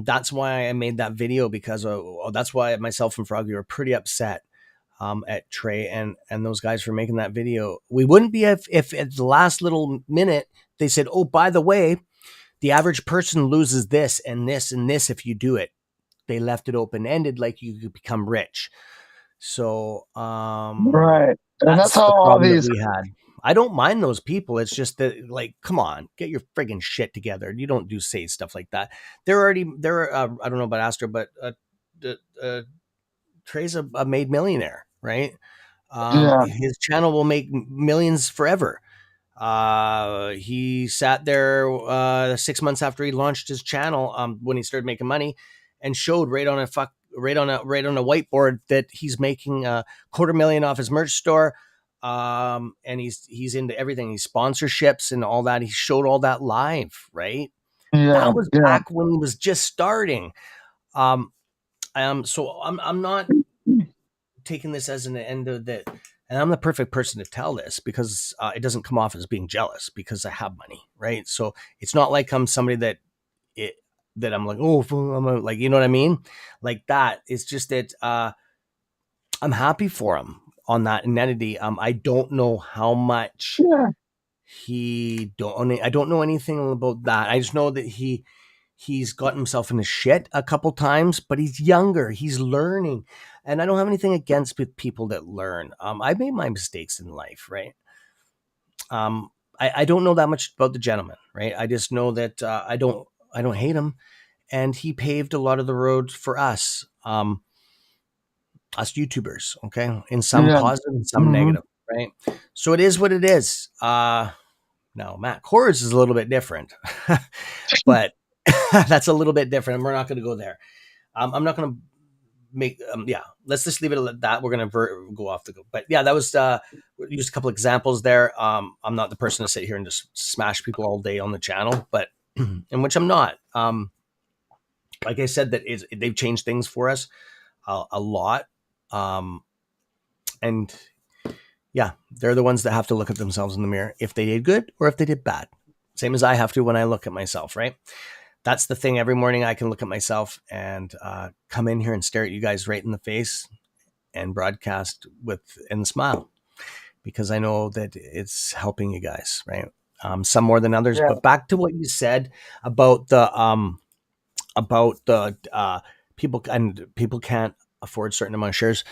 That's why I made that video because that's why myself and Froggy were pretty upset, at Trey and those guys for making that video. We wouldn't be if at the last little minute they said, "Oh, by the way, the average person loses this and this and this if you do it." They left it open ended, like you could become rich. So right, and that's that's how the all problem that these we had. I don't mind those people. It's just that, like, come on, get your friggin' shit together. You don't say stuff like that. They're I don't know about Astro, but Trey's a made millionaire, right? Yeah, His channel will make millions forever. He sat there 6 months after he launched his channel, when he started making money, and showed right on a whiteboard that he's making a $250,000 off his merch store. And he's into everything. He's sponsorships and all that. He showed all that live, right? yeah, That was yeah, back when he was just starting. Um, so I'm not taking this as an end of that. And I'm the perfect person to tell this because it doesn't come off as being jealous because I have money, right? So it's not like I'm somebody it that I'm like, oh, like, you know what I mean, like that. It's just that I'm happy for him on that entity. I don't know how much yeah, I don't know anything about that. I just know that he's gotten himself into shit a couple times, but he's younger. He's learning. And I don't have anything against people that learn. I made my mistakes in life, right? Um, I don't know that much about the gentleman, right? I just know that I don't hate him. And he paved a lot of the roads for us YouTubers, okay? In some yeah. positive and some Hmm. negative, right? So it is what it is. Now, Matt Kors is a little bit different, but that's a little bit different. We're not going to go there. I'm not going to make yeah, let's just leave it at that. We're going to go off the go, but yeah, that was used a couple examples there. I'm not the person to sit here and just smash people all day on the channel, but in which I'm not. Like I said, they've changed things for us a lot. um and yeah, they're the ones that have to look at themselves in the mirror if they did good or if they did bad, same as I have to when I look at myself, right? That's the thing. Every morning I can look at myself and come in here and stare at you guys right in the face and broadcast with and smile because I know that it's helping you guys, right? Some more than others. Yeah, But back to what you said about the people, and people can't afford certain amount of shares.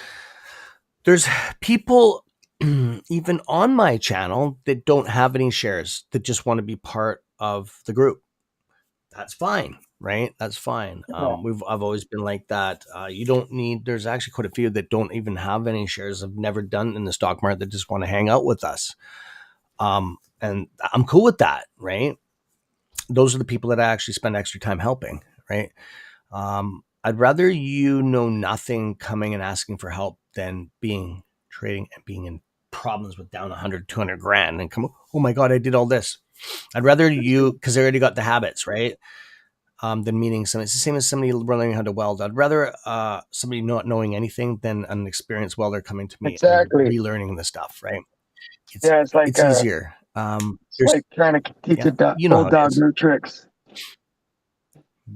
There's people even on my channel that don't have any shares that just want to be part of the group. That's fine, right? That's fine. yeah. I've always been like that. You don't need. There's actually quite a few that don't even have any shares. Have never done in the stock market that just want to hang out with us. And I'm cool with that, right? Those are the people that I actually spend extra time helping, right? I'd rather you know nothing coming and asking for help than being trading and being in problems with down 100, 200 grand and come, oh my God, I did all this. I'd rather you, because they already got the habits, right? Than meeting somebody. It's the same as somebody learning how to weld. I'd rather somebody not knowing anything than an experienced welder coming to me and Exactly. relearning the stuff, right? Yeah, It's easier. it's There's like trying to teach a Yeah, you know how old it dog is. new tricks.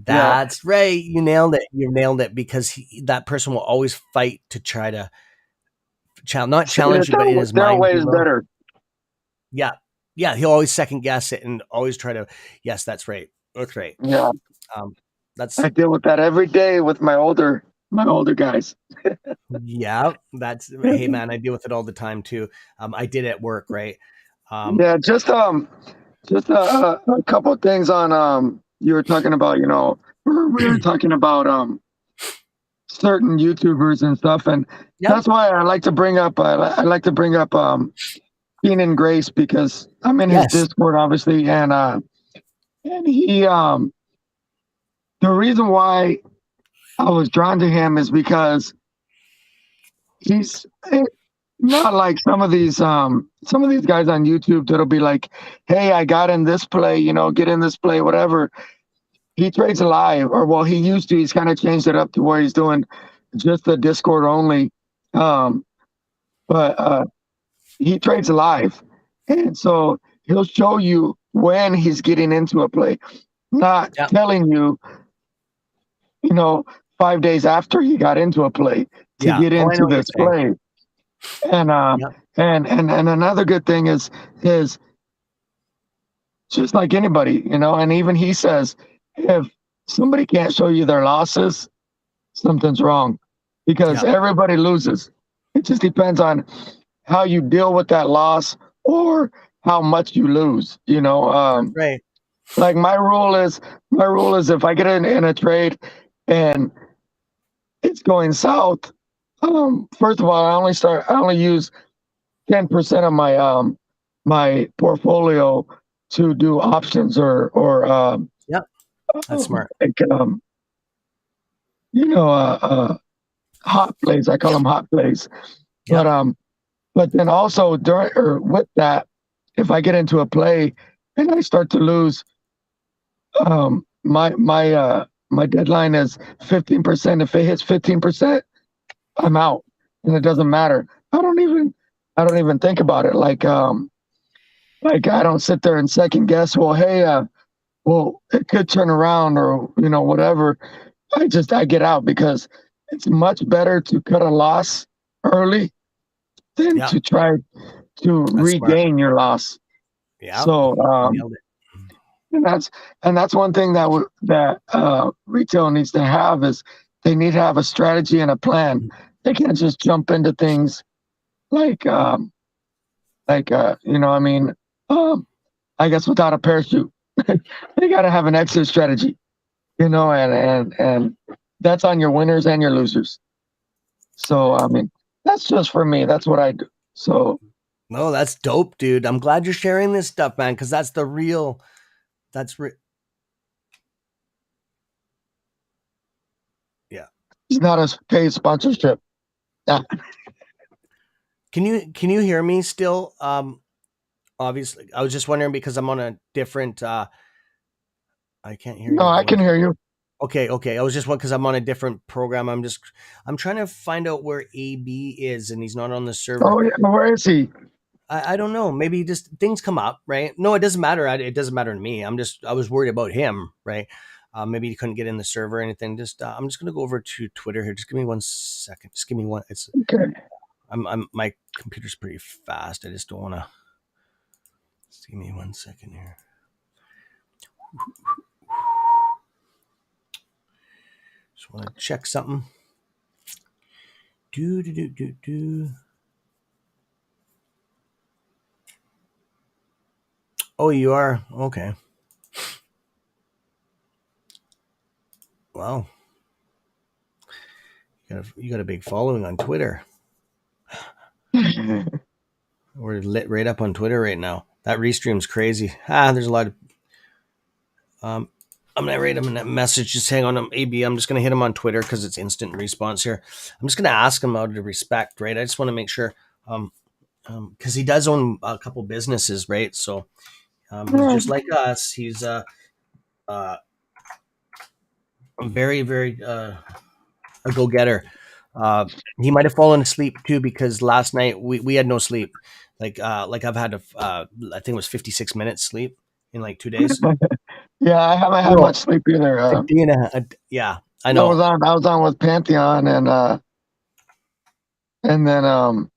Yeah, That's right. You nailed it. You nailed it because that person will always fight to try to not see, there's challenge you, but in his there are mind, he ways will. better. Yeah. Yeah. He'll always second guess it and always try to, yes, that's right. That's right. Yeah, Um, that's, I deal with that every day with my older guys. yeah, hey man, I deal with it all the time too. I did at work, right? Um, Yeah, just a couple things on you were talking about, we were talking about certain YouTubers and stuff, and yep. that's why I like to bring up Keenan Grace because I'm in his Yes. Discord obviously, and he the reason why I was drawn to him is because he's not like some of these guys on YouTube that'll be like, hey, I got in this play, get in this play, whatever. He trades live, or well, he used to. He's kind of changed it up to where he's doing just the Discord only. Um, but he trades live, and so he'll show you when he's getting into a play, not Yep. telling you, you know, 5 days after he got into a play to Yeah. get Oh, I know into what you're this saying. play. And Yep. and another good thing is just like anybody, and even he says if somebody can't show you their losses, something's wrong because Yep. everybody loses. It just depends on how you deal with that loss or how much you lose. That's right. Like my rule is if I get in a trade and it's going south, first of all, I only use 10% of my portfolio to do options or Yep. That's smart. like hot plays. I call them hot plays. But Yep. then also during or with that, if I get into a play and I start to lose, my deadline is 15%. If it hits 15%, I'm out, and it doesn't matter. I don't even think about it. Like I don't sit there and second guess. Well, hey, well, it could turn around or whatever. I get out because it's much better to cut a loss early than Yep. to try to That's smart. regain your loss. Yep. So Nailed it. and that's one thing that retail needs to have is they need to have a strategy and a plan. They can't just jump into things like I mean, I guess without a parachute. They got to have an exit strategy, and that's on your winners and your losers. So I mean, that's just for me. That's what I do. So No, that's dope, dude. I'm glad you're sharing this stuff, man, because that's the real. Yeah. it's not a paid sponsorship. Yeah. Can you hear me still? Obviously, I was just wondering because I'm on a different. I can't hear No, your I can voice. hear you. Okay. I was just one because I'm on a different program. I'm trying to find out where AB is, and he's not on the server. Oh yeah, where is he? I don't know. Maybe just things come up, right? No, it doesn't matter. It doesn't matter to me. I was worried about him, right? Maybe he couldn't get in the server or anything. I'm just gonna go over to Twitter here. Just give me 1 second. Just give me one. Okay. My computer's pretty fast. I just don't want to. Just give me 1 second here. Just want to check something. Do. Oh, you are okay. Wow, you got a big following on Twitter. We're lit right up on Twitter right now. That restream's crazy. There's a lot of. Um, I'm gonna write him a message. Just hang on, AB. I'm just gonna hit him on Twitter because it's instant response here. I'm just gonna ask him out of respect, right? I just want to make sure, because he does own a couple businesses, right? So he's just like us. He's uh, very, very a go getter. He might have fallen asleep too because last night we had no sleep. Like I've had I think it was 56 minutes sleep in like 2 days. Yeah, I haven't had No, much sleep either. a day and yeah, I I was know. on I was on with Pantheon and then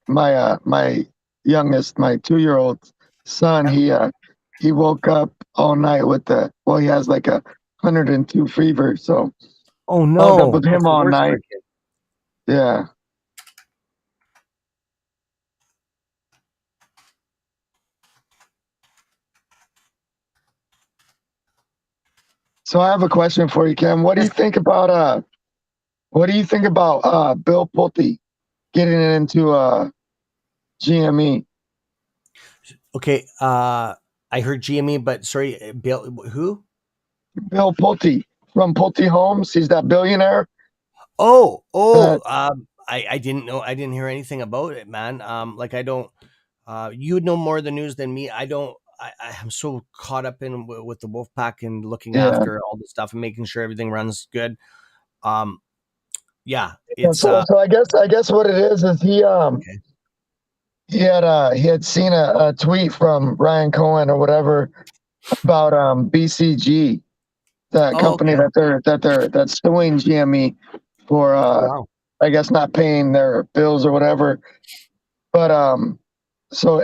my youngest, my 2-year-old son, he woke up all night with he has like 102 fever, so Oh I was up no, with that's him the all worst for night. a kid. Yeah. So I have a question for you, Ken. Yes. What do you think about Bill Pulte getting into GME? Okay. I heard GME, but sorry, Bill. Who? Bill Pulte from Pulte Homes. He's that billionaire Oh. that I didn't know. I didn't hear anything about it, man. Like I don't. You would know more of the news than me. I don't. I'm so caught up in with the Wolfpack and looking yeah. after all the stuff and making sure everything runs good. Um, yeah, Yeah, it's so I guess what it is okay. he had seen a tweet from Ryan Cohen or whatever about BCG, that Oh, company okay. that's suing GME for Oh, wow. I guess not paying their bills or whatever. But so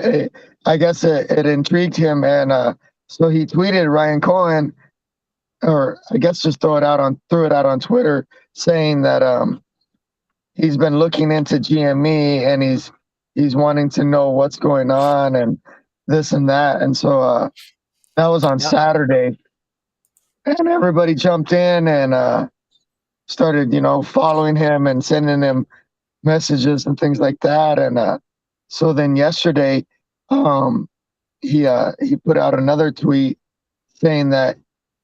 I guess it intrigued him, and so he tweeted Ryan Cohen, or I guess just threw it out on Twitter, saying that he's been looking into GME and he's wanting to know what's going on and this and that. And so that was on Yeah. Saturday, and everybody jumped in and started, following him and sending him messages and things like that. And so then yesterday, um, he put out another tweet saying that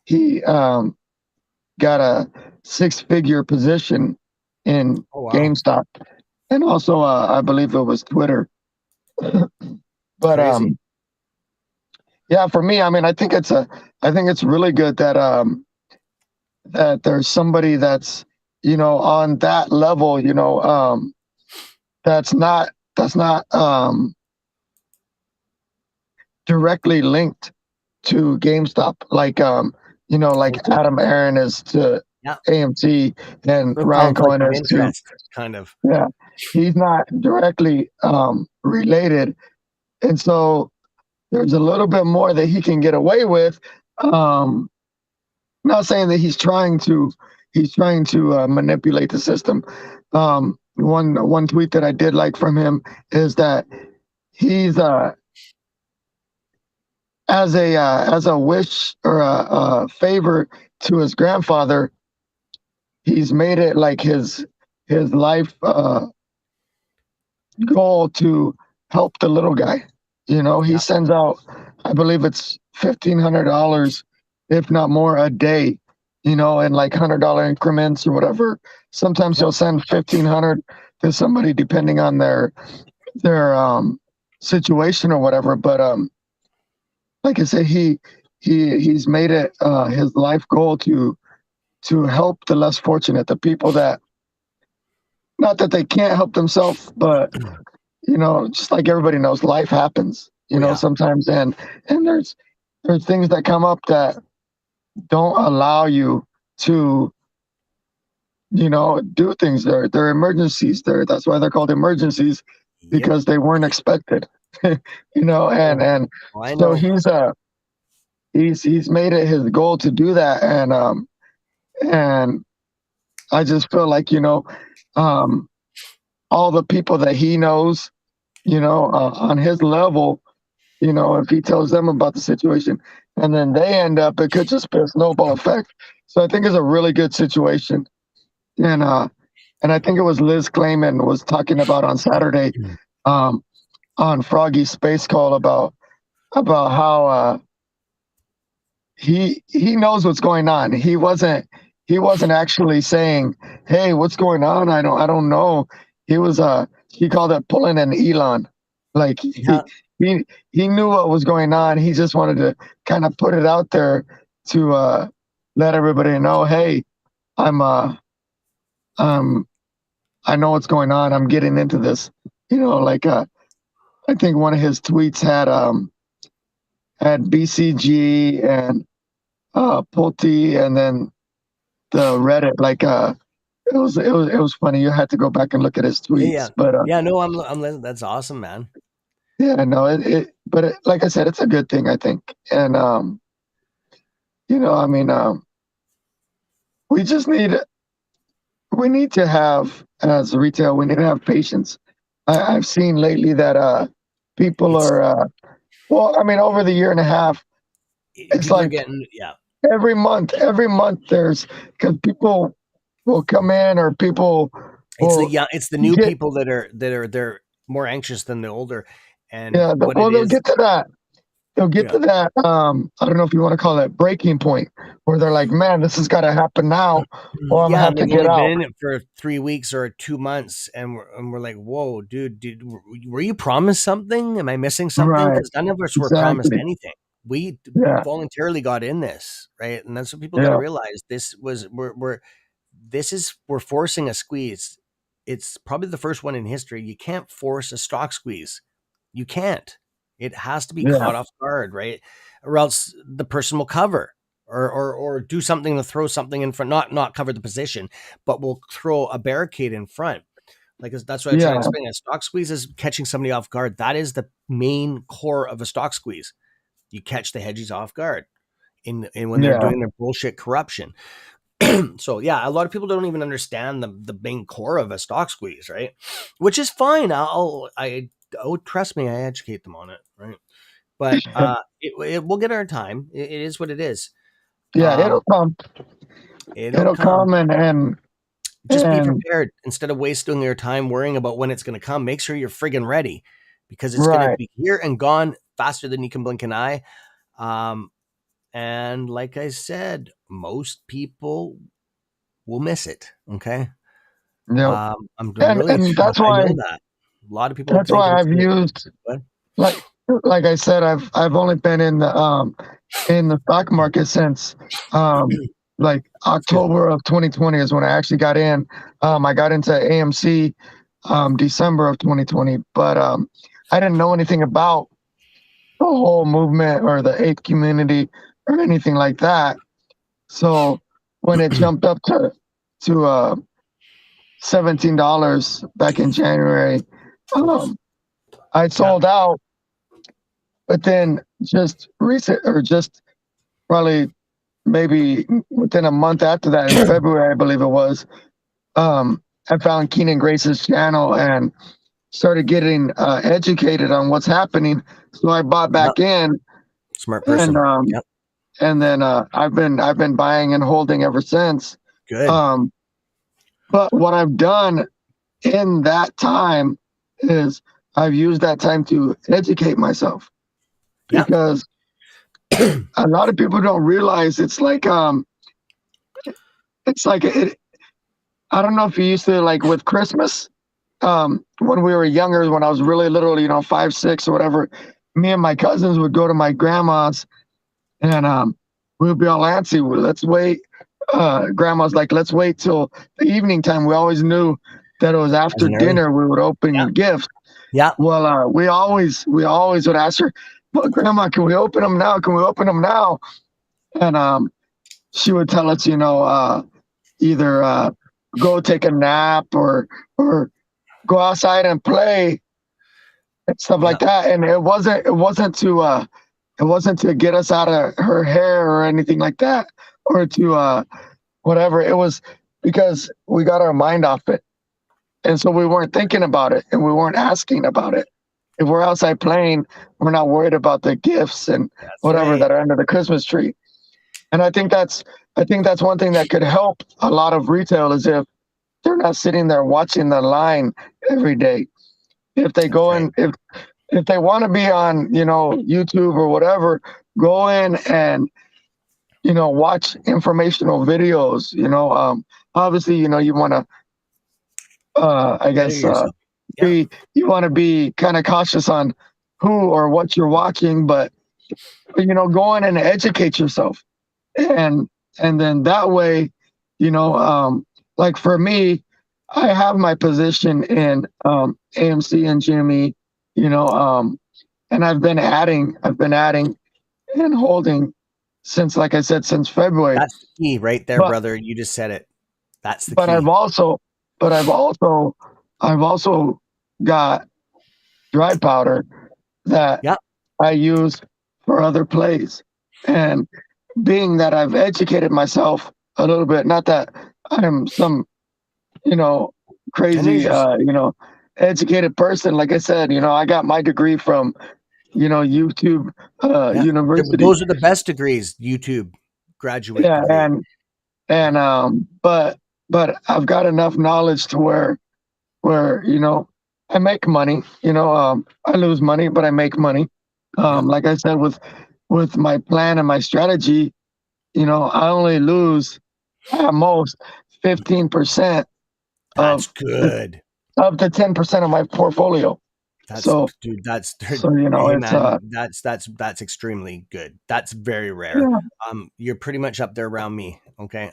he got a six-figure position in Oh wow. GameStop, and also I believe it was Twitter. But Crazy. yeah, for me, I mean, I think it's really good that that there's somebody that's on that level, that's not directly linked to GameStop, like like Oh, good. Adam Aaron is to Yeah. AMC and A Ryan conflict Cohen of is to, interest, kind of. yeah. He's not directly related, and so there's a little bit more that he can get away with. Um, Not saying that he's trying to manipulate the system. One tweet that I did like from him is that he's as a wish or a favor to his grandfather, he's made it like his life goal to help the little guy. He Yeah. sends out, I believe it's $1,500, if not more, a day. In like $100 increments or whatever. Sometimes Yep. he'll send 1,500 to somebody depending on their situation or whatever. But like I said, he's made it his life goal to help the less fortunate, the people that, not that they can't help themselves, but just like everybody knows, life happens, Oh yeah. sometimes, and there's things that come up that don't allow you to, do things. They're emergencies. That's why they're called emergencies, Yep. because they weren't expected. Oh, And I so know. he's made it his goal to do that, and I just feel like, um all the people that he knows, on his level, if he tells them about the situation and then they end up, it could just be a snowball effect. So I think it's a really good situation. And I think it was Liz Clayman was talking about on Saturday, um, on Froggy's Space Call, about how he knows what's going on. He wasn't actually saying, "Hey, what's going on? I don't know." He called it pulling an Elon. Like Yeah. he knew what was going on. He just wanted to kind of put it out there to let everybody know, "Hey, I'm um I know what's going on. I'm getting into this." Like I think one of his tweets had BCG and Pulte, and then the Reddit, like it was funny. You had to go back and look at his Yeah. Yeah. tweets, but Yeah. No, that's awesome, man. yeah, no, but like I said, it's a good thing, I think. And I mean, we just we need to have, as retail, we need to have patience. I've seen lately that people It's are well, I mean, over the year and a half, it's people are like getting, yeah. every month there's, because people will come in, or people will It's the new get, people they're more anxious than the older, and yeah, what it well, they'll is. get to that. They'll get Yeah. to that. I don't know if you want to call it breaking point, where they're like, "Man, this has got to happen now, or I'm gonna Yeah, have and to they've get only out." been in it for 3 weeks or 2 months, and we're like, whoa, dude, were you promised something? Am I missing something? Right. Because none of us were promised Exactly. anything. We Yeah. voluntarily got in this, right? And that's what people got to Yeah. realize. We're forcing a squeeze. It's probably the first one in history. You can't force a stock squeeze. You can't. It has to be Yeah. caught off guard, right? Or else the person will cover, or do something to throw something in front, not cover the position, but will throw a barricade in front. Like that's what I try to Yeah. explain. A stock squeeze is catching somebody off guard. That is the main core of a stock squeeze. You catch the hedgies off guard in when they're Yeah. doing their bullshit corruption. So yeah, a lot of people don't even understand the main core of a stock squeeze, right? Which is fine. Oh, trust me, I educate them on it, right? But it will get our time. It is what it is. Yeah, Um, it'll come. it'll It'll come. come, and Just be and prepared instead of wasting your time worrying about when it's going to come. Make sure you're friggin' ready because it's going to right. be here and gone faster than you can blink an eye. Um, and like I said, most people will miss it. Okay. You know, I'm really, and I know that a lot of people that's think why it's I've used, what? like like I said, I've only been in the stock market since like Excuse me. October of 2020 is when I actually got in. I got into AMC December of 2020, but I didn't know anything about the whole movement or the eighth community or anything like that. So when it jumped up to $17 back in January, um, I Yeah. sold out. But then just recent, or just probably maybe within a month after that, in February, I believe it was, I found Keenan Grace's channel and started getting educated on what's happening. So I bought Yep. back in, Smart and person. Yep. then I've been buying and holding ever since. Good. Um, but what I've done in that time is I've used that time to educate myself, Yep. because a lot of people don't realize it's like it. I don't know if you used to, like, with Christmas, when we were younger, when I was really little, 5, 6, or whatever. Me and my cousins would go to my grandma's, and we would be all antsy. "Well, let's wait." Grandma's like, "Let's wait till the evening time." We always knew that it was As after an early. dinner we would open Yep. gifts. Yep. Well, we always would ask her, "Well, Grandma, can we open them now? Can we open them now?" And she would tell us, either go take a nap, or go outside and play and stuff like Yep. that. And it wasn't to get us out of her hair or anything like that, or to whatever. It was because we got our mind off it, and so we weren't thinking about it, and we weren't asking about it. If we're outside playing, we're not worried about the gifts and That's whatever right. that are under the Christmas tree. And I think that's one thing that could help a lot of retail, is if they're not sitting there watching the line every day. If they That's go right. in, if they want to be on, YouTube or whatever, go in and, watch informational videos. Obviously, you want to, I Better guess, yourself. Yep. be you want to be kind of cautious on who or what you're watching, but go in and educate yourself, and then that way, you know, like for me, I have my position in AMC and GME, you know, and I've been adding and holding since, like I said, since February. That's the key right there, But brother. You just said it. That's the but I've key. also but I've also got dry powder that Yep. I use for other plays. And being that I've educated myself a little bit, not that I'm some, you know, I know crazy, you're just, educated person. Like I said, I got my degree from, YouTube yeah. University. Those are the best degrees, YouTube graduate Yeah, degree. and Yep. but I've got enough knowledge to where I make money. I lose money, but I make money. Yep. Like I said, with my plan and my strategy, I only lose at most 15% That's of the good. 10% of my portfolio. That's So dude, that's so hey it's man, that's extremely good. That's very rare. yeah, You're pretty much up there around me. Okay.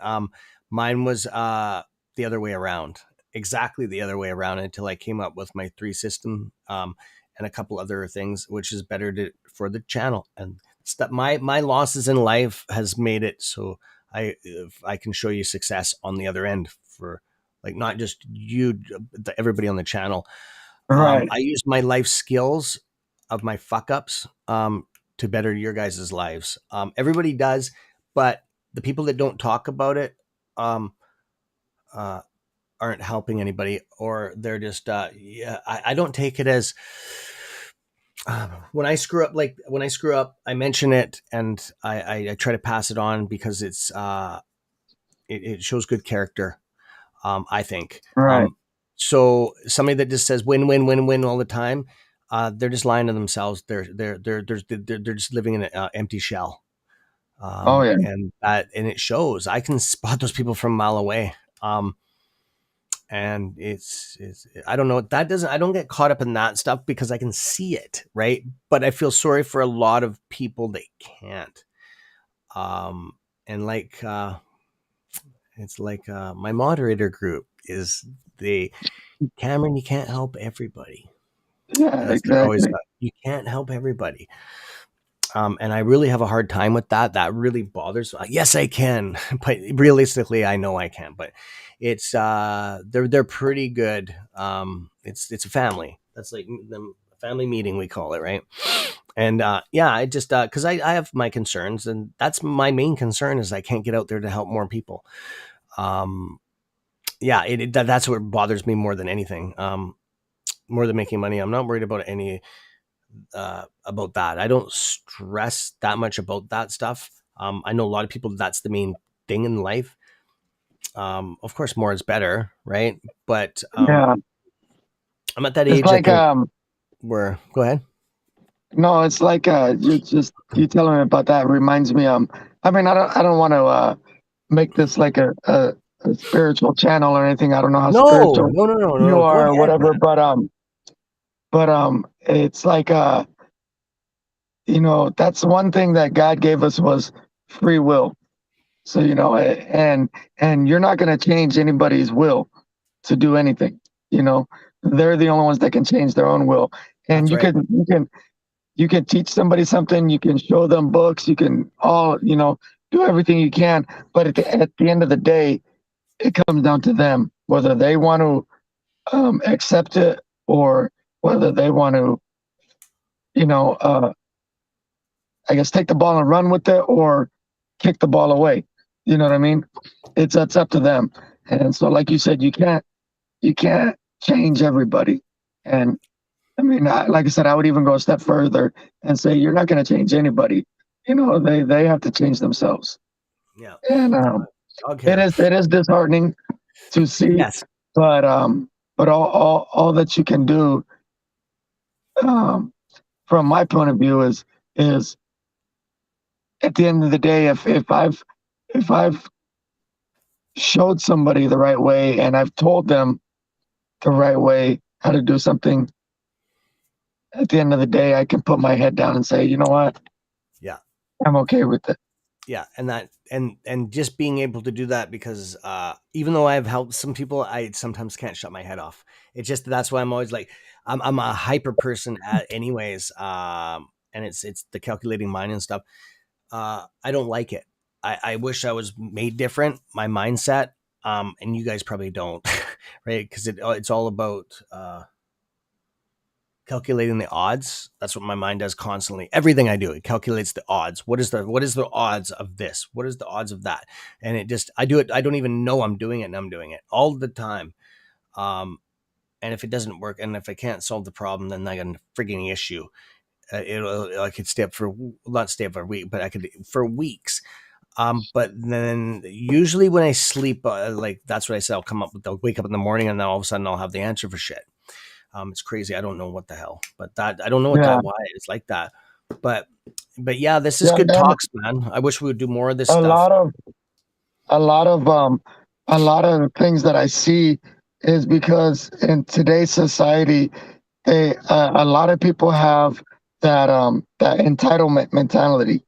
Mine was the other way around. Exactly the other way around until I came up with my three system and a couple other things, which is better for the channel. And stuff my losses in life has made it so if I can show you success on the other end for like not just you, everybody on the channel. right. I use my life skills of my fuck ups to better your guys' lives. Everybody does, but the people that don't talk about it, um, uh, aren't helping anybody, or they're just yeah. I don't take it as when I screw up. Like when I screw up, I mention it and I try to pass it on because it shows good character. I think. Right. So somebody that just says win, win, win, win all the time, they're just lying to themselves. They're just living in an empty shell. Oh yeah. And it shows. I can spot those people from a mile away. And it's I don't know, that doesn't, I don't get caught up in that stuff because I can see it, right? But I feel sorry for a lot of people that can't. Um, and like it's like my moderator group is the Cameron. You can't help everybody. Yeah. That's what I always Exactly. thought. You can't help everybody. And I really have a hard time with that. That really bothers me. Yes, I can, but realistically, I know I can. But it's they're pretty good. It's a family. That's like the family meeting we call it, right? And yeah, I just because I have my concerns, and that's my main concern is I can't get out there to help more people. Um, yeah, that's what bothers me more than anything. More than making money, I'm not worried about any about that. I don't stress that much about that stuff. I know a lot of people that's the main thing in life. Of course, more is better, right? But Yeah. I'm at that It's age, I like think, where go ahead. no, it's like you telling me about that reminds me. I mean, I don't want to make this like a spiritual channel or anything. I don't know how No, spiritual no, no, no, you no. Go are or ahead, whatever, man. but it's like that's one thing that God gave us was free will. So and you're not going to change anybody's will to do anything. You know, they're the only ones that can change their own will. And That's right. you can teach somebody something, you can show them books, you can do everything you can, but at the end of the day, it comes down to them whether they want to accept it or whether they want to, you know, uh, I guess take the ball and run with it or kick the ball away. You know what I mean? It's up to them. And so, like you said, you can't change everybody. And I mean, like I said, I would even go a step further and say you're not going to change anybody. They have to change themselves. Yeah. And Dog hair. it is disheartening to see, Yes. but all that you can do, um, from my point of view, is at the end of the day, if I've showed somebody the right way and I've told them the right way how to do something, at the end of the day, I can put my head down and say, you know what, Yeah. I'm okay with it. Yeah, and just being able to do that because even though I've helped some people, I sometimes can't shut my head off. It's just that's why I'm always like I'm a hyper person at anyways, and it's the calculating mind and stuff. I don't like it. I wish I was made different, my mindset, and you guys probably don't, right? Because it's all about calculating the odds. That's what my mind does constantly. Everything I do, it calculates the odds. What is the odds of this? What is the odds of that? And it just I do it. I don't even know I'm doing it, and I'm doing it all the time. Um, and if it doesn't work, and if I can't solve the problem, then I got a frigging issue. I could stay up for not stay up for a week, but I could for weeks. But then usually when I sleep, like that's what I said. I'll wake up in the morning, and then all of a sudden I'll have the answer for shit. It's crazy. I don't know what the hell, but that I don't know what Yeah, that why it's like that. But but yeah, this is yeah, good and talks, man. I wish we would do more of this a stuff. lot of a lot of a lot of the things that I see is because in today's society, a lot of people have that entitlement mentality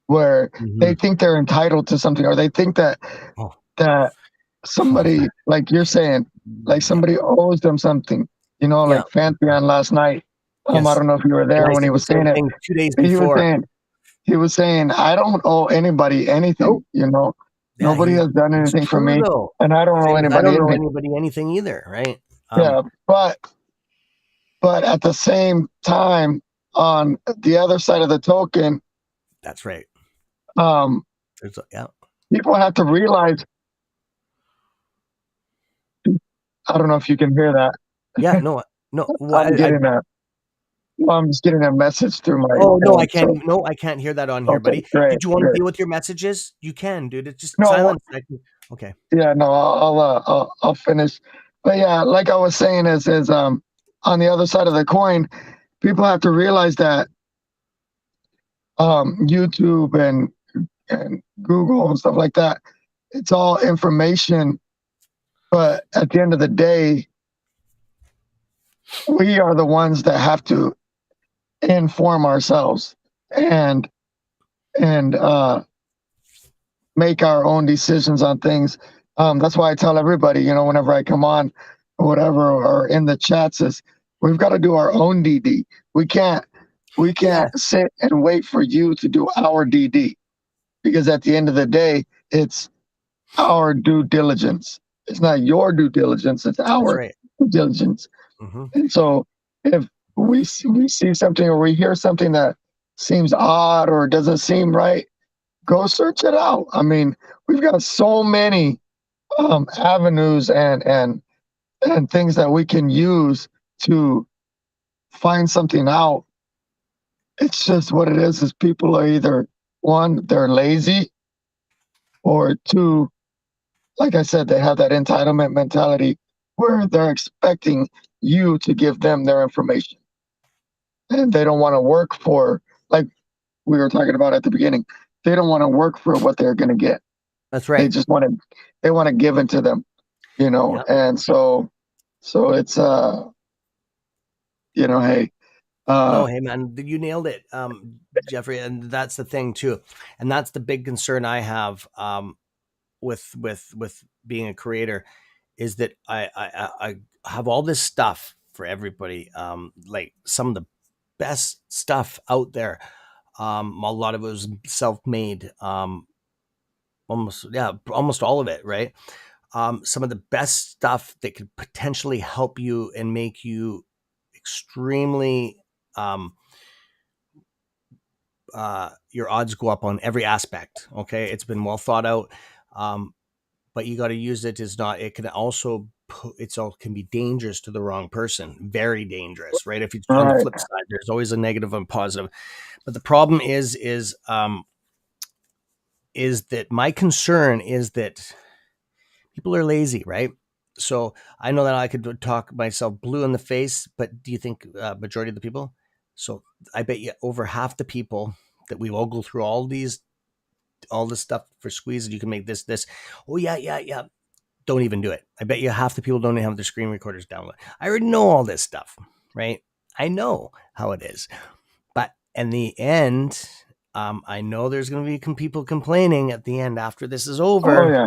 where Hmm. they think they're entitled to something or they think Oh, that oh, somebody like you're saying, like yeah, somebody owes them something. yeah, Like Fancy on last night. I yes. don't know if you were And there I when he said the was same saying it. thing 2 days He was before. saying I don't owe anybody Nope. anything. Yeah, Nobody has done it's anything for true me, though. and I don't owe Same as I anybody don't know anything. anybody anything either, right? Yeah, but at the same time, on the other side of the token, That's right. um, Yeah, people have to realize I don't know if you can hear that. Yeah, no, no. What I'm getting a well, I'm just getting a message through my Oh no, I phone. can't. So No, I can't hear that on here, okay, buddy. great, Did you want to great. deal with your messages? You can, dude. It's just No, what? silence. Okay. Yeah, no, I'll finish. But yeah, like I was saying, is on the other side of the coin, people have to realize that YouTube and Google and stuff like that, it's all information. But at the end of the day, we are the ones that have to inform ourselves and and make our own decisions on things. That's why I tell everybody, whenever I come on or whatever or in the chats is we've got to do our own DD. We can't we Yeah, can't sit and wait for you to do our DD because at the end of the day, it's our due diligence. It's not your due diligence, it's that's our right. due diligence. Hmm. And so if we see something or we hear something that seems odd or doesn't seem right, go search it out. I mean, we've got so many avenues and things that we can use to find something out. It's just what it is people are either one, they're lazy, or two, like I said, they have that entitlement mentality where they're expecting you to give them their information. And they don't want to work for, like we were talking about at the beginning, they don't want to work for what they're going to get. That's They right. just want to, they want to give it to them, Yeah. and so it's hey, No, uh hey man, you nailed it, Jeffrey, and that's the thing too, and that's the big concern I have with being a creator is that I have all this stuff for everybody, like some of the best stuff out there. A lot of it was self-made, almost yeah, almost all of it, right? Some of the best stuff that could potentially help you and make you extremely um, your odds go up on every aspect. Okay, it's been well thought out, but you got to use it. Is not. It can also it's all can be dangerous to the wrong person. Very dangerous, right? If it's on the right, flip side, there's always a negative and positive. But the problem is that my concern is that people are lazy, right? So I know that I could talk myself blue in the face, but do you think majority of the people? So I bet you over half the people that we all go through all this stuff for squeeze and you can make this. Oh yeah, yeah, yeah. Don't even do it. I bet you half the people don't even have their screen recorders downloaded. I already know all this stuff, right? I know how it is. But in the end, I know there's going to be people complaining at the end after this is oh over. yeah,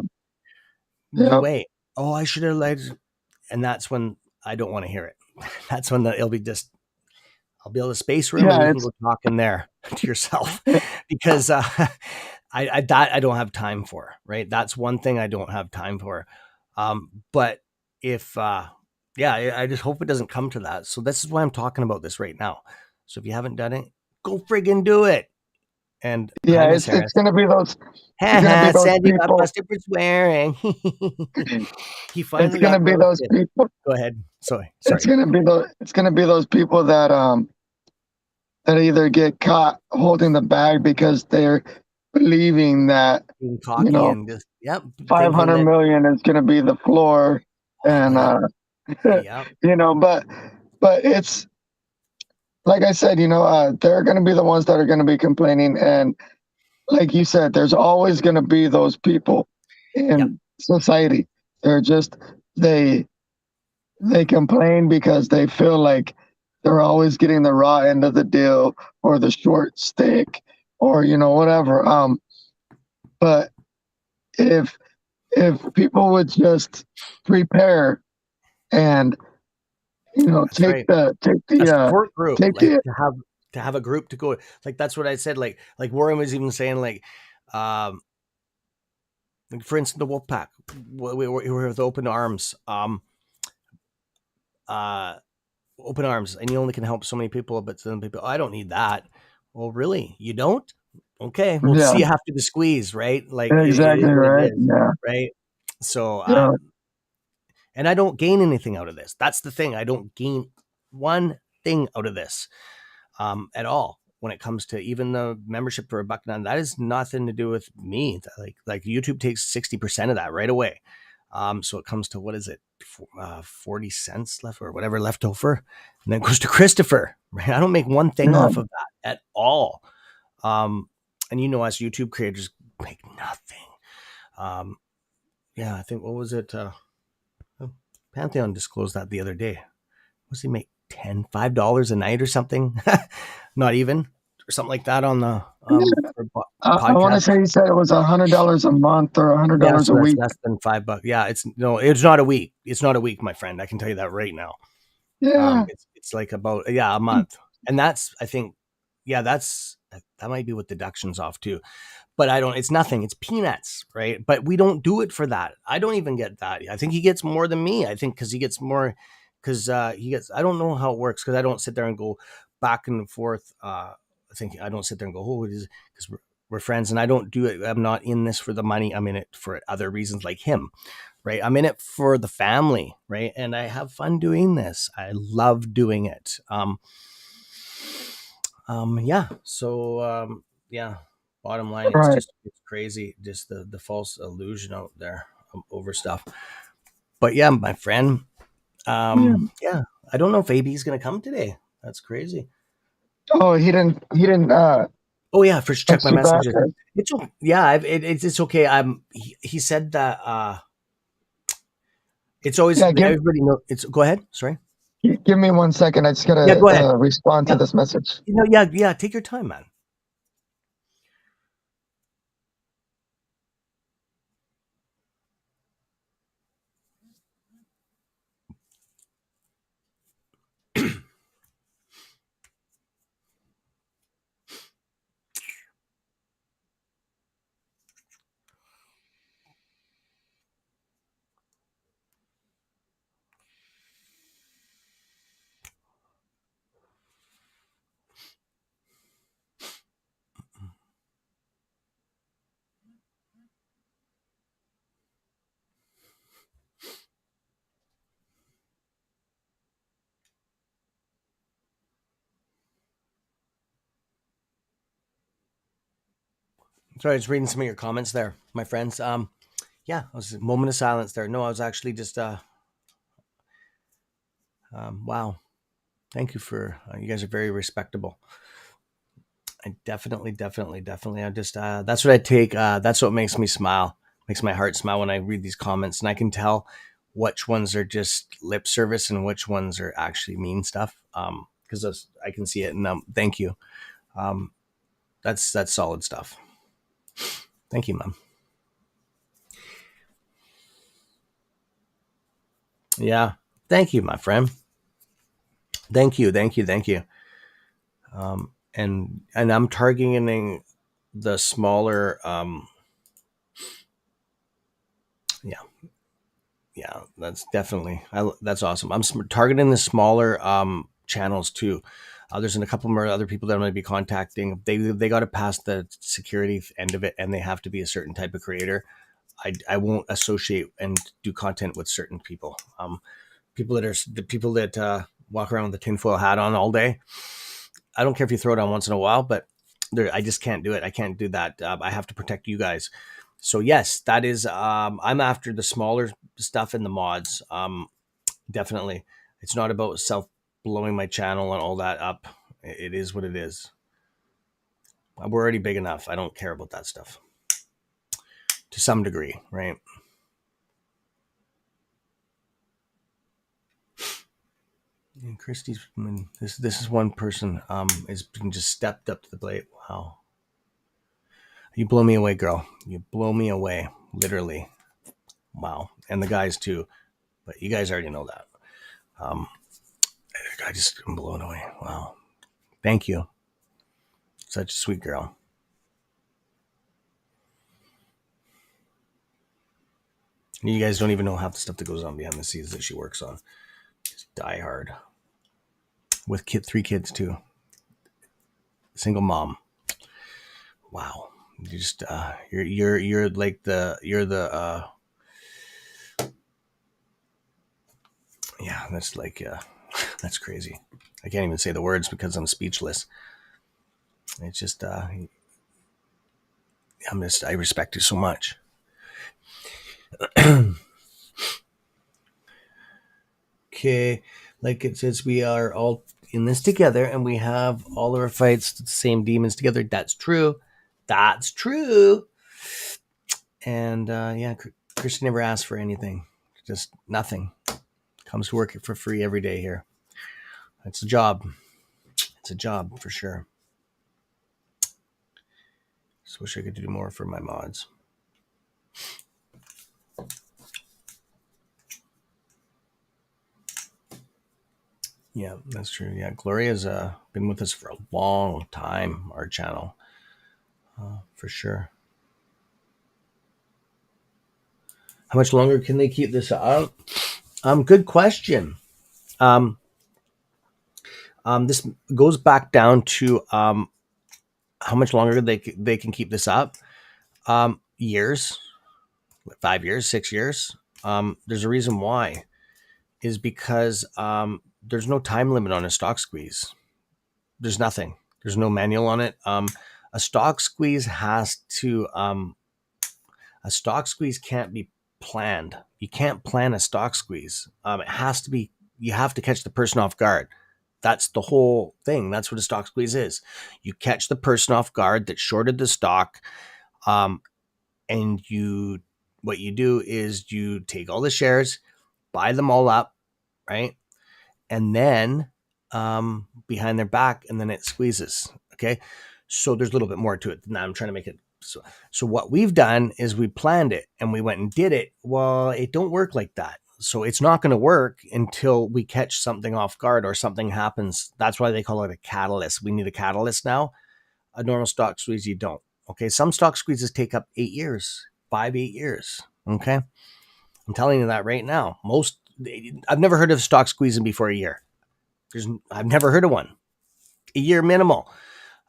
You yeah, wait. Oh, I should have let, and that's when I don't want to hear it. That's when it'll be just I'll be able to space room and yeah, you can it's go talk in there to yourself because I don't have time for, right? That's one thing I don't have time for. But if yeah, I just hope it doesn't come to that. So this is why I'm talking about this right now. So if you haven't done it, go friggin' do it. And hi, yeah, Miss it's Harris. gonna be those Ha it's gonna be ha, those Sandy got people busted for swearing. He it's finally gonna got be those roasted. people Go ahead. Sorry, it's sorry. gonna be those it's gonna be those people that either get caught holding the bag because they're believing that Being you cocky know and just yep, thinking 500 that million is going to be the floor oh and buddy, yep, but it's like I said, they're going to be the ones that are going to be complaining, and like you said, there's always going to be those people yep, in society. They're just they they complain because they feel like they're always getting the raw end of the deal or the short stick or whatever. But if people would just prepare and that's right. take A the support group, take like the to have a group to go. Like that's what I said. Like Warren was even saying um, like for instance, the Wolfpack, we were with open arms, uh, open arms, and you only can help so many people. But some people, oh, I don't need that. Well, really, you don't? Okay, we'll yeah, see you after the squeeze, right? Like it exactly is what it right, is, yeah, right? So yeah, And I don't gain anything out of this. That's the thing. I don't gain one thing out of this at all. When it comes to even the membership for $1.09, that is nothing to do with me. Like YouTube takes 60% of that right away. So it comes to, what is it, 40 cents left or whatever left over, and then it goes to Christopher. Right? I don't make one thing Yeah. off of that at all. And us YouTube creators make nothing. Yeah, I think, what was it? Pantheon disclosed that the other day. What does he make? $5 a night or something? Not even, or something like that on the I want to podcast. say he said it was $100 a month or Yeah, $100 a so that's week. less than $5. Yeah, it's not a week. It's not a week, my friend. I can tell you that right now. Yeah. It's like about, a month, and that's, I think, yeah, that might be with deductions off too. But I don't. It's nothing. It's peanuts, right? But we don't do it for that. I don't even get that. I think he gets more than me. I think because he gets more, because he gets. I don't know how it works because I don't sit there and go back and forth. I think I don't sit there and go, oh, it is, because we're friends, and I don't do it. I'm not in this for the money. I'm in it for other reasons, like him, right? I'm in it for the family, right? And I have fun doing this. I love doing it. Yeah. So, yeah. Bottom line, Right. it's crazy, just the false illusion out there over stuff. But yeah, my friend. Yeah. Yeah. I don't know if AB is gonna come today. That's crazy. Oh, he didn't Oh yeah, first check text my you back. messages. Yeah, it's okay. He said that it's always, Yeah, everybody know it's, go ahead. Sorry. give me 1 second. I just Yeah, gotta go ahead. respond to Yeah. this message. Yeah, take your time, man. Sorry, I was reading some of your comments there, my friends. Yeah, I was a moment of silence there. No, I was actually just wow. Thank you for you guys are very respectable. I definitely. I just that's what I take. That's what makes me smile, makes my heart smile when I read these comments, and I can tell which ones are just lip service and which ones are actually mean stuff. Because I can see it, and thank you. Um, that's solid stuff. Thank you, mom. Yeah, thank you, my friend. Thank you. And I'm targeting the smaller. Yeah, yeah, that's definitely, that's awesome. I'm targeting the smaller channels too. There's a couple more other people that I'm going to be contacting. They got to pass the security end of it, and they have to be a certain type of creator. I won't associate and do content with certain people. People that are the people that walk around with the tinfoil hat on all day. I don't care if you throw it on once in a while, but I just can't do it. I can't do that. I have to protect you guys. So yes, that is. I'm after the smaller stuff in the mods. Definitely, it's not about self blowing my channel and all that up. It is what it is. We're already big enough. I don't care about that stuff to some degree, right? And Christie's. I mean, this is one person. Has been just stepped up to the plate. Wow, you blow me away, girl. You blow me away, literally. Wow, and the guys too. But you guys already know that. Um, I just am blown away. Wow. Thank you. Such a sweet girl. You guys don't even know half the stuff that goes on behind the scenes that she works on. Just die hard. With 3 kids too. Single mom. Wow. You just you're like the Yeah, that's like, that's crazy. I can't even say the words because I'm speechless. It's just, I respect you so much. Okay, like it says, we are all in this together, and we have all of our fights, the same demons together. That's true. That's true. And yeah, Christian never asked for anything, just nothing. Comes to work for free every day here. It's a job. It's a job for sure. Just wish I could do more for my mods. Yeah, that's true. Yeah, Gloria's been with us for a long time, our channel, for sure. How much longer can they keep this up? Good question. This goes back down to how much longer they can keep this up. Years, 5 years, 6 years. There's a reason why. Is because there's no time limit on a stock squeeze. There's nothing. There's no manual on it. A stock squeeze has to. A stock squeeze can't be planned. You can't plan a stock squeeze. It has to be. You have to catch the person off guard. That's the whole thing. That's what a stock squeeze is. You catch the person off guard that shorted the stock, and what you do is you take all the shares, buy them all up, right? And then behind their back, and then it squeezes. Okay. So there's a little bit more to it. Now I'm trying to make it. So what we've done is we planned it and we went and did it. Well, it don't work like that. So it's not going to work until we catch something off guard or something happens. That's why they call it a catalyst. We need a catalyst now. A normal stock squeeze, you don't. Okay. Some stock squeezes take up 8 years, 8 years. Okay. I'm telling you that right now. I've never heard of stock squeezing before a year. I've never heard of one. A year minimal.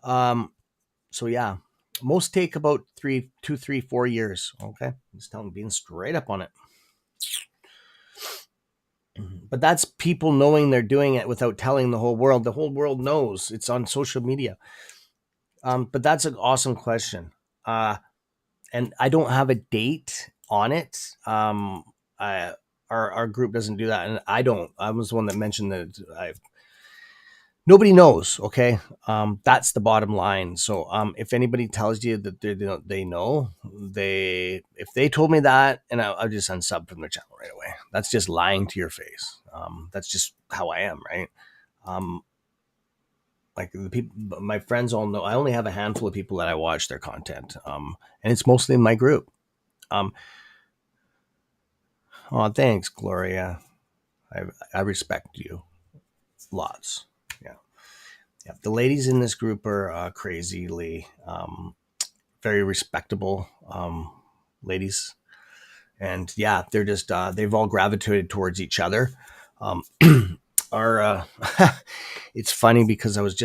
So yeah, most take about 2, 3, 4 years. Okay, I'm just telling, being straight up on it. But that's people knowing they're doing it without telling the whole world. The whole world knows. It's on social media. But that's an awesome question. And I don't have a date on it. Our group doesn't do that, and I don't. I was the one that mentioned that nobody knows. Okay, that's the bottom line. So if anybody tells you that they know, if they told me that, and I'll just unsub from their channel right away. That's just lying to your face. That's just how I am, right? Like the people, my friends all know. I only have a handful of people that I watch their content, and it's mostly in my group. Oh, thanks, Gloria. I respect you lots. Yeah. Yeah, the ladies in this group are crazily very respectable ladies, and yeah, they're just they've all gravitated towards each other. Our it's funny because I was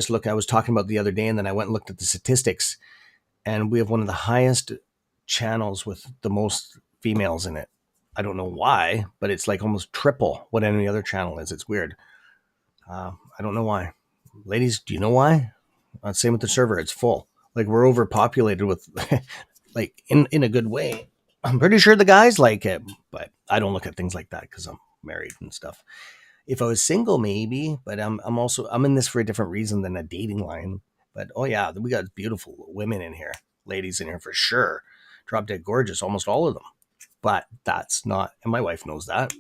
talking about the other day, and then I went and looked at the statistics, and we have one of the highest channels with the most females in it. I don't know why, but it's like almost triple what any other channel is. It's weird. I don't know why. Ladies, do you know why? Same with the server. It's full. Like we're overpopulated with, like in a good way. I'm pretty sure the guys like it, but I don't look at things like that because I'm married and stuff. If I was single, maybe, but I'm in this for a different reason than a dating line. But oh yeah, we got beautiful women in here, ladies in here for sure. Drop dead gorgeous, almost all of them. But that's not, and my wife knows that.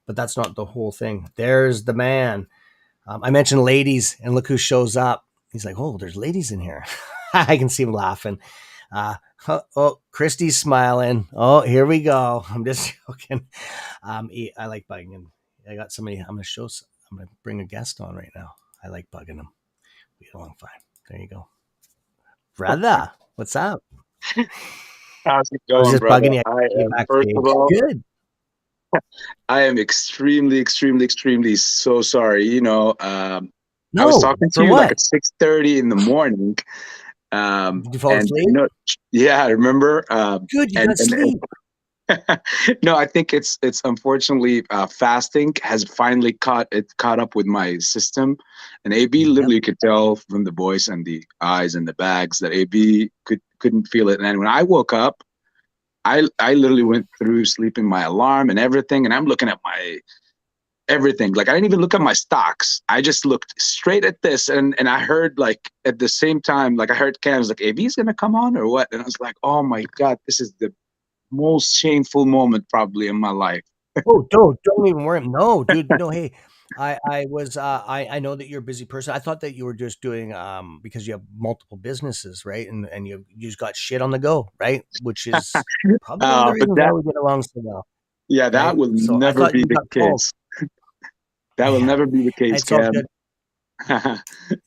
But that's not the whole thing. There's the man. I mentioned ladies, and look who shows up. He's like, oh, there's ladies in here. I can see him laughing. Christy's smiling. Oh, here we go. I'm just joking. I like bugging him. I got somebody. I'm going to bring a guest on right now. I like bugging him. We get along fine. There you go. Brother, what's up? How's it I was going, just brother? bugging you. I am, first Backstage. of all, Good. I am extremely so sorry. I was No, talking to for you like what? at 6:30 in the morning. Did you fall And asleep? yeah, I remember. Good, you And, got and sleep. No, I think it's unfortunately fasting has finally caught up with my system, and AB Yep. literally could tell from the voice and the eyes and the bags that AB couldn't feel it. And when I woke up, I literally went through sleeping my alarm and everything, and I'm looking at my everything. Like I didn't even look at my stocks. I just looked straight at this, and I heard like at the same time, like I heard Cam's like AB's gonna come on or what, and I was like, oh my god, this is the most shameful moment probably in my life. Oh, don't even worry. No, dude. No, hey, I know that you're a busy person. I thought that you were just doing because you have multiple businesses, right? And you just got shit on the go, right? Which is probably one of the But reasons why that we get along so well, yeah, that right? will So I never thought be you the got called. case. That will Yeah, never be the case, it's all Cam. good.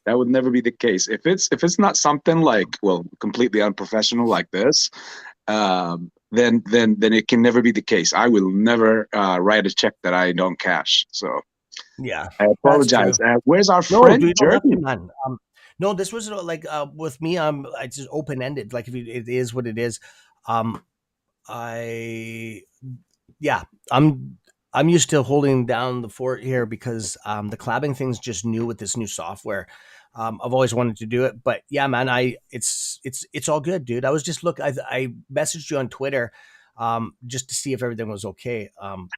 That would never be the case. If it's not something like, well, completely unprofessional like this, then it can never be the case. I will never write a check that I don't cash. So Yeah, I that's true. apologize. Where's our No, dude, friend you don't have to, Jeremy? man. No, this was like with me. It's just open ended. Like if it is what it is. Um, I yeah, I'm used to holding down the fort here because the collabing thing's just new with this new software. I've always wanted to do it, but yeah, man, it's all good, dude. I was just I messaged you on Twitter just to see if everything was okay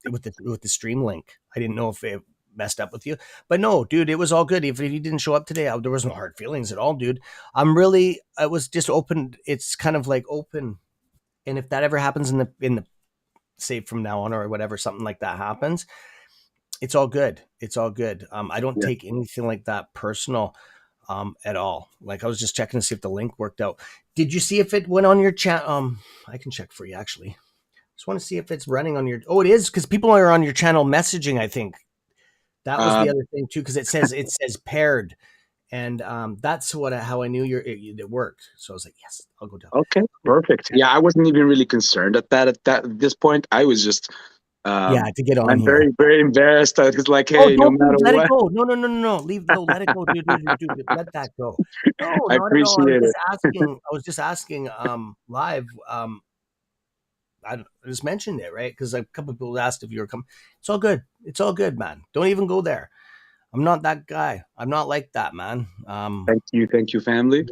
with the stream link. I didn't know if it messed up with you, but no, dude, it was all good. If you didn't show up today, there was no hard feelings at all, dude. I was just open. It's kind of like open, and if that ever happens in the say from now on or whatever, something like that happens, it's all good. It's all good. I don't Yeah. take anything like that personal at all. Like I was just checking to see if the link worked out. Did you see if it went on your chat? I can check for you actually. Just want to see if it's running on your. Oh, it is because people are on your channel messaging. I think that was Uh, the other thing too because it says paired, and that's how I knew it worked. So I was like, yes, I'll go down. okay, Oh, perfect. check. Yeah, I wasn't even really concerned at this point. I was just Yeah, um, to get on I'm here. very very embarrassed. I was like, Oh, hey, no don't, dude, matter let it what, go. No, no, no, no, no. Let it go, dude, let that go. No, I not at all. I was appreciate just it. asking. I was just asking. Live. I just mentioned it, right? Because a couple of people asked if you were coming. It's all good. It's all good, man. Don't even go there. I'm not that guy. I'm not like that, man. Thank you, family.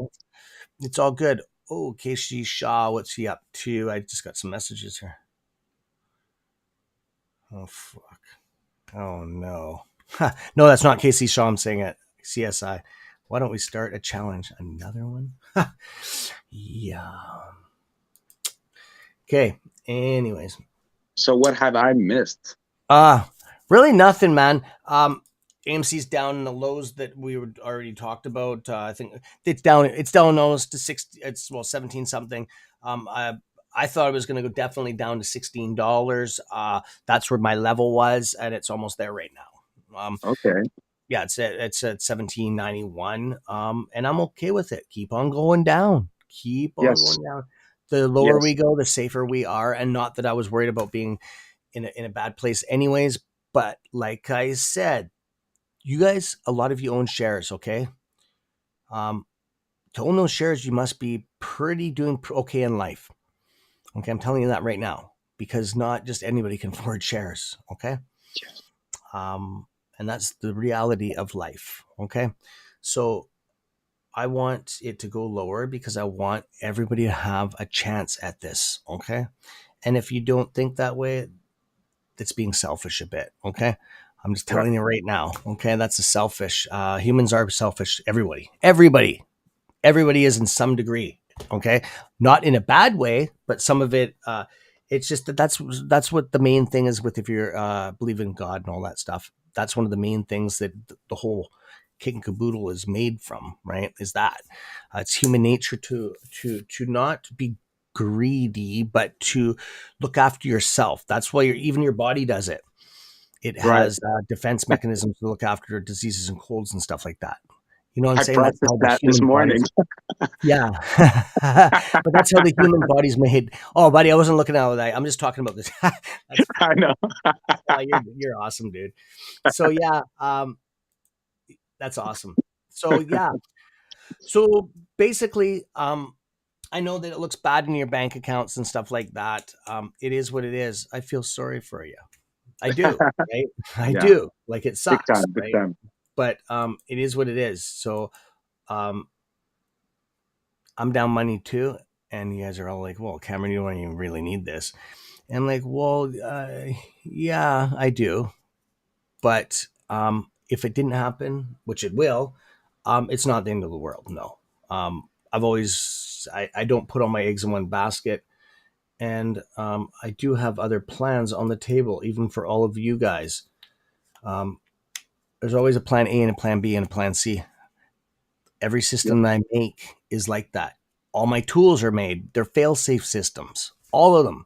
It's all good. Oh, Casey Shaw, what's he up to? I just got some messages here. Oh fuck. Oh no. No, that's not Casey Shaw. I'm saying it. CSI. Why don't we start a challenge? Another one? Yeah. Okay. Anyways. So what have I missed? Uh really nothing, man. AMC's down in the lows that we were already talked about. I think it's down almost to 60, it's 17 something. I thought it was going to go definitely down to $16. That's where my level was, and it's almost there right now. Okay. Yeah, it's at 1791. And I'm okay with it. Keep on going down. Keep on Yes. going down. The lower Yes. we go, the safer we are. And not that I was worried about being in a bad place anyways. But like I said, you guys, a lot of you own shares, okay? Um, to own those shares, you must be pretty doing okay in life. Okay, I'm telling you that right now because not just anybody can afford shares. Okay, and that's the reality of life. Okay, so I want it to go lower because I want everybody to have a chance at this. Okay, and if you don't think that way, that's being selfish a bit. Okay, I'm just Right. telling you right now. Okay, that's a selfish. Humans are selfish. Everybody is in some degree. Okay, not in a bad way, but some of it. It's just that's what the main thing is with if you're believe in God and all that stuff. That's one of the main things that the whole kit and caboodle is made from. Right? Is that it's human nature to not be greedy, but to look after yourself. That's why even your body does it. It Right. has defense mechanisms to look after diseases and colds and stuff like that. You know what I'm I saying? That's practiced how the that this human morning. body's. Yeah, but that's how the human body's made. Oh, buddy, I wasn't looking at that. I'm just talking about this. That's I know. you're awesome, dude. So yeah, that's awesome. So yeah, so basically, I know that it looks bad in your bank accounts and stuff like that. It is what it is. I feel sorry for you. I do, right? I Yeah, do. Like it big sucks, time, big right? time. But it is what it is. So um, I'm down money too, and you guys are all like, "Well, Cameron, you don't even really need this." And I'm like, "Well, yeah, I do, but if it didn't happen, which it will, it's not the end of the world. No, I don't put all my eggs in one basket, and I do have other plans on the table, even for all of you guys. Um, there's always a plan A and a plan B and a plan C. Every Yep. system I make is like that. All my tools are made. They're fail-safe systems. All of them.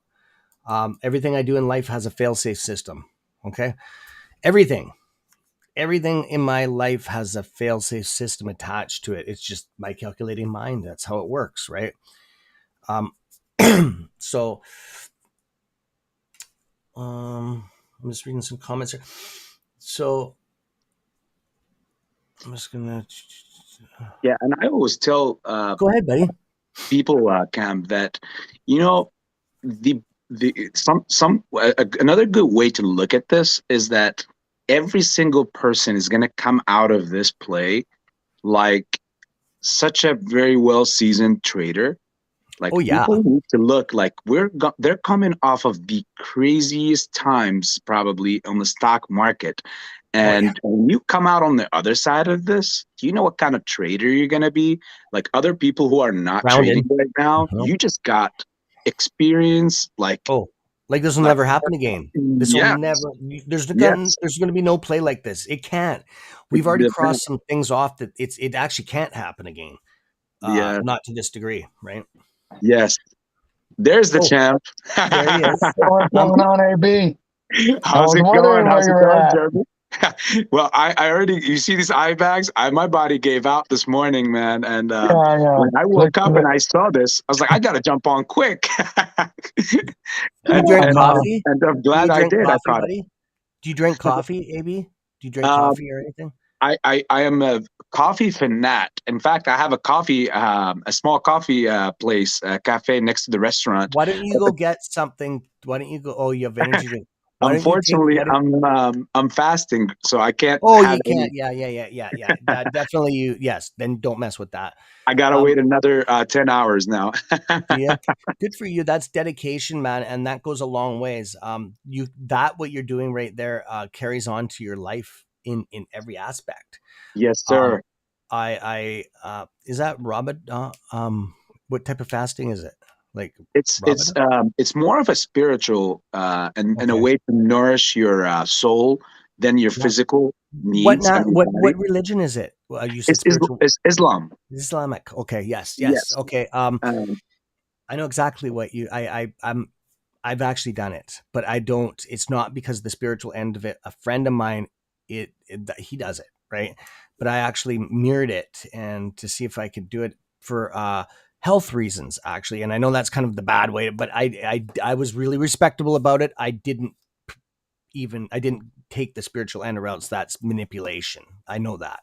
Everything I do in life has a fail-safe system. Okay. Everything. Everything in my life has a fail-safe system attached to it. It's just my calculating mind. That's how it works, right? Um, so I'm just reading some comments here. So I'm just gonna Yeah, and I always tell go ahead, buddy. people, Cam, that you know the another good way to look at this is that every single person is going to come out of this play like such a very well seasoned trader. Oh Like yeah, people need to look like they're coming off of the craziest times probably on the stock market. oh yeah. And when you come out on the other side of this, do you know what kind of trader you're going to be? Like other people who are not trading Grounded. right now, Uh-huh. you just got experience Oh, like this will like never happen again. This will yeah, never. yes. There's going to be no play like this. It can't. We've already crossed some things off that it actually can't happen again. Yeah, Not to this degree, right? yes. There's the Oh, champ. there he is. What's Um, going on, AB? I How's was it going? wondering where How's you it were going, at. Jeremy? Well, I already, you see these eye bags? My body gave out this morning, man. And Yeah, yeah. when I Click, woke up click. and I saw this, I was like, I got to jump on quick. do you and, Oh, drink and, no. coffee? and I'm Do you glad I drink did. I coffee, caught it. buddy? Do you drink coffee, AB? Do you drink Um, coffee or anything? I am a coffee fanat. In fact, I have a coffee, a small coffee place, cafe next to the restaurant. Why don't you go get something? Why don't you go? Oh, you have energy drink. Why don't you take? Unfortunately, Why don't? I'm fasting, so I can't Oh, have you any. can't. Yeah. That definitely you. Yes. Then don't mess with that. I gotta Um, wait another 10 hours now. Yeah, good for you. That's dedication, man, and that goes a long ways. What you're doing right there carries on to your life in every aspect. Yes, Um, sir. is that Robert? What type of fasting is it? Like It's Robert? it's more of a spiritual and a Okay. way to nourish your soul than your Yeah. physical What needs not? of your What body. religion is it? Well, you said spiritual. It's Islam. Islamic. Okay. Yes. Yes. Okay. Um, I know exactly what you. I've actually done it, but I don't. It's not because of the spiritual end of it. A friend of mine, he does it right, but I actually mirrored it and to see if I could do it for health reasons actually. And I know that's kind of the bad way, but I was really respectable about it. I didn't take the spiritual end, or else that's manipulation. I know that.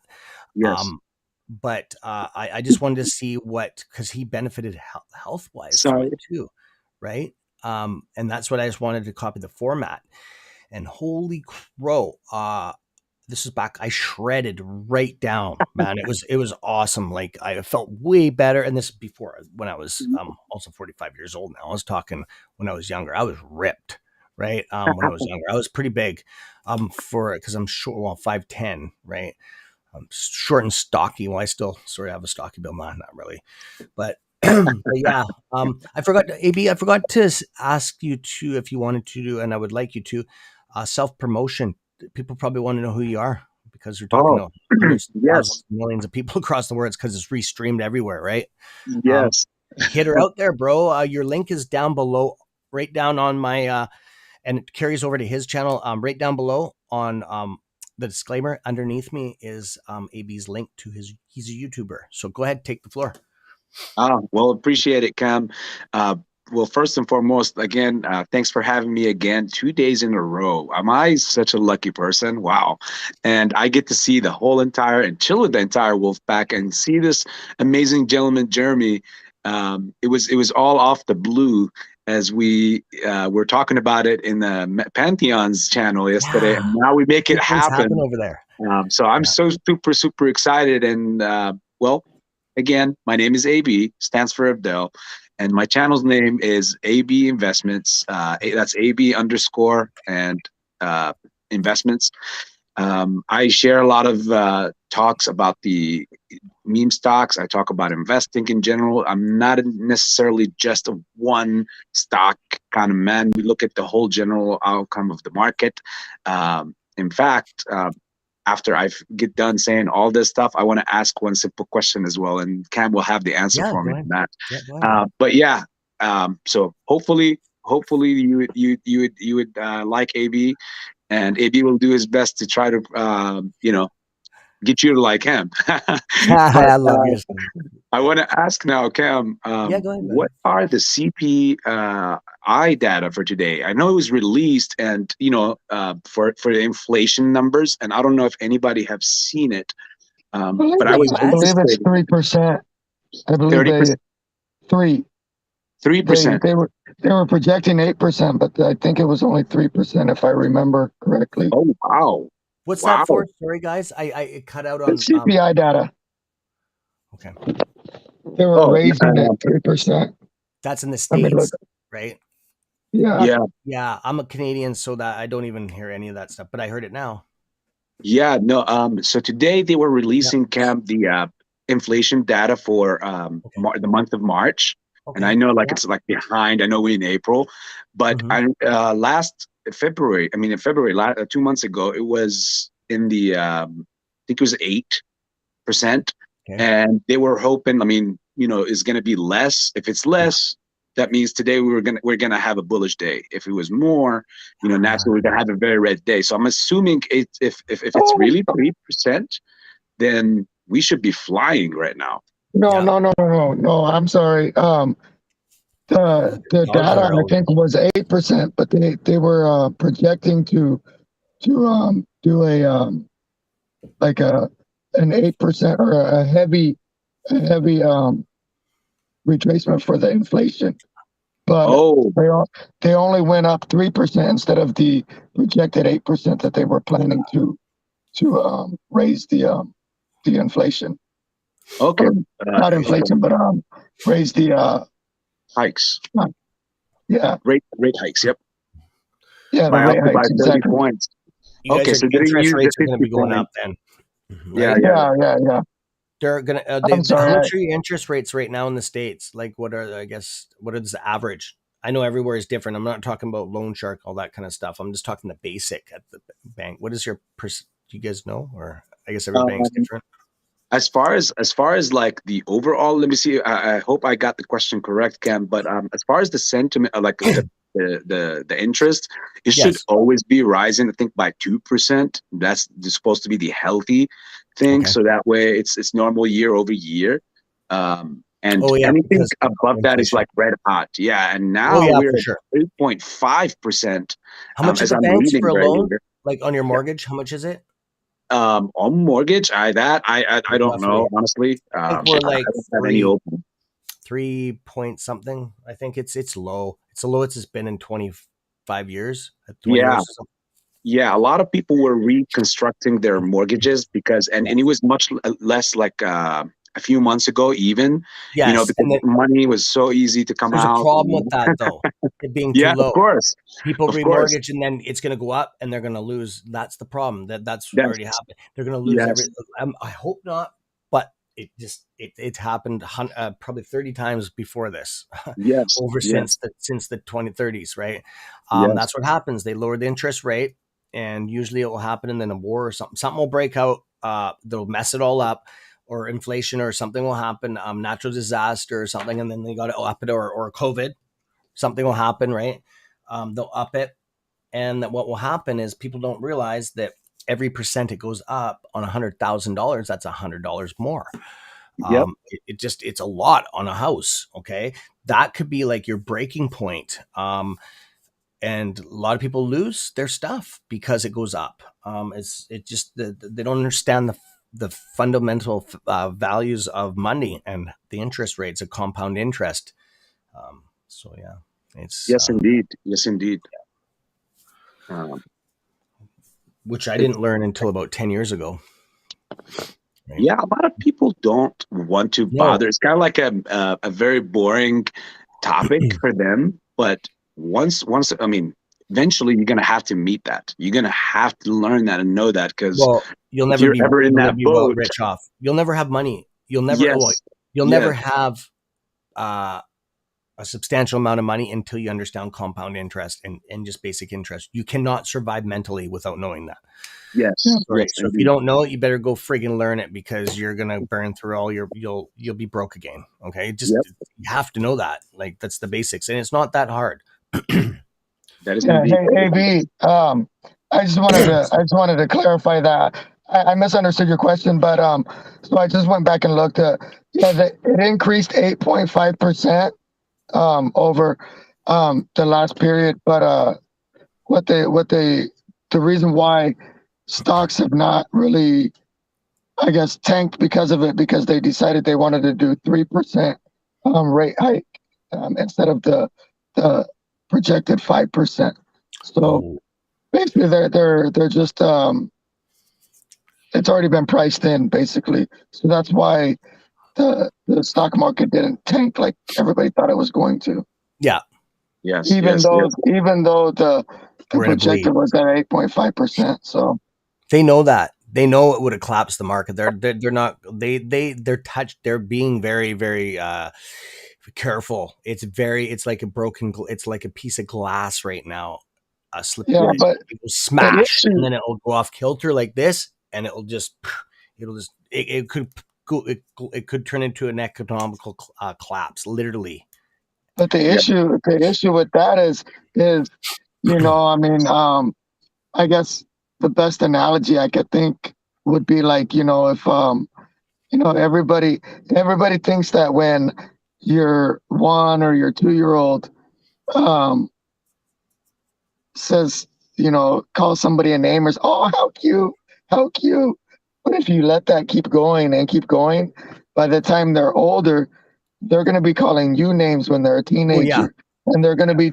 yes. Um, but I just wanted to see what, because he benefited health wise from So it too, right? And that's what I just wanted to copy the format. And holy crow, this is back. I shredded right down, man. It was awesome. Like I felt way better. And this is before when I was also 45 years old now. I was talking when I was younger. I was ripped, right? When I was younger, I was pretty big. For because I'm short, well, 5'10", right? I'm short and stocky. Well, I still sort of have a stocky build, not really, but, but yeah. I forgot, AB. I forgot to ask you to, if you wanted to do, and I would like you to, self promotion. People probably want to know who you are because you're talking oh to hundreds, thousands, yes, millions of people across the world. It's because it's restreamed everywhere, right? Um, yes. hit her out there, bro. Your link is down below, right down on my and it carries over to his channel. Right down below on the disclaimer underneath me is AB's link to he's a YouTuber. So go ahead, take the floor. Well, appreciate it, Cam. Uh, well, first and foremost, again, thanks for having me again 2 days in a row. Am I such a lucky person? Wow. And I get to see the whole entire and chill with the entire wolf pack and see this amazing gentleman, Jeremy. it was all off the blue as we were talking about it in the Pantheon's channel yesterday, and Yeah. now we make it Good things happen happen. over there. So I'm Yeah. so super excited, and well, again, my name is AB, stands for Abdel, and my channel's name is AB Investments. That's AB underscore and investments. I share a lot of talks about the meme stocks. I talk about investing in general. I'm not necessarily just a one stock kind of man. We look at the whole general outcome of the market. In fact, after I get done saying all this stuff, I want to ask one simple question as well, and Cam will have the answer Yeah, for go me ahead. on that. Yeah, go ahead. But yeah, so hopefully you would like AB, and AB will do his best to try to get you to like him. But I love your son. I want to ask now, Cam, Yeah, go ahead, what buddy. are the CPI data for today? I know it was released, and for the inflation numbers, and I don't know if anybody have seen it, For but the I was I believe US? it's interested. 3%. I believe 30%, they three. They 3%. they were they were projecting 8%, but I think it was only 3% if I remember correctly. Oh wow, What's that wow. for? Sorry, guys. I it cut out The on CPI data, okay. they were Oh raising it 3%. That's in the I mean, look, States, right? yeah, yeah, Yeah, I'm a Canadian, so that I don't even hear any of that stuff, but I heard it now. yeah. No. So today they were Yep. releasing, Cam, the inflation data for Okay. the month of March, and I Okay. know like Yeah. it's like behind. I know we're in April, but Mm-hmm. I last February. I mean, in February, 2 months ago, it was in the I think it was 8%, Okay. and they were hoping. I mean, is going to be less. If it's Yeah. less, that means today we're gonna have a bullish day. If it was more, naturally we're gonna have a very red day. So I'm assuming if it's oh, really 3%, then we should be flying right now. no, Yeah. no, no, no, no, no, I'm sorry. The Dogs data are I out. think was 8%, but they were projecting to do a like a an 8% or a heavy retracement for the inflation, but Oh, they only went up 3% instead of the projected 8% that they were planning to raise the inflation, okay. or not Okay. inflation, but raise the Hikes, yeah, rate hikes. Yep, the by up rate to by hikes 30 exactly. points. You guys Okay, are so they didn't interest use the rates are going to 50 be going point. up then, Yeah, right? yeah. Yeah. They're gonna. I'm How sorry. much are your interest rates right now in the States? Like, what are I guess what is the average? I know everywhere is different. I'm not talking about loan shark, all that kind of stuff. I'm just talking the basic at the bank. What is your do you guys know? Or I guess every bank's Um, different. as far as like the overall, let me see. I hope I got the question correct, Cam. But as far as the sentiment, like the interest, it should Yes. always be rising. I think by 2%. That's supposed to be the healthy thing. Okay. So that way, it's normal year over year. And Oh yeah, anything because above that is inflation. like red hot. Yeah, and Oh now yeah, we're for at sure. 8.5%. How much at As the I'm banks reading for a right loan? here. Like on your Yeah. mortgage, how much is it? On mortgage, I don't know Roughly. honestly. I think we're I like don't have any open. 3 point something. I think it's low. It's the lowest it's been in 25 years, at 20 Yeah, years or something. yeah. A lot of people were reconstructing their mortgages because, and it Yes. was much less like a few months ago, even, Yes. because And then money was so easy to come there's a out. problem with that though. It being too Yeah, low. People of course. remortgage and then it's going to go up and they're going to lose. That's the problem. That's Yes, already happened. They're going to lose every. yes, I hope not, but it's happened probably 30 times before this, yes, over yes, since the 2030s, right? yes. That's what happens. They lower the interest rate, and usually it will happen, and then a war or something. Something will break out. They'll mess it all up. Or inflation, or something will happen, natural disaster or something, and then they got to up it, or COVID, something will happen, right? They'll up it, and that what will happen is people don't realize that every percent it goes up on $100,000, that's $100 more. Yep. It's a lot on a house. Okay, that could be like your breaking point. And a lot of people lose their stuff because it goes up. It's it just they don't understand the fundamental values of money and the interest rates of compound interest. So yeah, it's Yes, indeed. Yes, indeed. which I didn't learn until about 10 years ago. Right? Yeah, a lot of people don't want to bother. It's kind of like a very boring topic for them. But once, I mean, eventually you're gonna have to meet that. You're gonna have to learn that and know that, because Well, if you're ever in that well boat, rich off. You'll never have money. yes, You'll yes, never have a substantial amount of money until you understand compound interest and just basic interest. You cannot survive mentally without knowing that. yes, Right. yes, So if you don't know it, you better go friggin' learn it, because you're gonna burn through all you'll be broke again. Okay. Just yep, you have to know that. Like, that's the basics. And it's not that hard. that is Yeah, indeed. hey, AB. I just wanted to clarify that. I misunderstood your question, but so I just went back and looked at, yeah, it increased 8.5% over the last period, but the reason why stocks have not really, I guess, tanked because of it, because they decided they wanted to do 3% rate hike instead of the projected 5%. So Oh, basically, they're just it's already been priced in, basically. So that's why the stock market didn't tank like everybody thought it was going to. yeah. Yes, Even yes, though yes. the We're in a bleed. projected was at 8.5%. So They know that. They know it would have collapsed the market. They're not. They're touched. They're being very, very careful. It's like a broken. It's like a piece of glass right now. Slip. yeah, Yes. but It will the smash, and issue then it'll go off kilter like this, and it could go. It could turn into an economical collapse, literally. but Yeah. the issue with that is I mean I guess the best analogy I could think would be like, if everybody thinks that when your 1 or your 2-year old um says, calls somebody a name, or oh, how cute. But if you let that keep going and keep going, by the time they're older, they're going to be calling you names when they're a Oh yeah, teenager, and they're going to be,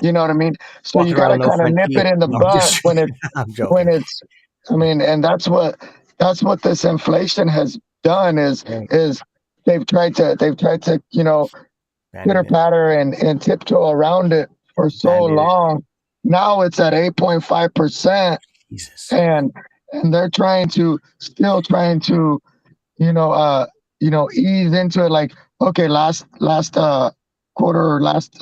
you know what I mean? So you walking got around to with no kind of front nip teeth. it in the No, I'm bud just. when it I'm when joking. it's, I mean, and that's what this inflation has done Right. is they've tried to pitter Bandit it. patter and tiptoe around it for so Bandit it. long. Now it's at 8.5%, Jesus. and they're still trying to you know uh ease into it. Like, okay, last quarter, last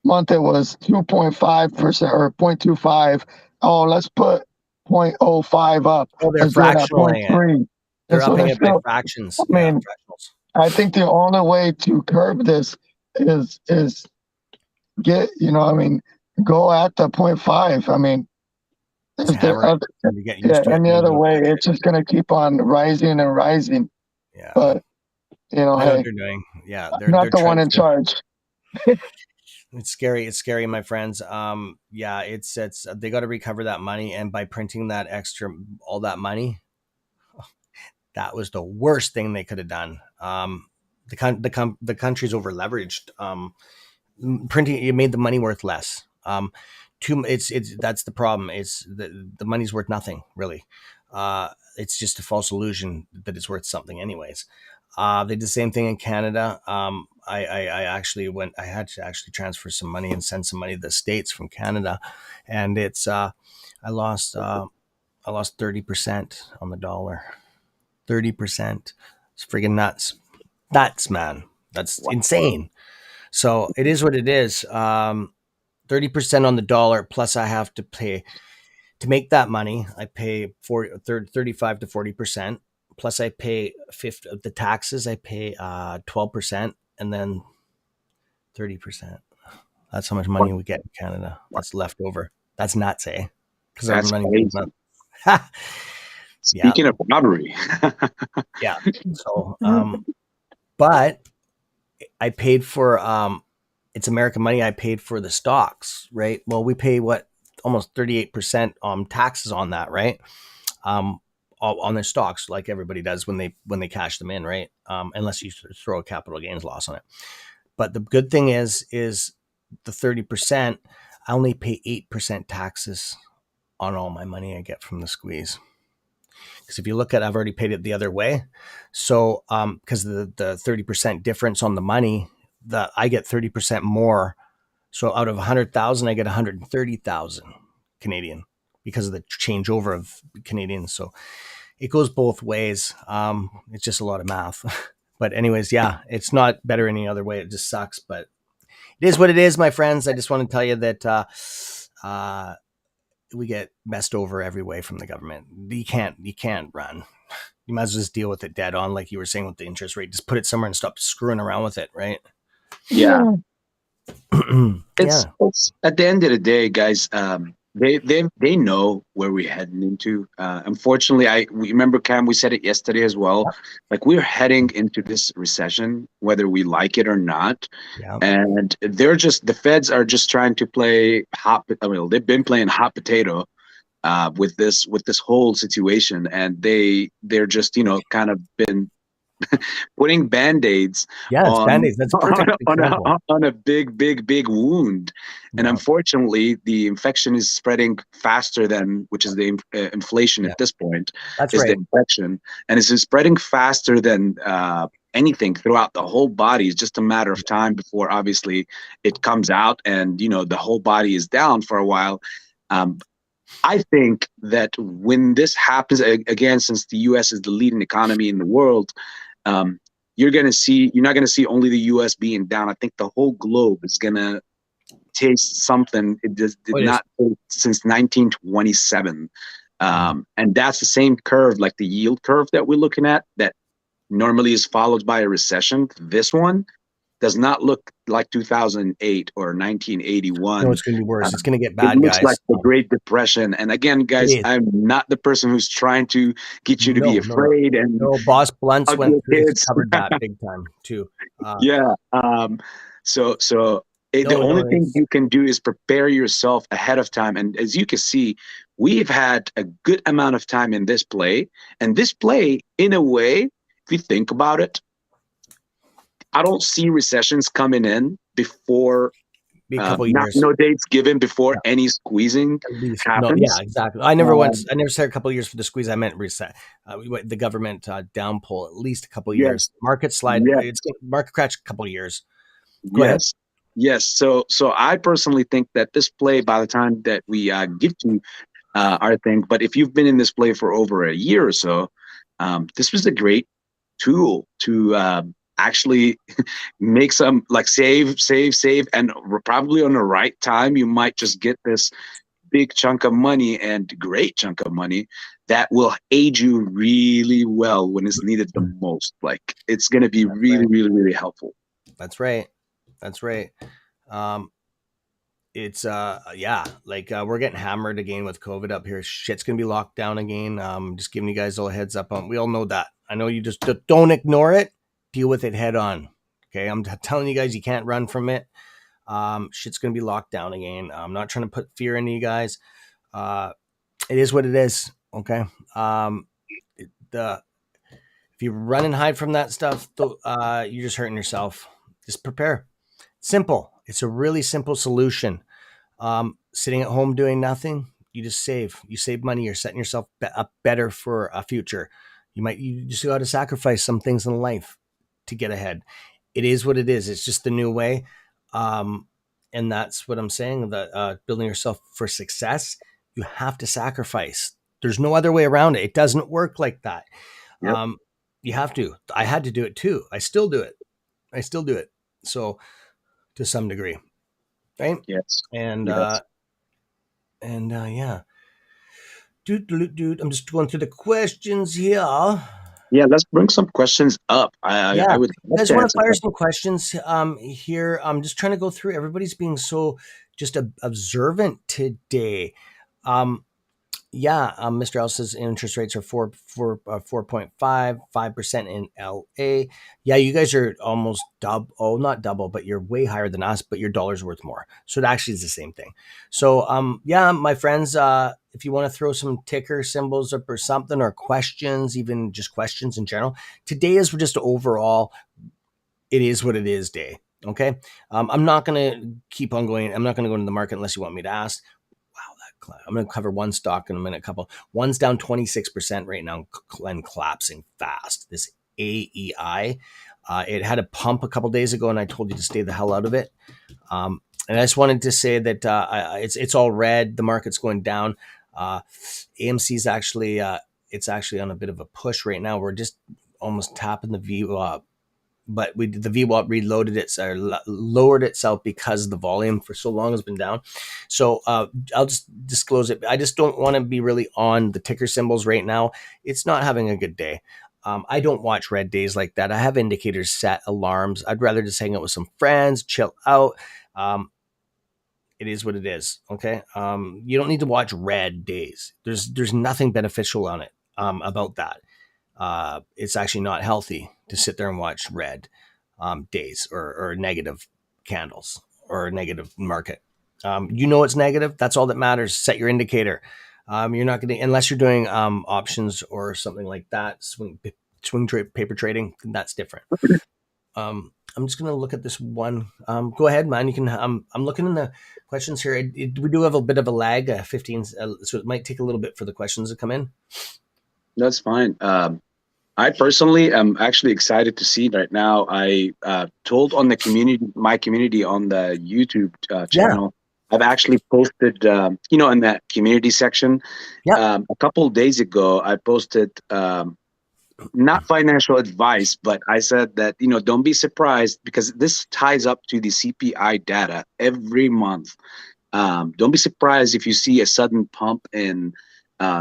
month, it was 2.5% or 0.25. Oh, let's put 0.05 up. Oh, they're Let's do it at point fractionaling it. 0.3. They're And so upping they're it by still, I fractions. Yeah, mean, fractionals. I think the only way to curb this is get, I mean, go at the point 0.5. I mean, Just is there hammer it other, and you get yeah, used to it, any and then other go way? back It's just going to keep on rising and rising. in. Yeah, But, I know what hey, they're doing. Yeah, I'm they're not the one trying in to. charge. It's scary. It's scary, my friends. Yeah, it's they got to recover that money, and by printing that extra all that money, that was the worst thing they could have done. The country's over leveraged. Printing it made the money worth less. It's that's the problem. It's the money's worth nothing really. It's just a false illusion that it's worth something, anyways. They did the same thing in Canada. I actually went. I had to actually transfer some money and send some money to the States from Canada, and it's I lost uh, I lost 30% on the dollar. 30%. It's friggin' nuts. That's man. That's Wow. insane. So it is what it is. 30% on the dollar, plus I have to pay to make that money. I pay 35 to 40%. Plus I pay 50 the taxes. I pay 12%, and then 30%. That's how much Wow. money we get in Canada. That's left over. That's nuts, eh? Because our That's money goes crazy. up. Yeah, Speaking of robbery, yeah. So, but I paid for it's American money. I paid for the stocks, right? Well, we pay what almost 38% taxes on that, right? Um, on their stocks like everybody does when they cash them in, right? Unless you throw a capital gains loss on it. But the good thing is the 30%. I only pay 8% taxes on all my money I get from the squeeze. Because if you look at, I've already paid it the other way. So because the 30% difference on the money, that I get 30% more. So out of 100,000, I get 130,000 Canadian because of the changeover of Canadians. So it goes both ways. It's just a lot of math. But anyways, yeah, it's not better any other way. It just sucks, but it is what it is, my friends. I just want to tell you that we get messed over every way from the government. You can't run. You might as well just deal with it dead on, like you were saying with the interest rate. Just put it somewhere and stop screwing around with it, right? Yeah. Yeah. It's at the end of the day, guys. They know where we're heading into. Unfortunately, we remember, Cam, we said it yesterday as well. Yep. Like, we're heading into this recession, whether we like it or not. Yeah. And the Feds are just trying to play hot. I mean, they've been playing hot potato with this whole situation, and they're just kind of been putting band-aids Yeah, it's on Band-Aids. That's a perfect example. on a big wound. And Yeah. unfortunately, the infection is spreading faster than, which is the inflation Yeah. at this point, That's is the right. infection, and it's spreading faster than anything throughout the whole body. It's just a matter of time before obviously it comes out, and the whole body is down for a while. I think that when this happens again, since the U.S. is the leading economy in the world, you're not going to see only the U.S. being down. I think the whole globe is going to taste something it did not taste since 1927. And that's the same curve, like the yield curve that we're looking at, that normally is followed by a recession. This one does not look like 2008 or 1981. No, it's going to be worse. It's going to get bad, it looks guys. like the Great Depression. And again, guys, I'm not the person who's trying to get you to be afraid. And Boss Blunts went through kids covered that big time too. Yeah. So the only thing you can do is prepare yourself ahead of time. And as you can see, we've had a good amount of time in this play. And this play, in a way, if you think about it, I don't see recessions coming in before no dates given before any squeezing happens. Yeah, exactly. I never said a couple of years for the squeeze. I meant reset. The government down pull at least a couple of years. Market slide. It's market crash a couple of years. Go ahead. Yes. So I personally think that this play, by the time that we get to our thing, but if you've been in this play for over a year or so, this was a great tool to actually make some, like, save, and probably on the right time you might just get this big chunk of money, and great chunk of money that will aid you really well when it's needed the most. Like, it's going to be really helpful. That's right. It's we're getting hammered again with COVID up here. Shit's gonna be locked down again. Just giving you guys a heads up on. We all know that. I know you just don't ignore it. Deal with it head on. Okay, I'm telling you guys, you can't run from it. Shit's gonna be locked down again. I'm not trying to put fear into you guys. It is what it is. Okay. If you run and hide from that stuff, you're just hurting yourself. Just prepare. Simple. It's a really simple solution. Sitting at home doing nothing, you just save. You save money. You're setting yourself up better for a future. You just got to sacrifice some things in life to get ahead. It is what it is. It's just the new way. And that's what I'm saying, that building yourself for success, you have to sacrifice. There's no other way around it. It doesn't work like that. Yep. You have to. I had to do it too. I still do it. So to some degree, right? Yes. And yeah. Dude, I'm just going through the questions here. Yeah, let's bring some questions up. I would. You guys want to fire some questions here? I'm just trying to go through. Everybody's being so just observant today. Mr. L says interest rates are 4.5, 5% in LA. Yeah, you guys are almost double. Oh, not double, but you're way higher than us, but your dollar's worth more. So it actually is the same thing. So, my friends, if you want to throw some ticker symbols up or something, or questions, even just questions in general. Today is just overall, it is what it is day. Okay. I'm not going to keep on going. I'm not going to go into the market unless you want me to ask. Wow, I'm going to cover one stock in a minute. Couple. One's down 26% right now and collapsing fast. This AEI. It had a pump a couple days ago, and I told you to stay the hell out of it. And I just wanted to say that it's all red. The market's going down. AMC is actually it's actually on a bit of a push right now. We're just almost tapping the VWAP, but the VWAP reloaded it or lowered itself because the volume for so long has been down. So I'll just disclose it. I just don't want to be really on the ticker symbols right now. It's not having a good day. I don't watch red days like that. I have indicators set, alarms. I'd rather just hang out with some friends, chill out. It is what it is. Okay. You don't need to watch red days. There's nothing beneficial on it about that. It's actually not healthy to sit there and watch red days or negative candles or a negative market. It's negative. That's all that matters. Set your indicator. You're not going to, unless you're doing options or something like that, swing paper trading, that's different. I'm just going to look at this one. Go ahead, man. You can. I'm looking in the questions here. We do have a bit of a lag, 15, so it might take a little bit for the questions to come in. That's fine. I personally am actually excited to see right now. I told on my community on the YouTube channel. Yeah. I've actually posted, in that community section. Yeah. A couple of days ago, I posted not financial advice, but I said that, don't be surprised because this ties up to the CPI data every month. Don't be surprised if you see a sudden pump in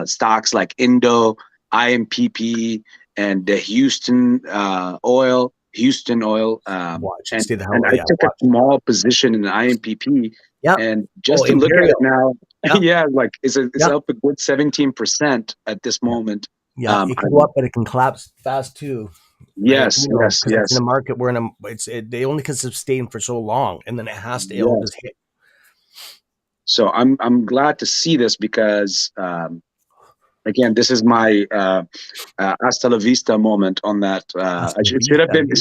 stocks like Indo, IMPP, and the Houston oil. Watch, and I took a small position in the IMPP. Yeah. And just to look at it now, like it's up a good 17% at this moment. Yeah, it can go up, but it can collapse fast too. Yes, right? Yes. It's in a market where they only can sustain for so long, and then it has to it'll just hit. So I'm glad to see this because again, this is my hasta la vista moment on that. It should have been it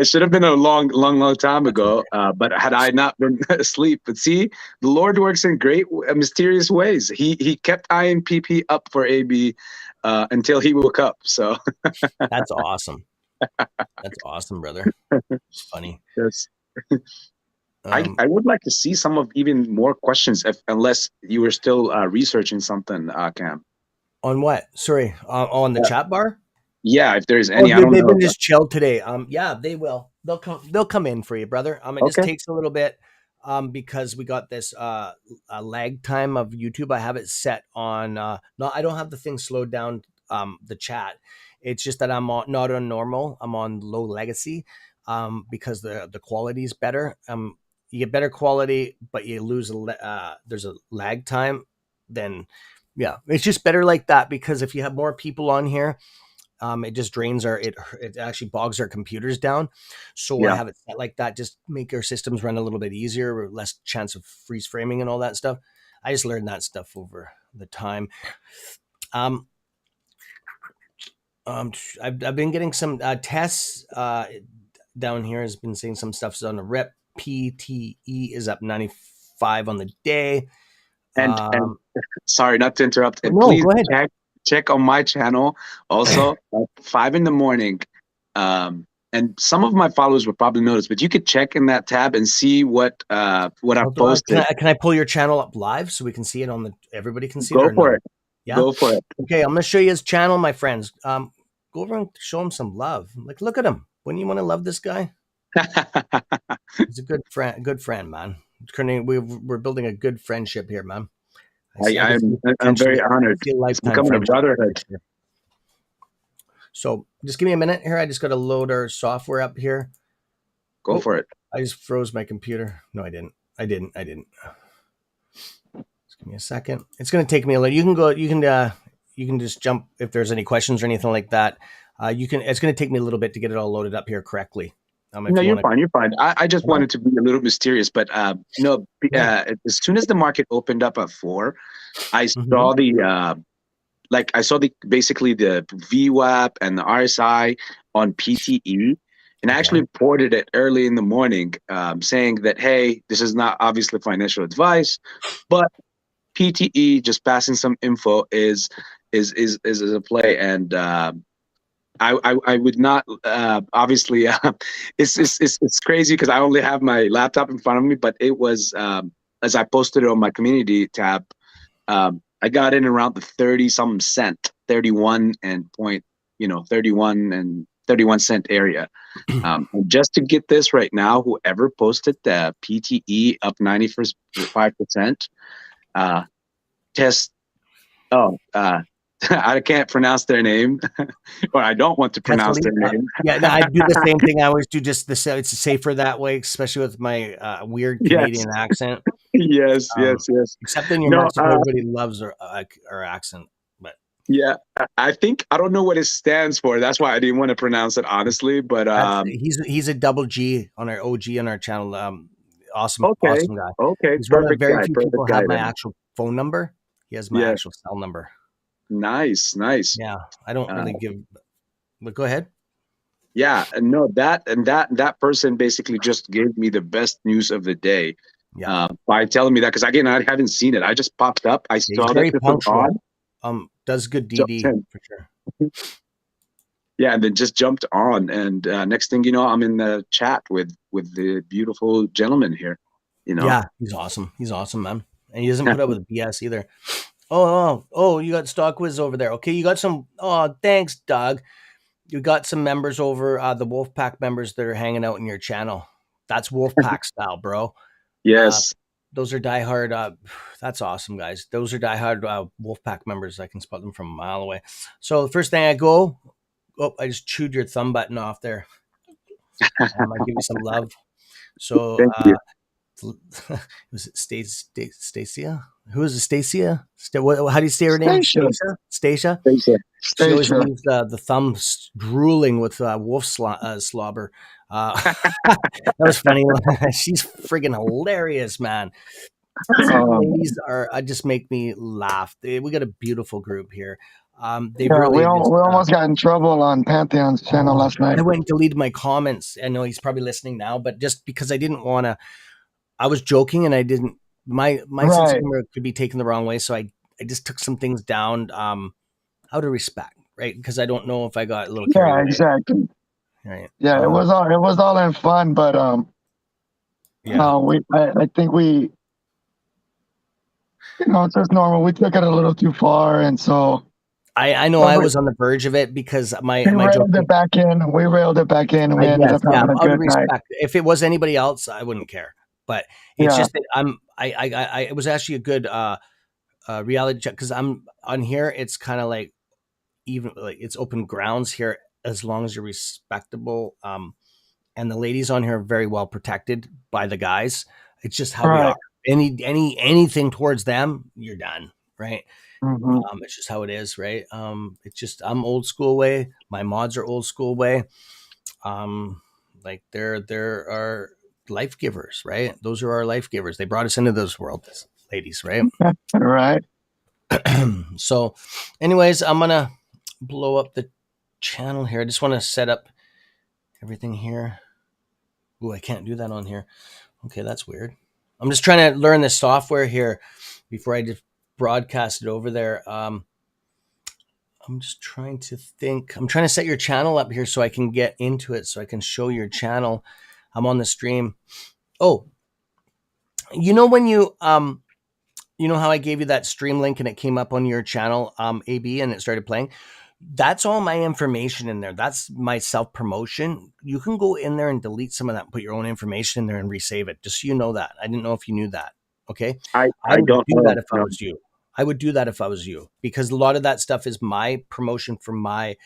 should have been a long time ago. But had I not been asleep, but see, the Lord works in great mysterious ways. He kept IMPP up for AB until he woke up. So that's awesome. That's awesome, brother. It's funny. Yes. I would like to see some of even more questions, unless you were still researching something, Cam. On what? Sorry, on the chat bar. Yeah, if there's any, they've been just chilled today. Yeah, they will. They'll come in for you, brother. It just takes a little bit, because we got this lag time of YouTube. I have it set on. No, I don't have the thing slowed down. The chat. It's just that I'm not on normal. I'm on low legacy, because the quality is better. You get better quality, but you lose there's a lag time. Then, yeah, it's just better like that, because if you have more people on here, it just drains it actually bogs our computers down. So I have it set like that, just make our systems run a little bit easier, less chance of freeze framing and all that stuff. I just learned that stuff over the time. I've been getting some tests down here. Has been seeing some stuff on the rep. PTE is up 95 on the day. And sorry, not to interrupt. And no, please go ahead. check on my channel also at 5 a.m. And some of my followers will probably notice, but you could check in that tab and see what I've posted. Can I pull your channel up live so we can see it everybody can see it? Go for it. Yeah? Go for it. Okay, I'm going to show you his channel, my friends. Go over and show him some love. Like, look at him. Wouldn't you want to love this guy? He's a good friend, man. We're building a good friendship here, man. I'm very honored. It's becoming a brotherhood. So just give me a minute here. I just got to load our software up here. Go for it. I just froze my computer. No, I didn't. Just give me a second. It's going to take me a little. You can go. You can just jump if there's any questions or anything like that. It's going to take me a little bit to get it all loaded up here correctly. If No, you you're want fine. You're fine. I just to. wanted to be a little mysterious, but no. Yeah. As soon as the market opened up at 4, I Hmm. saw the I saw the basically the VWAP and the RSI on PTE, and I Okay. actually reported it early in the morning, saying that hey, this is not obviously financial advice, but PTE just passing some info is a play, and I would not obviously it's crazy because I only have my laptop in front of me, but it was as I posted it on my community tab. I got in around the 30 some cent, 31 and point, 31 and 31 cent area. And just to get this right now, whoever posted the PTE up 95%, uh, test, oh, I can't pronounce their name, or I don't want to pronounce Definitely. their name. Yeah, no, I do the same thing. I always do just it's safer that way, especially with my weird Yes, Canadian accent. yes, Um, yes, yes. except in New No, Mexico, everybody loves our accent. But yeah, I think I don't know what it stands for. That's why I didn't want to pronounce it honestly. But he's a double G on our OG on our channel. Awesome, okay, awesome guy. okay, He's one of the very few people perfect who have guy my then. actual phone number. He has my Yeah, actual cell number. nice, nice. Yeah, I don't Uh, really give. But go ahead. yeah, and no, that person basically just gave me the best news of the day Yeah, by telling me that because again I haven't seen it. I just popped up. I yeah, he's saw that very this was punctual. on. Does good Jumped DD in. for sure. Yeah, and then just jumped on, and next thing you know, I'm in the chat with the beautiful gentleman here. You know, Yeah, he's awesome. He's awesome, man. And he doesn't put up with BS either. Oh, you got Stock Wiz over there. Okay, you got some. Oh, thanks, Doug. You got some members over, the Wolfpack members that are hanging out in your channel. That's Wolfpack style, bro. Uh, yes. those are diehard. That's awesome, guys. Those are diehard Wolfpack members. I can spot them from a mile away. So the first thing I go, oh, I just chewed your thumb button off there. I give you some love. So Thank you. was it Stacia? Who is it? Stacia? How do you say her name? Stacia. Stacia? Stacia? Thanks, sir. She always Stacia. leaves the thumbs drooling with wolf slobber. That was funny. She's friggin' hilarious, man. These Um, ladies are just make me laugh. We got a beautiful group here. They've yeah, really just. we almost got in trouble on Pantheon's channel Oh, last night. I went and deleted my comments. I know he's probably listening now, but just because I didn't want to, I was joking and I didn't. My sense of Right. humor could be taken the wrong way, so I just took some things down out of respect, right? Because I don't know if I got a little carried Yeah, away, exactly. right? Yeah, it was all in fun, but Yeah, I think we, it's just normal. We took it a little too far, and so I know but I was on the verge of it because we my railed it joking. back in. We railed it back in, and we ended Yes, up yeah, having a out of good night. respect. If it was anybody else, I wouldn't care. But it's Yeah, just that it was actually a good reality check because I'm on here. It's kind of like even like it's open grounds here as long as you're respectable. And the ladies on here are very well protected by the guys. It's just how we right. are. Anything towards them, you're done, right? Hmm. It's just how it is, right? It's just I'm old school way. My mods are old school way. Like there are life givers, right? Those are our life givers. They brought us into this world, ladies, right? Right. So, anyways, I'm gonna blow up the channel here. I just want to set up everything here. Ooh, I can't do that on here. Okay, that's weird. I'm just trying to learn the software here before I just broadcast it over there. I'm just trying to think. I'm trying to set your channel up here so I can get into it, so I can show your channel. I'm on the stream. Oh, you know when you know how I gave you that stream link and it came up on your channel, AB, and it started playing? That's all my information in there. That's my self promotion. You can go in there and delete some of that and put your own information in there and resave it. Just so you know that. I didn't know if you knew that. Okay. I I would don't do know. that if I No. was you. I would do that if I was you because a lot of that stuff is my promotion for my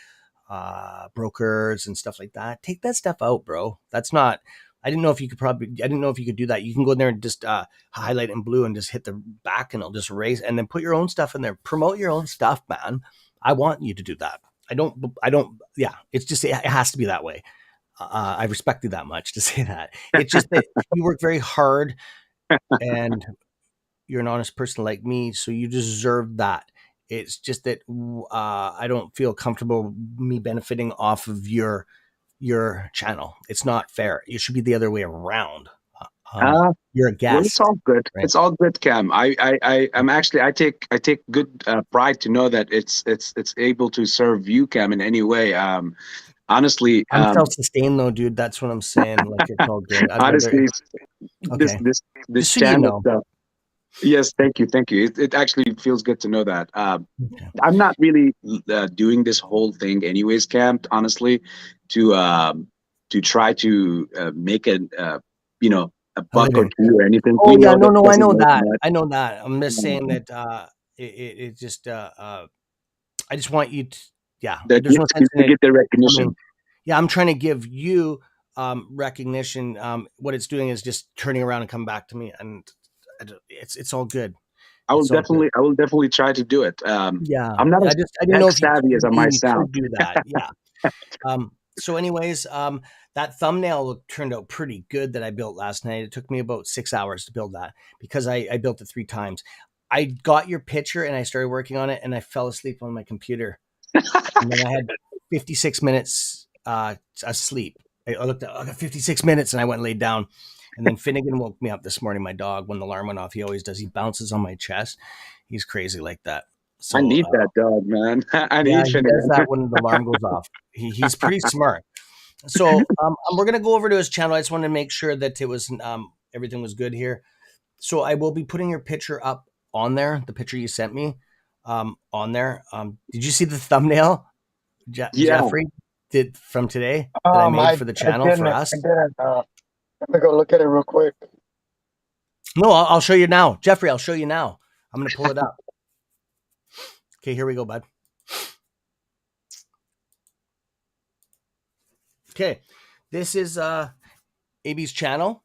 brokers and stuff like that. Take that stuff out, bro. That's not. I didn't know if you could I didn't know if you could do that. You can go in there and just highlight in blue and just hit the back and it'll just erase and then put your own stuff in there. Promote your own stuff, man. I want you to do that. I don't, yeah, it's just, it has to be that way. I respect you that much to say that. It's just that you work very hard and you're an honest person like me, so you deserve that. It's just that I don't feel comfortable me benefiting off of your channel. It's not fair. It should be the other way around. You're a Well, it's guest, all good. right? It's all good, Cam. I'm actually I take good pride to know that it's able to serve you, Cam, in any way. Honestly, I'm self-sustained though, dude. That's what I'm saying. Like it's all good. I'd rather. honestly, this Okay, this this just so you channel know. stuff. Yes, thank you, thank you. It actually feels good to know that. Okay. I'm not really doing this whole thing, anyways, Cam. Honestly, to try to make you know, a A buck or living. two or anything. Oh We yeah, know no, that no, I doesn't know work that. much. I know that. I'm just saying Um, that it just I just want you to, yeah. that There's no sense in to it get the coming. recognition. Yeah, I'm trying to give you recognition. What it's doing is just turning around and come back to me, and it's all good. It's all good. I will definitely try to do it. Yeah, I'm not as I didn't know tech if you savvy as I might you sound. could do that. Yeah. So anyways, that thumbnail turned out pretty good that I built last night. It took me about 6 hours to build that because I built it 3 times. I got your picture and I started working on it and I fell asleep on my computer. And then I had 56 minutes asleep. I looked at I got 56 minutes and I went and laid down. And then Finnegan woke me up this morning, my dog, when the alarm went off. He always does. He bounces on my chest. He's crazy like that. I So need that dog, man. I yeah, need he does Finnegan. that when the alarm goes off. He's pretty smart. So we're gonna go over to his channel. I just wanted to make sure that it was everything was good here. So I will be putting your picture up on there, the picture you sent me on there. Did you see the thumbnail, Yeah. Jeffrey, did from today that I made for the I channel for didn't. I us? didn't. Let me go look at it real quick. No, I'll show you now, Jeffrey. I'll show you now. I'm gonna pull it up. Okay, here we go, bud. Okay, this is AB's channel,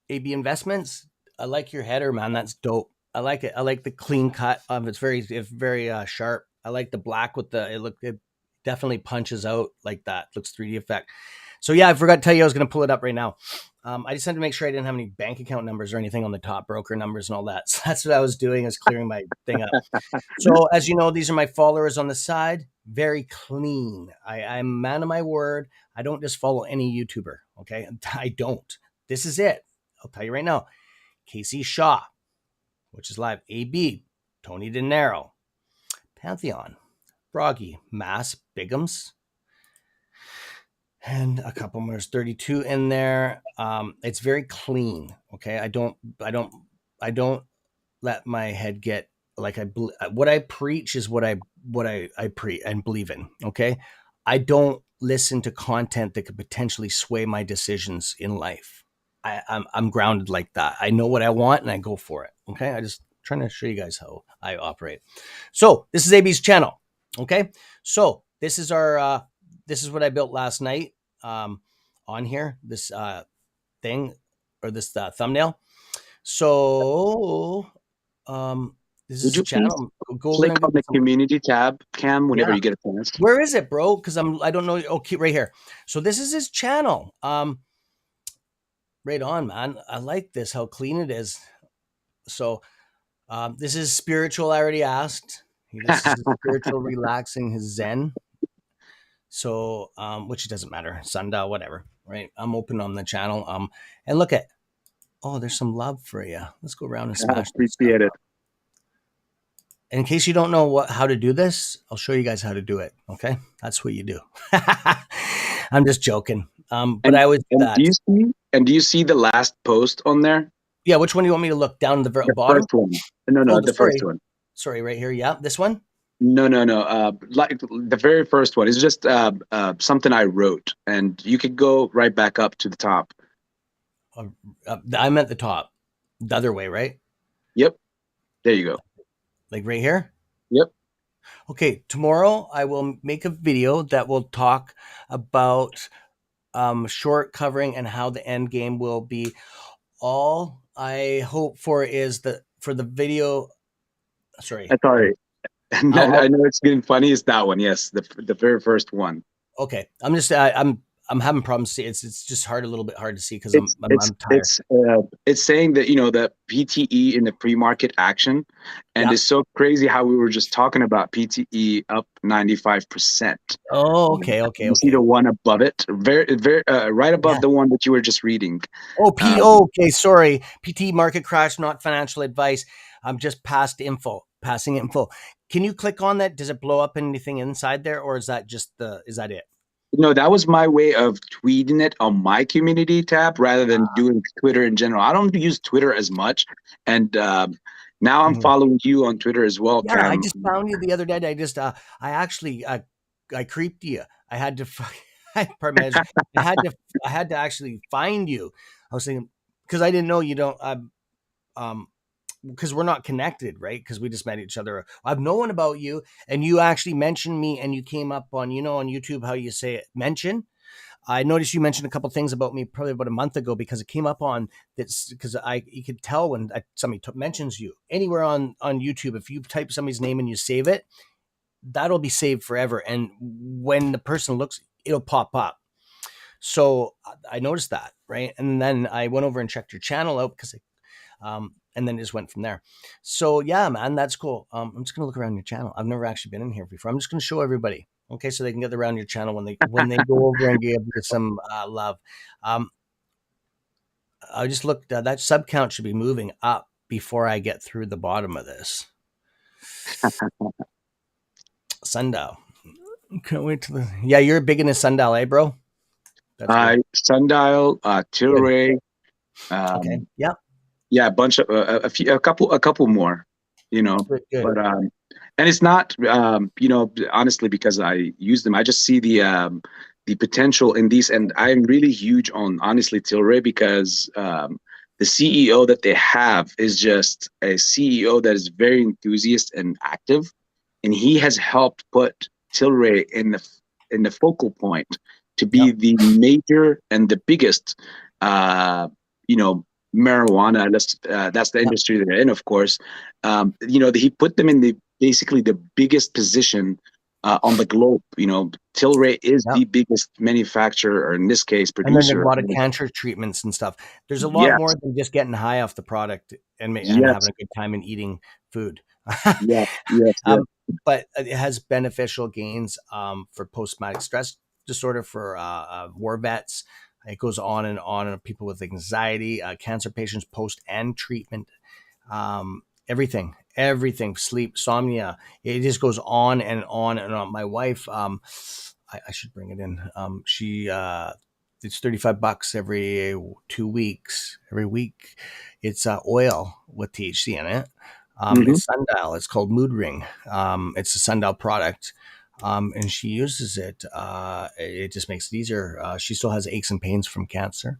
AB Investments. I like your header, man. That's dope. I like it. I like the clean cut. It's very sharp. I like the black with it definitely punches out like that. Looks 3D effect. So yeah, I forgot to tell you I was going to pull it up right now. I just had to make sure I didn't have any bank account numbers or anything on the top, broker numbers and all that. So that's what I was doing, is clearing my thing up. So as you know, these are my followers on the side. Very clean. I'm a man of my word. I don't just follow any YouTuber. Okay, I don't. This is it. I'll tell you right now. Casey Shaw, which is live. AB, Tony De Niro, Pantheon, Froggy, Mass, Bigums, and a couple more. There's 32 in there. It's very clean. Okay, I don't let my head get like what I preach is what I preach and believe in. Okay, I don't listen to content that could potentially sway my decisions in life. I'm grounded like that. I know what I want and I go for it. Okay, I just trying to show you guys how I operate. So this is AB's channel. Okay, so this is our this is what I built last night on here. This thing or this thumbnail. So this is Would the you please channel. Go over click and on give the it some. community tab, Cam, whenever Yeah. you get a chance? Where is it, bro? Because I don't know. Oh, keep right here. So this is his channel. Right on, man. I like this, how clean it is. So this is spiritual. I already asked. This is spiritual, relaxing, his Zen. So which doesn't matter. Sundial, whatever. Right. I'm open on the channel. And look at, oh, there's some love for you. Let's go around and I smash this stuff appreciate it. up. In case you don't know how to do this, I'll show you guys how to do it. Okay, that's what you do. I'm just joking. But I always do that. Do you see the last post on there? Yeah, which one do you want me to look down the The bottom? first one. No, Oh, no, the first one. sorry, right here. Yeah, this one. No, no, no. Like the very first one is just something I wrote, and you could go right back up to the top. I meant the top, the other way, right? Yep. There you go. Like right here. Yep. Okay, tomorrow I will make a video that will talk about short covering and how the end game will be. All I hope for is for the video. Sorry. Sorry. I know it's getting funny. It's that one. Yes, the very first one. Okay. I'm just I'm I'm having problems see. It's just a little bit hard to see because It's I'm tired. it's saying that the PTE in the pre-market action, and Yeah. it's so crazy how we were just talking about PTE up 95%. Oh, okay, okay, You see okay. the one above it, very right Yeah. above the one that you were just reading. Oh, Uh, okay, sorry. PT market crash, not financial advice. I'm just passing info. Can you click on that? Does it blow up anything inside there, or is that is that it? no, that was my way of tweeting it on my community tab rather than doing Twitter in general. I don't use Twitter as much, and now I'm Mhm. following you on Twitter as well, Yeah, I Cam. just found you the other day. I actually, I creeped you. I had to, pardon me, I had to actually find you. I was thinking because I didn't know you don't. Um, because we're not connected, right? Because we just met each other. I've known about you, and you actually mentioned me, and you came up on, on YouTube how you say it, mention. I noticed you mentioned a couple things about me probably about a month ago because it came up on this because you could tell when somebody mentions you anywhere on YouTube. If you type somebody's name and you save it, that'll be saved forever. And when the person looks, it'll pop up. So I noticed that, right? And then I went over and checked your channel out because and then just went from there. So yeah, man, that's cool. I'm just gonna look around your channel. I've never actually been in here before. I'm just gonna show everybody, okay, so they can get around your channel when they go over and give you some love. Um, I just looked. That sub count should be moving up before I get through the bottom of this. Sundial. Can't wait to the. Yeah, you're big into Sundial, eh, bro? That's good. Sundial, Good. Tilray, Okay. um, Yeah. yeah, a bunch of a couple more, Good. Good. but and it's not honestly because I use them. I just see the potential in these, and I'm really huge on honestly Tilray because the CEO that they have is just a CEO that is very enthusiast and active, and he has helped put Tilray in the focal point to be Yep. the major and the biggest uh, you know marijuana. That's the Yep. industry they're in, of course. He put them in the basically the biggest position on the globe. Tilray is Yep. the biggest manufacturer, or in this case, And then a producer. lot of cancer treatments and stuff. There's a lot more Yes, than just getting high off the product and having yes, a good time and eating food. yes, yes, yes. um, but it has beneficial gains for post-traumatic stress disorder for war vets. It goes on and on, and people with anxiety, cancer patients post and treatment, everything, sleep, somnia. It just goes on and on and on. My wife, I should bring it in. It's $35 every 2 weeks. Every week, it's oil with THC in it. Hmm. It's Sundial. It's called Mood Ring. It's a Sundial product. And she uses it. It just makes it easier. She still has aches and pains from cancer.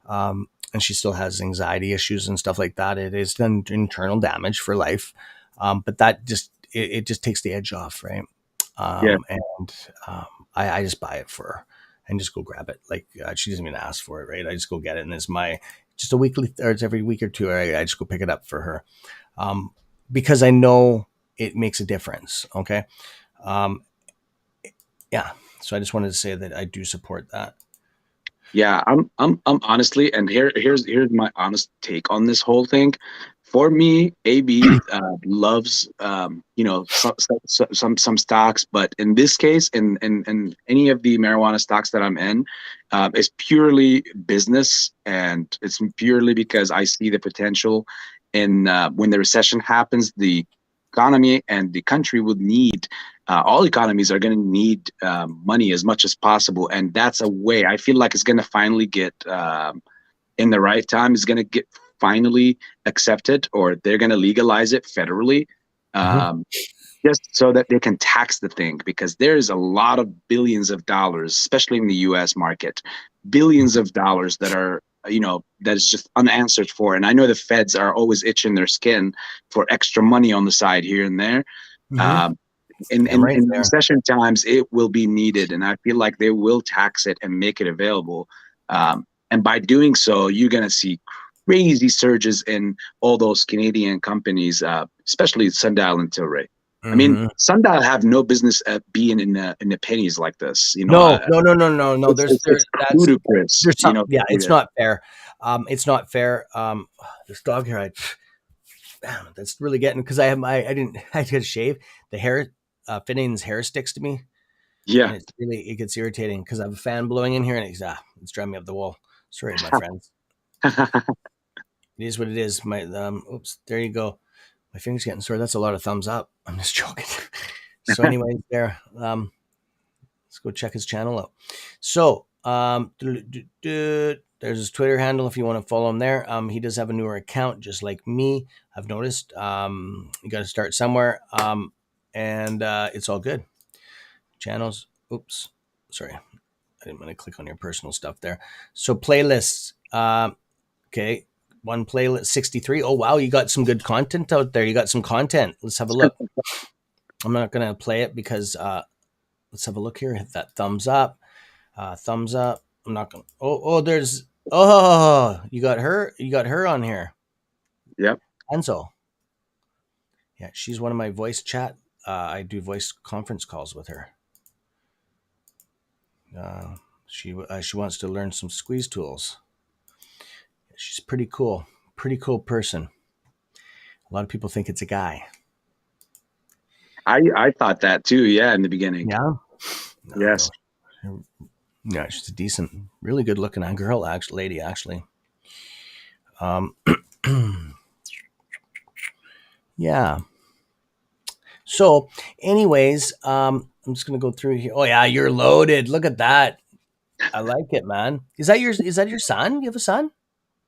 And she still has anxiety issues and stuff like that. It is done internal damage for life. But it just takes the edge off, right? Yeah, And I just buy it for her and just go grab it. Like she doesn't even ask for it, right? I just go get it, and it's just a weekly, or it's every week or two. I just go pick it up for her um, because I know it makes a difference. Okay, um, yeah. So I just wanted to say that I do support that. yeah. I'm honestly, and here's my honest take on this whole thing. For me, AB loves some stocks, but in this case, in any of the marijuana stocks that I'm in, it's purely business, and it's purely because I see the potential in when the recession happens, the economy and the country would need all economies are going to need money as much as possible, and that's a way I feel like it's going to finally get in the right time. It's going to get finally accepted, or they're going to legalize it federally, Mm-hmm. um, just so that they can tax the thing, because there's a lot of billions of dollars, especially in the U.S. market, billions of dollars that are that is just unanswered for. And I know the feds are always itching their skin for extra money on the side here and there. Mm-hmm. Um, in, I'm in right in there. recession times, it will be needed, and I feel like they will tax it and make it available. And by doing so, you're going to see crazy surges in all those Canadian companies, especially Sundial and Tilray. I mean, Mm-hmm. Sundial have no business being in the pennies like this. No, no, no, no, no, no. It's ludicrous. There's some, yeah, Yeah. it's not fair. It's not fair. This dog here, damn, that's really getting, because I didn't, I had to shave the hair. Finning's hair sticks to me, Yeah. and it gets irritating because I have a fan blowing in here, and it's driving me up the wall. Sorry, my friends. It is what it is. My oops, there you go. My finger's getting sore. That's a lot of thumbs up. I'm just joking. So anyway, there. Let's go check his channel out. So there's his Twitter handle if you want to follow him there. He does have a newer account, just like me. I've noticed. You got to start somewhere. And it's all good. Channels. Oops, sorry, I didn't want to click on your personal stuff there. So playlists. Okay. One playlist, 63. Oh, wow. You got some good content out there. You got some content. Let's have a look. I'm not going to play it because let's have a look here. Hit that thumbs up. Thumbs up. I'm not going to. You got her. You got her on here. Yep. Enzo. Yeah, she's one of my voice chat. I do voice conference calls with her. She wants to learn some squeeze tools. She's pretty cool. Pretty cool person. A lot of people think it's a guy. I thought that too. Yeah, in the beginning. Yeah. No, Yes. no. Yeah, she's a decent, really good looking girl, lady, actually. Yeah. So, anyways, I'm just gonna go through here. Oh yeah, you're loaded. Look at that. I like it, man. Is that your son? You have a son?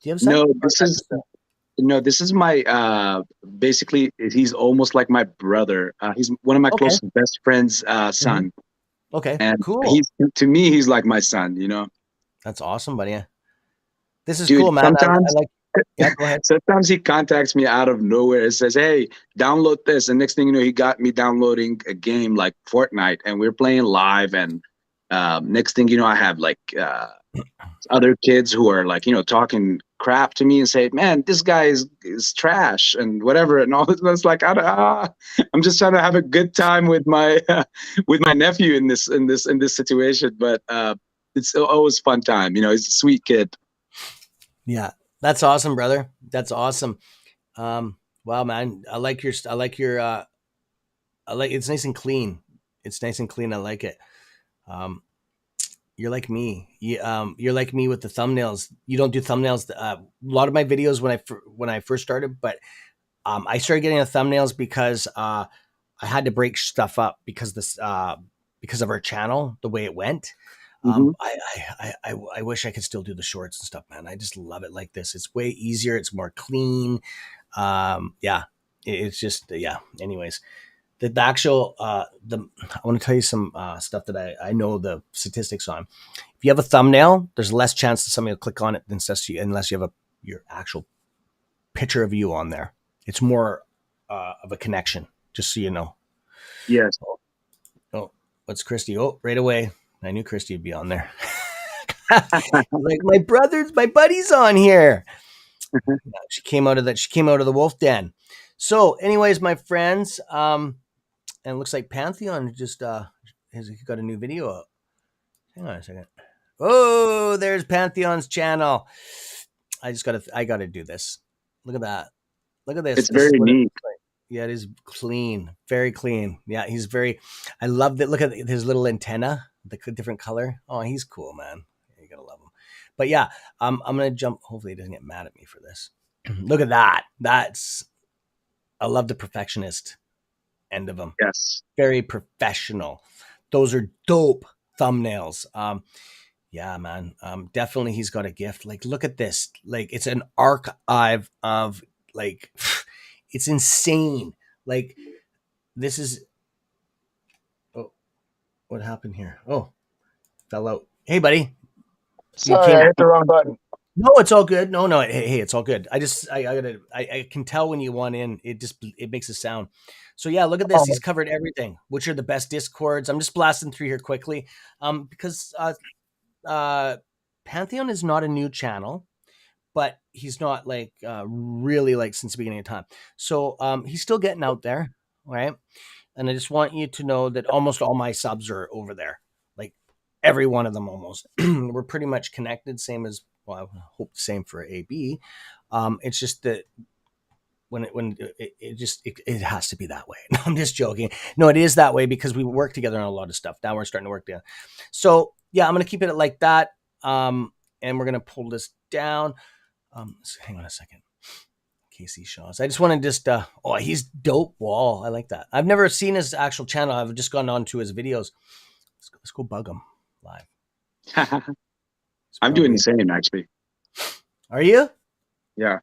Do you have a son? No, Or is that just this is my basically he's almost like my brother. He's one of my okay. closest best friends' Mhm. son. Okay, And cool. he's to me, he's like my son, That's awesome, buddy. This is Dude, cool, man. I sometimes like. Yeah, go ahead. sometimes he contacts me out of nowhere and says, "Hey, download this." And next thing you know, he got me downloading a game like Fortnite, and we're playing live. And next thing you know, I have like other kids who are like, talking crap to me and say, "Man, this guy is trash," and whatever, and all this. It's like, I'm just trying to have a good time with my with my nephew in this situation. But it's always fun time. He's a sweet kid. Yeah, that's awesome, brother. That's awesome. Wow, man. I like it's nice and clean. It's nice and clean. I like it. Um, you're like me. You're like me with the thumbnails. You don't do thumbnails. A lot of my videos when I first started, but I started getting the thumbnails because I had to break stuff up because of our channel, the way it went. Hmm. I wish I could still do the shorts and stuff, man. I just love it like this. It's way easier. It's more clean. Yeah, it's just yeah. Anyways, the actual I want to tell you some stuff that I know the statistics on. If you have a thumbnail, there's less chance that somebody will click on it unless you have your actual picture of you on there. It's more of a connection, just so you know. Yes. Oh, what's Christy? Oh, right away. I knew Christy would be on there. Like my buddy's on here. She came out of the wolf den. So, anyways, my friends, and it looks like Pantheon just has got a new video up. Hang on a second. Oh, there's Pantheon's channel. I gotta do this. Look at that. Look at this. It's This is very what it neat. looks like. Yeah, it is clean, very clean. Yeah, he's very. I love that. Look at his little antenna, the different color. Oh, he's cool, man. You gotta love him. But yeah, I'm gonna jump. Hopefully, he doesn't get mad at me for this. Look at that. I love the perfectionist end of him. Yes. Very professional. Those are dope thumbnails. Yeah, man. Definitely he's got a gift. Like, look at this. Like, it's an archive of like it's insane. Like, this is oh, what happened here? Oh, fell out. Hey, buddy. You Sorry, came. I hit the wrong button. No, it's all good. No, hey, it's all good. I can tell when you want in. It makes a sound. So yeah, look at this. He's covered everything. Which are the best discords? I'm just blasting through here quickly, because Pantheon is not a new channel, but he's not like really like since the beginning of time. So he's still getting out there, right? and I just want you to know that almost all my subs are over there. Like every one of them almost. We're pretty much connected, same as, well, I hope the same for AB. It's just that it has to be that way. No, I'm just joking. No, it is that way because we work together on a lot of stuff. Now we're starting to work together. So yeah, I'm gonna keep it like that. And we're gonna pull this down. Hang on a second. Casey Shaws. I just want to he's dope wall. I like that. I've never seen his actual channel. I've just gone on to his videos. Let's go bug him live. I'm doing the same, actually. Are you? Yeah.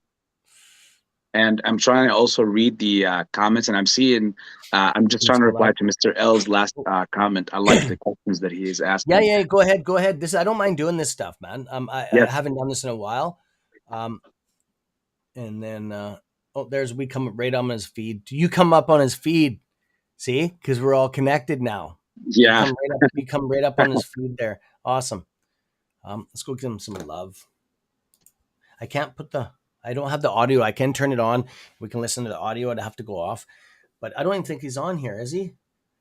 And I'm trying to also read the comments, and I'm seeing. I'm just trying to reply to Mr. L's last comment. I like the questions that he is asking. Yeah. Go ahead. I don't mind doing this stuff, man. I haven't done this in a while. And then we come right on his feed. Do you come up on his feed? See, because we're all connected now. Yeah, you come right up on his feed there. Awesome. Let's go give him some love. I don't have the audio. I can turn it on. We can listen to the audio. I'd have to go off, but I don't even think he's on here. Is he?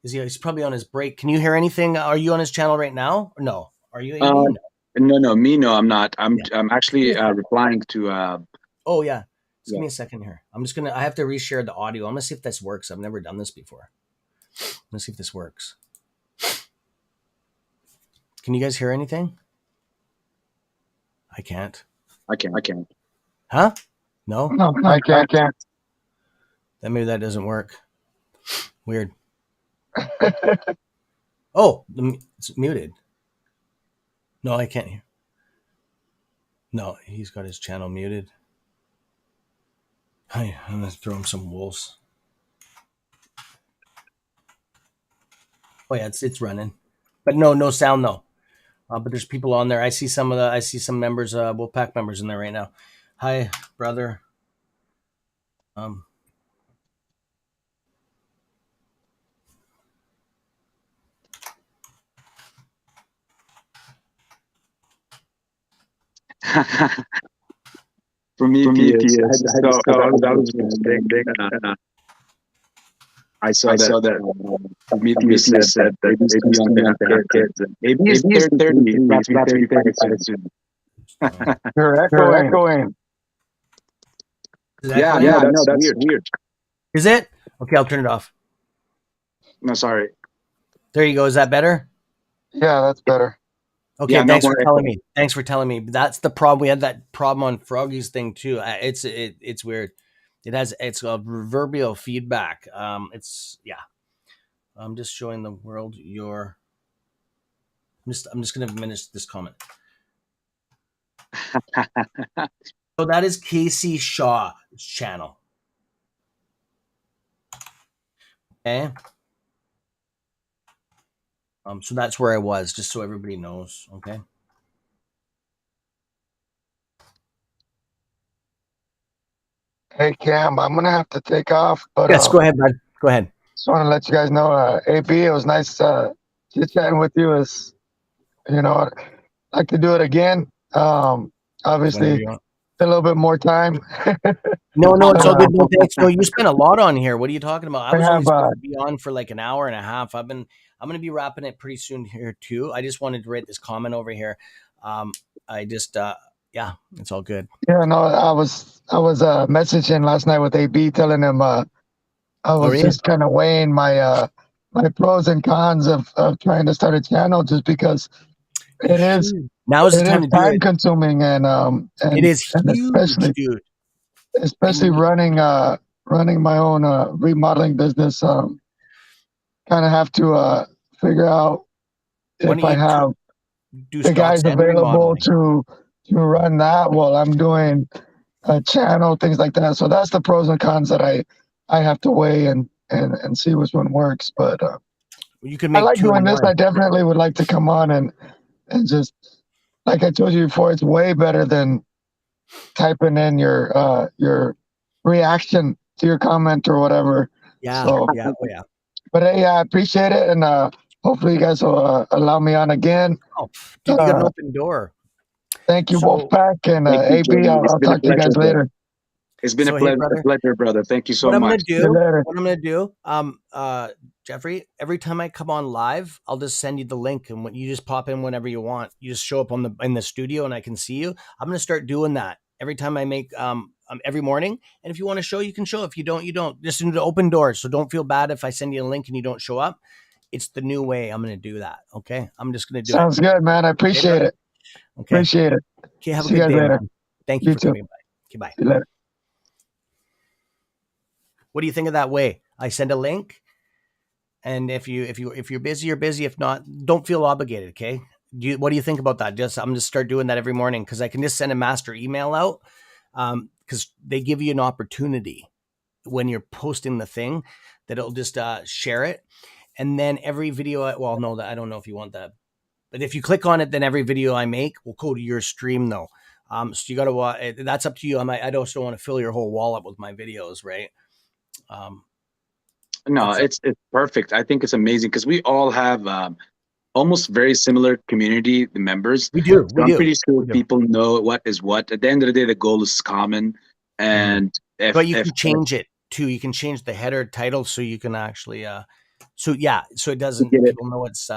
He's probably on his break. Can you hear anything? Are you on his channel right now? Or no? Are you? No, me, no, I'm not. I'm actually replying to. Oh yeah. Give me a second here. I have to reshare the audio. I'm gonna see if this works. I've never done this before. Let's see if this works. Can you guys hear anything? I can't. I can't. Huh? No? No, I can't. Then maybe that doesn't work. Weird. Oh, it's muted. No, I can't hear. No, he's got his channel muted. Hi, I'm gonna throw him some wolves. Oh yeah, it's running, but no sound though. But there's people on there. I see some members, Wolfpack members in there right now. Hi, brother. For me, I saw that Prometheus said that AB's too young to have kids. AB is 33. He's about to be 35 soon. You're echoing. Yeah, that's weird. Is it? Okay, I'll turn it off. No, sorry. There you go. Is that better? Yeah, that's better. Okay, thanks for telling me. That's the problem. We had that problem on Froggy's thing too. It's weird. It's a reverberal feedback. I'm just showing the world your. I'm just going to finish this comment. So that is Casey Shaw's channel. Okay. So that's where I was, just so everybody knows. Okay. Hey Cam, I'm gonna have to take off, but yes, go ahead, bud. Go ahead. Just want to let you guys know, AB, it was nice chit chatting with you. I'd like to do it again. Obviously, a little bit more time. No, it's all good. No, thanks. No, you spent a lot on here. What are you talking about? I was only supposed to be on for like an hour and a half. I'm going to be wrapping it pretty soon here too. I just wanted to write this comment over here. It's all good. Yeah, no, I was messaging last night with AB, telling him I was just kind of weighing my pros and cons of trying to start a channel, just because it is time consuming and it is huge, dude. Especially running my own remodeling business. Kind of have to figure out if I have the guys available to run that while I'm doing a channel, things like that. So that's the pros and cons that I have to weigh and see which one works. But you can make I like doing this. I definitely would like to come on and just, like I told you before, it's way better than typing in your reaction to your comment or whatever. Yeah. So, But hey, I appreciate it, and hopefully you guys will allow me on again. Oh, dude, you got an open door. Thank you, Wolfpack, and AB. I'll talk to you guys later. It's been a pleasure, brother. Thank you so much. What I'm gonna do, Jeffrey, every time I come on live, I'll just send you the link, and when you just pop in whenever you want. You just show up in the studio, and I can see you. I'm gonna start doing that every time I make every morning. And if you want to show, you can show. If you don't, you don't. Just need to open doors. So don't feel bad if I send you a link and you don't show up. It's the new way. I'm gonna do that. Okay, I'm just gonna do it. Sounds good, man. I Okay, appreciate brother? it. Okay. Appreciate it. Okay. Have a See you good guys day, later. man. Thank you You for too. coming by. Okay, bye. See you later. What do you think of that way? I send a link, and if you're busy, you're busy. If not, don't feel obligated. Okay. What do you think about that? I'm just start doing that every morning because I can just send a master email out because they give you an opportunity when you're posting the thing that it'll just share it, and then every video. Well, no, that I don't know if you want that, but if you click on it, then every video I make will go to your stream though. So you got to that's up to you. I just don't want to fill your whole wall up with my videos, right? No, it's perfect. I think it's amazing because we all have almost very similar community members. We do. So I'm pretty sure We do. people know what is what. At the end of the day, the goal is common. And But you can change it too. You can change the header title so you can actually so it doesn't people know it's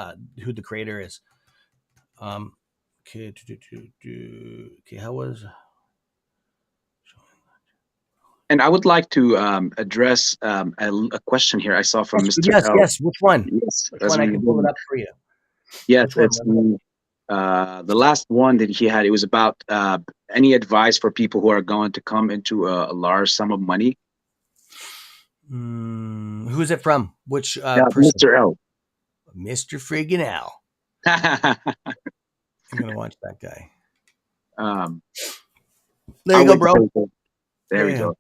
who the creator is. Okay, okay, how was and I would like to address a question here I saw from Mr. L. Yes. Which one? Yes, Which one? I can pull it up for you. Yes, it's the last one that he had. It was about any advice for people who are going to come into a large sum of money. Who is it from? Which person? Mr. L. Mr. Friggin' L. I'm gonna watch that guy. There you go, bro. There we go.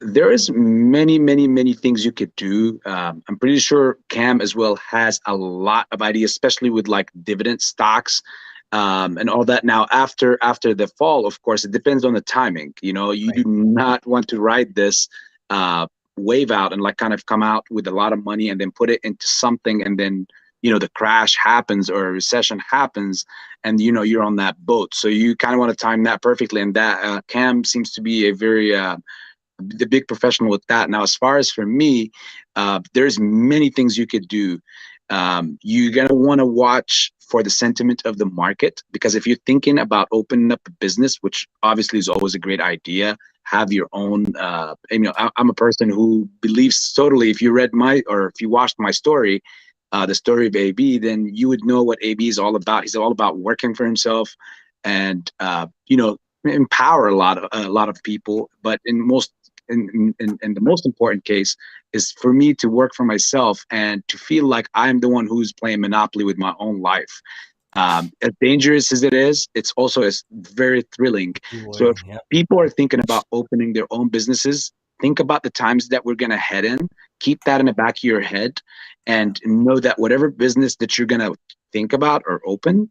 There is many things you could do. I'm pretty sure Cam as well has a lot of ideas, especially with like dividend stocks and all that. Now, after the fall, of course, it depends on the timing. You know, you do not want to ride this wave out and like kind of come out with a lot of money and then put it into something, and then the crash happens or a recession happens, and you're on that boat. So you kind of want to time that perfectly, and that Cam seems to be a very the big professional with that. Now, as far as for me, there's many things you could do. You're going to want to watch for the sentiment of the market, because if you're thinking about opening up a business, which obviously is always a great idea, have your own, I'm a person who believes totally, if you watched my story, the story of AB, then you would know what AB is all about. He's all about working for himself and, empower a lot of people. But in the most important case is for me to work for myself and to feel like I'm the one who's playing Monopoly with my own life. As dangerous as it is, it's also very thrilling. So if people are thinking about opening their own businesses, think about the times that we're going to head in. Keep that in the back of your head and know that whatever business that you're going to think about or open,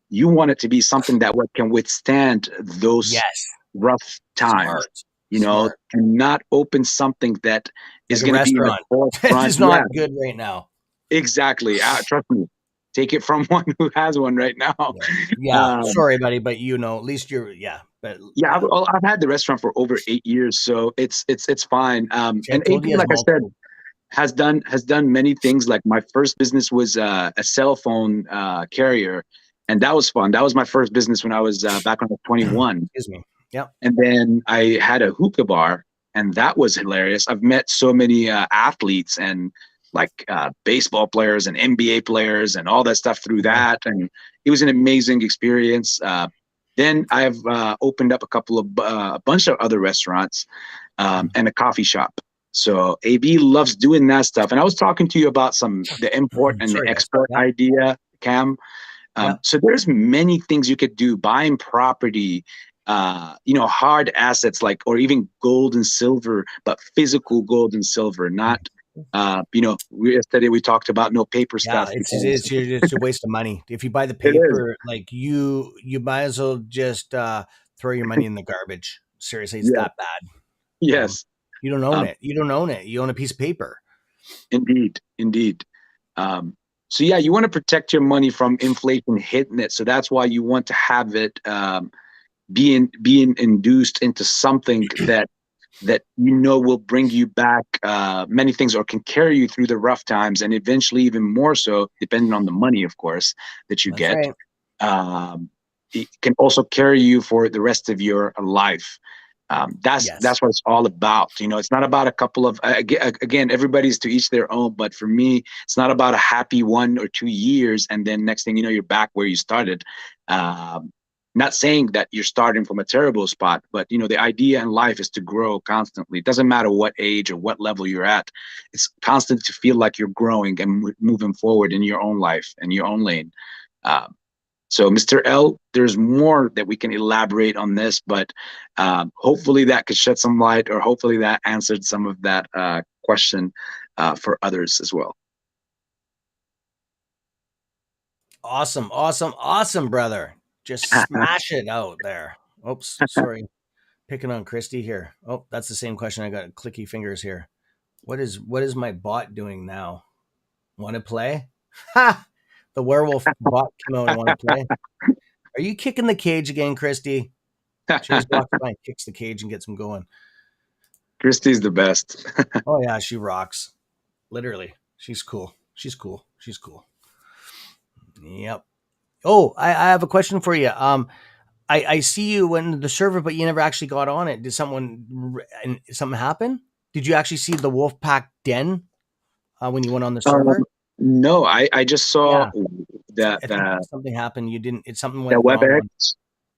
you want it to be something that can withstand those rough times. Do not open something that is going to be in the forefront. It's not good right now. Exactly. Trust me. Take it from one who has one right now. Sorry, buddy, but at least you're. I've had the restaurant for over 8 years, so it's fine. And AB, like I said, has done many things. Like my first business was a cell phone carrier, and that was fun. That was my first business when I was back when I was 21. Excuse me. Yeah. And then I had a hookah bar, and that was hilarious. I've met so many athletes and like baseball players and NBA players and all that stuff through that. And it was an amazing experience. Then I've opened up a bunch of other restaurants and a coffee shop. So AB loves doing that stuff. And I was talking to you about the import and the export idea, Cam. So there's many things you could do. Buying property, hard assets or even gold and silver, but physical gold and silver, not yesterday we talked about no paper stuff. It's a waste of money. If you buy the paper, you might as well just throw your money in the garbage. Seriously, it's that bad. Yes. You don't own it. You don't own it. You own a piece of paper. Indeed. So you want to protect your money from inflation hitting it. So that's why you want to have it being induced into something that that will bring you back many things, or can carry you through the rough times, and eventually even more so, depending on the money, of course, that you That's get. right. It can also carry you for the rest of your life. Yes. That's what it's all about. It's not about a couple of again, everybody's to each their own. But for me, it's not about a happy 1 or 2 years and then next thing you know, you're back where you started. Not saying that you're starting from a terrible spot, but the idea in life is to grow constantly. It doesn't matter what age or what level you're at. It's constant to feel like you're growing and moving forward in your own life and your own lane. Um, so, Mr. L, there's more that we can elaborate on this, but hopefully that could shed some light, or hopefully that answered some of that question for others as well. Awesome, awesome, awesome, brother. Just smash it out there. Oops, sorry. Picking on Christy here. Oh, that's the same question. I got clicky fingers here. What is my bot doing now? Want to play? Ha! The werewolf bot came out and want to play. Are you kicking the cage again, Christy? She always walks by and kicks the cage and gets him going. Christy's the best. Oh yeah, she rocks. Literally, she's cool. She's cool. She's cool. Yep. Oh, I have a question for you. I see you in the server, but you never actually got on it. Did something happen? Did you actually see the Wolfpack Den when you went on the Um, server? no, I just saw Yeah, that I think something happened. You didn't. Something that went wrong WebEx, on.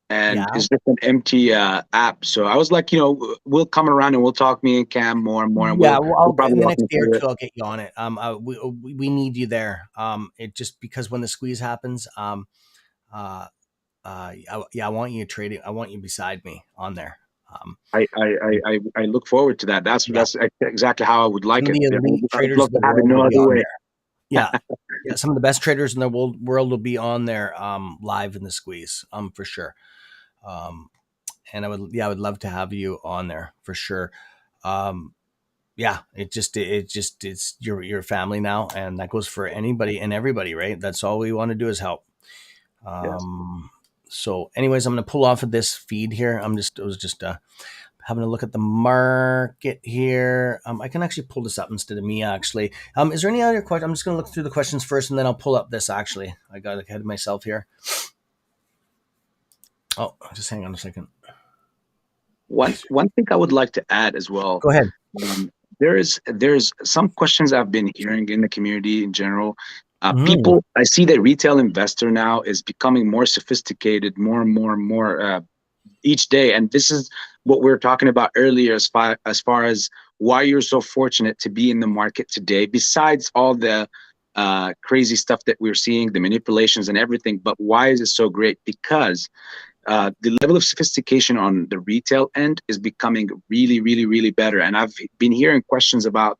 and Yeah, it's just an empty app. So I was like, we'll come around and we'll talk, me and Cam, more and more, and yeah. Well, we'll probably in the walk next me day or through it. two, I'll get you on it. We need you there. It just because when the squeeze happens, uh, yeah, I want you trading. I want you beside me on there. Um, I look forward to that. That's yeah, that's exactly how I would some like of it. the Yeah, elite I'd traders love in to the have it world will no be other on way. there. Yeah, yeah. Some of the best traders in the world will be on there, live in the squeeze, for sure. Um, and I would love to have you on there for sure. Um, yeah, it's your family now, and that goes for anybody and everybody, right? That's all we want to do is help. Yes. Um, so, anyways, I'm going to pull off of this feed here. I was just having a look at the market here. I can actually pull this up instead of me, actually. Is there any other question? I'm just going to look through the questions first, and then I'll pull up this, actually. I got ahead of myself here. Oh, just hang on a second. One thing I would like to add as well. Go ahead. Um, there's some questions I've been hearing in the community in general. Mm, People, I see that retail investor now is becoming more sophisticated, more and more and more each day. And this is what we were talking about earlier, as far as why you're so fortunate to be in the market today. Besides all the crazy stuff that we're seeing, the manipulations and everything, but why is it so great? Because the level of sophistication on the retail end is becoming really, really, really better. And I've been hearing questions about,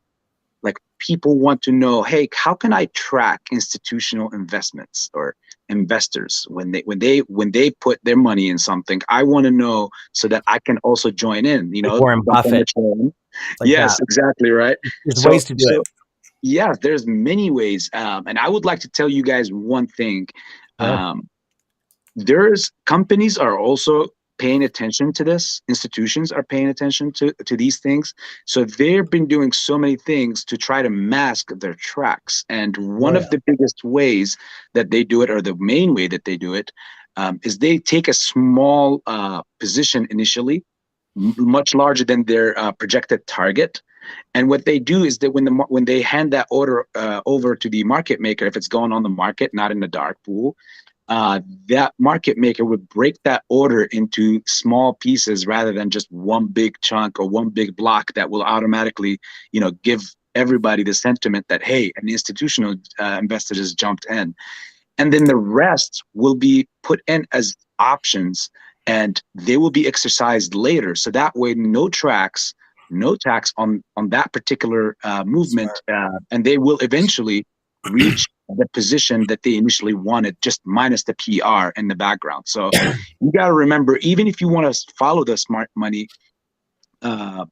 like, people want to know, hey, how can I track institutional investments or investors when they put their money in something? I want to know so that I can also join in, like Warren jump on the Buffett, train. like that. Yes, exactly right. There's So ways to do it. so yes, there's many ways. And I would like to tell you guys one thing. Go ahead. Um, there's companies are also paying attention to this. Institutions are paying attention to these things. So they've been doing so many things to try to mask their tracks. And Oh, one yeah. of the biggest ways that they do it, or the main way that they do it, is they take a small position initially, much larger than their projected target. And what they do is that when they hand that order over to the market maker, if it's going on the market, not in the dark pool, that market maker would break that order into small pieces rather than just one big chunk or one big block that will automatically, give everybody the sentiment that, hey, an institutional investor just jumped in. And then the rest will be put in as options, and they will be exercised later. So that way, no tax on that particular movement, Smart. and they will eventually reach the position that they initially wanted, just minus the PR in the background. So you got to remember, even if you want to follow the smart money, uh,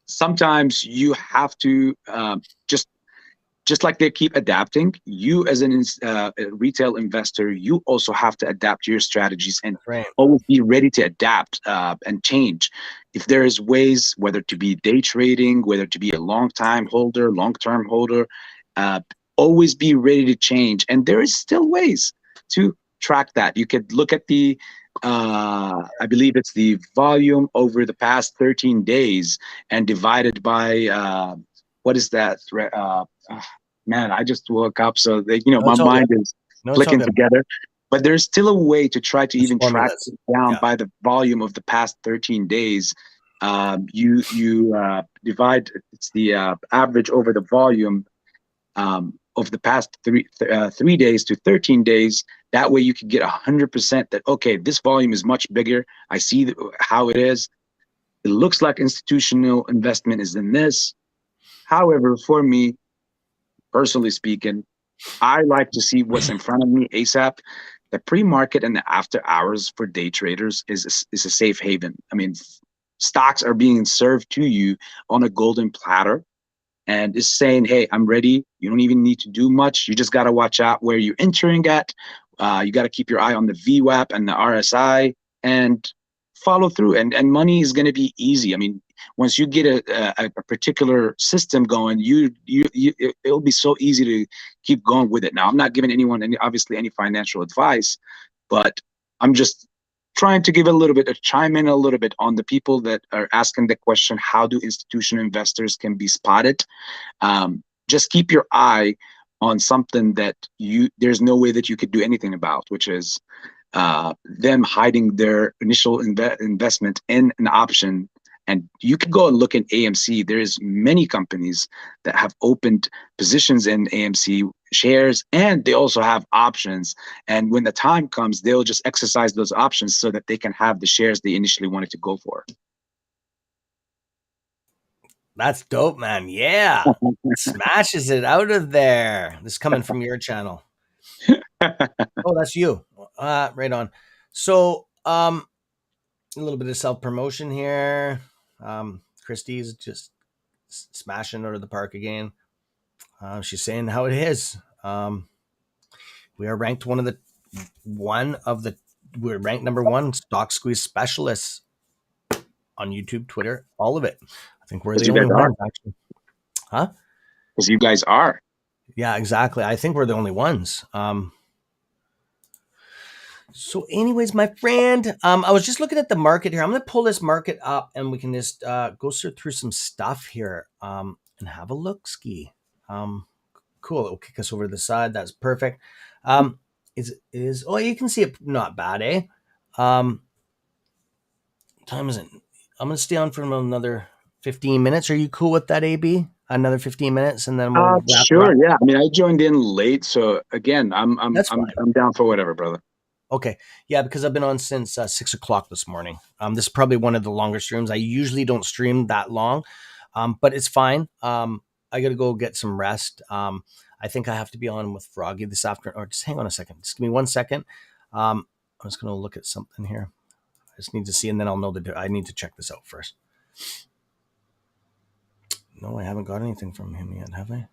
sometimes you have to just just like they keep adapting, you as a retail investor, you also have to adapt your strategies and Right. always be ready to adapt and change. If there is ways, whether to be day trading, whether to be a long-time holder, long-term holder, uh, always be ready to change. And there is still ways to track that. You could look at the, I believe it's the volume over the past 13 days and divided by, what is that? Man, I just woke up, so that, No, my it's all good. mind is No, it's all clicking good. together. But there's still a way to try to There's even track formulas. it down Yeah. by the volume of the past 13 days. You divide, it's the average over the volume of the past 3 days to 13 days. That way you can get 100% that, okay, this volume is much bigger. I see how it is. It looks like institutional investment is in this. However, for me, personally speaking, I like to see what's in front of me ASAP. The pre-market and the after hours for day traders is a safe haven. I mean, stocks are being served to you on a golden platter, and is saying, hey, I'm ready. You don't even need to do much. You just got to watch out where you're entering at. You got to keep your eye on the VWAP and the RSI and follow through. And money is going to be easy. I mean, once you get a particular system going, it'll be so easy to keep going with it. Now, I'm not giving anyone obviously any financial advice, but I'm just trying to give a little bit, chime in a little bit on the people that are asking the question, how do institutional investors can be spotted? Just keep your eye on something that there's no way that you could do anything about, which is them hiding their initial investment in an option. And you can go and look at AMC. There's many companies that have opened positions in AMC shares, and they also have options. And when the time comes, they'll just exercise those options so that they can have the shares they initially wanted to go for. That's dope, man. Yeah. Smashes it out of there. This is coming from your channel. Oh, that's you. Right on. So, a little bit of self promotion here. Christy's just smashing out of the park again. She's saying how it is. We are ranked we're ranked number one stock squeeze specialists on YouTube, Twitter, all of it. I think we're Because the you only guys are. ones actually. Huh? Because you guys are. Yeah, exactly. I think we're the only ones. So, anyways, my friend, I was just looking at the market here. I'm going to pull this market up, and we can just go through some stuff here and have a look ski. Cool. It'll kick us over to the side. That's perfect. Is oh, you can see it not bad, eh? Time is it? I'm going to stay on for another 15 minutes. Are you cool with that, AB? Another 15 minutes, and then we'll wrap her Sure. up. Yeah. I mean, I joined in late, so again, That's fine. I'm down for whatever, brother. Okay. Yeah, because I've been on since 6 o'clock this morning. This is probably one of the longer streams. I usually don't stream that long, but it's fine. I got to go get some rest. I think I have to be on with Froggy this afternoon. Or just hang on a second. Just give me 1 second. I'm just going to look at something here. I just need to see, and then I'll know that I need to check this out first. No, I haven't got anything from him yet, have I?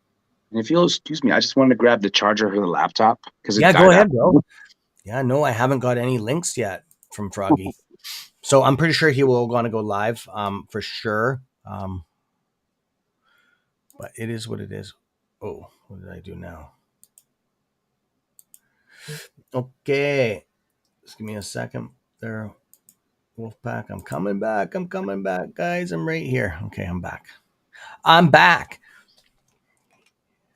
And if you'll excuse me, I just wanted to grab the charger for the laptop because it Yeah, go died out. ahead, bro. Yeah, no, I haven't got any links yet from Froggy. So I'm pretty sure he will want to go live for sure. But it is what it is. Oh, what did I do now? Okay. Just give me a second there. Wolfpack, I'm coming back. I'm coming back, guys. I'm right here. Okay, I'm back. I'm back.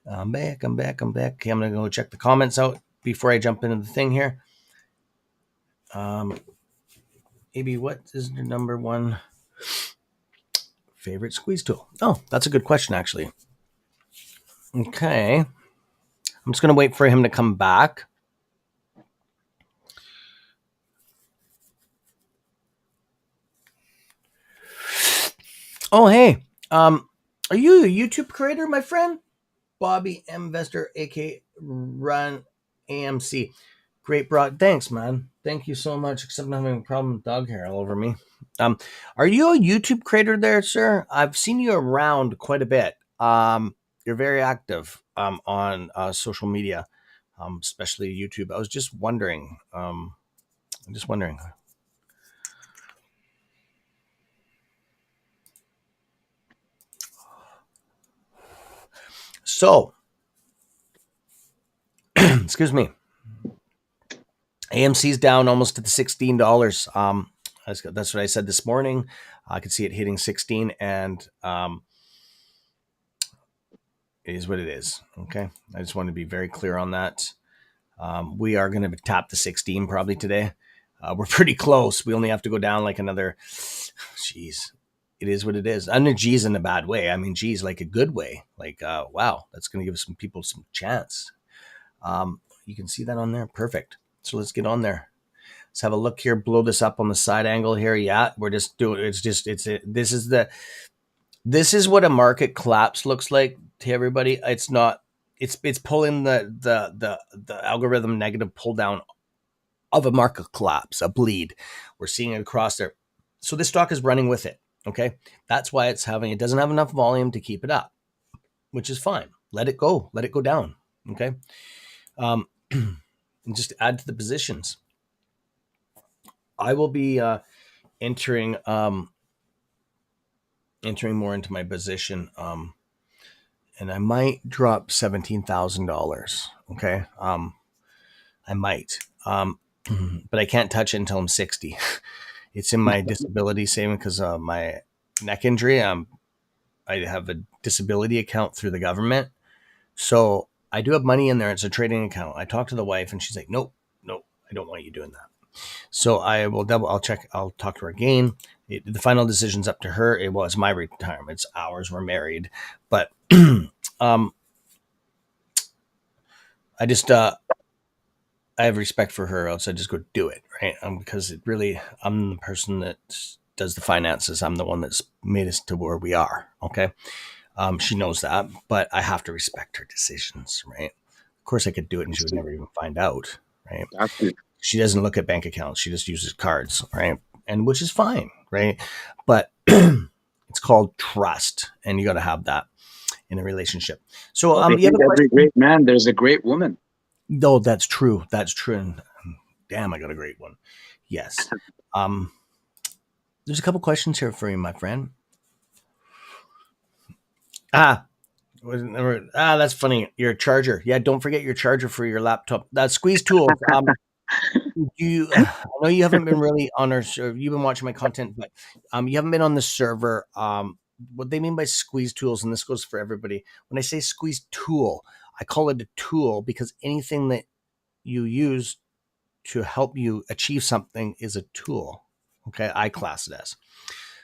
I'm back. I'm back. I'm back. Okay, I'm going to go check the comments out before I jump into the thing here. AB, what is your number one favorite squeeze tool? Oh, that's a good question, actually. Okay. I'm just going to wait for him to come back. Oh, hey. Are you a YouTube creator, my friend? Bobby Investor, aka Run AMC. Great broad. Thanks, man. Thank you so much. Except I'm having a problem with dog hair all over me. Are you a YouTube creator there, sir? I've seen you around quite a bit. You're very active. on social media, especially YouTube. I was just wondering. I'm just wondering. So, excuse me. AMC's down almost to the $16. That's what I said this morning. I could see it hitting 16, and it is what it is. Okay, I just want to be very clear on that. We are going to tap the 16 probably today. We're pretty close. We only have to go down like another. Jeez, it is what it is. I mean, geez, in a bad way. I mean, geez, like a good way. Like, wow, that's going to give some people some chance. You can see that on there. Perfect. So let's get on there. Let's have a look here. Blow this up on the side angle here. Yeah, we're just doing. This is what a market collapse looks like to everybody. It's not. It's pulling the algorithm negative pull down of a market collapse, a bleed. We're seeing it across there. So this stock is running with it. Okay, that's why it doesn't have enough volume to keep it up, which is fine. Let it go down. Okay, and just add to the positions. I will be entering more into my position, and I might drop $17,000. Okay, I might, but I can't touch it until I'm 60. It's in my disability saving because of my neck injury. I have a disability account through the government, so I do have money in there. It's a trading account. I talked to the wife, and she's like, "Nope, I don't want you doing that." So I will I'll check. I'll talk to her again. The final decision's up to her. It was my retirement. It's ours. We're married, but I just I have respect for her. Else I just go do it, right? Because I'm the person that does the finances. I'm the one that's made us to where we are. Okay, she knows that, but I have to respect her decisions, right? Of course, I could do it, and she would never even find out, right? She doesn't look at bank accounts. She just uses cards, right? And which is fine, right? But it's called trust, and you got to have that in a relationship. So, you have a every great man, there's a great woman. No, that's true. That's true. And damn, I got a great one. Yes. There's a couple questions here for you, my friend. That's funny. Your charger. Yeah, don't forget your charger for your laptop. That squeeze tools. I know you haven't been really on our server. You've been watching my content, but you haven't been on the server. What they mean by squeeze tools, and this goes for everybody. When I say squeeze tool, I call it a tool because anything that you use to help you achieve something is a tool. Okay, I class it as.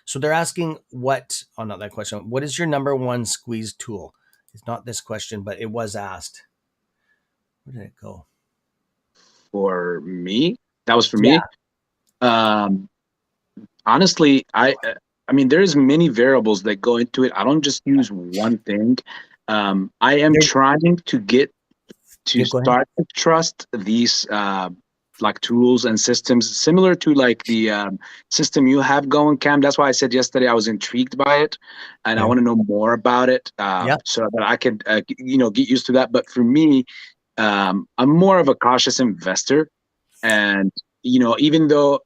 So they're asking not that question. What is your number one squeeze tool? It's not this question, but it was asked. Where did it go? For me, that was for me. Honestly, I mean, there's many variables that go into it. I don't just use one thing. I am trying to start to trust these like tools and systems similar to like the system you have going, Cam. That's why I said yesterday I was intrigued by it, and I want to know more about it so that I could get used to that. But for me, I'm more of a cautious investor, and even though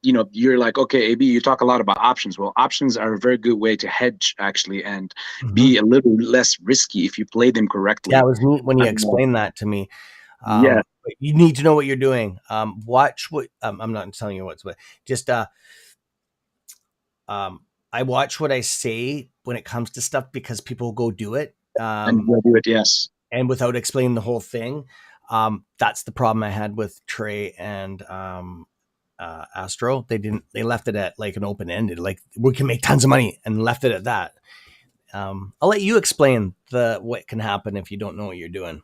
you're like, okay, AB, you talk a lot about options. Well, options are a very good way to hedge actually and be a little less risky if you play them correctly. Yeah, it was neat when you explained that to me. Yeah. You need to know what you're doing. Watch what I'm not telling you but just I watch what I say when it comes to stuff because people go do it. And do it, yes. And without explaining the whole thing. That's the problem I had with Trey and Astro. They left it at like an open-ended, like we can make tons of money, and left it at that. I'll let you explain what can happen if you don't know what you're doing.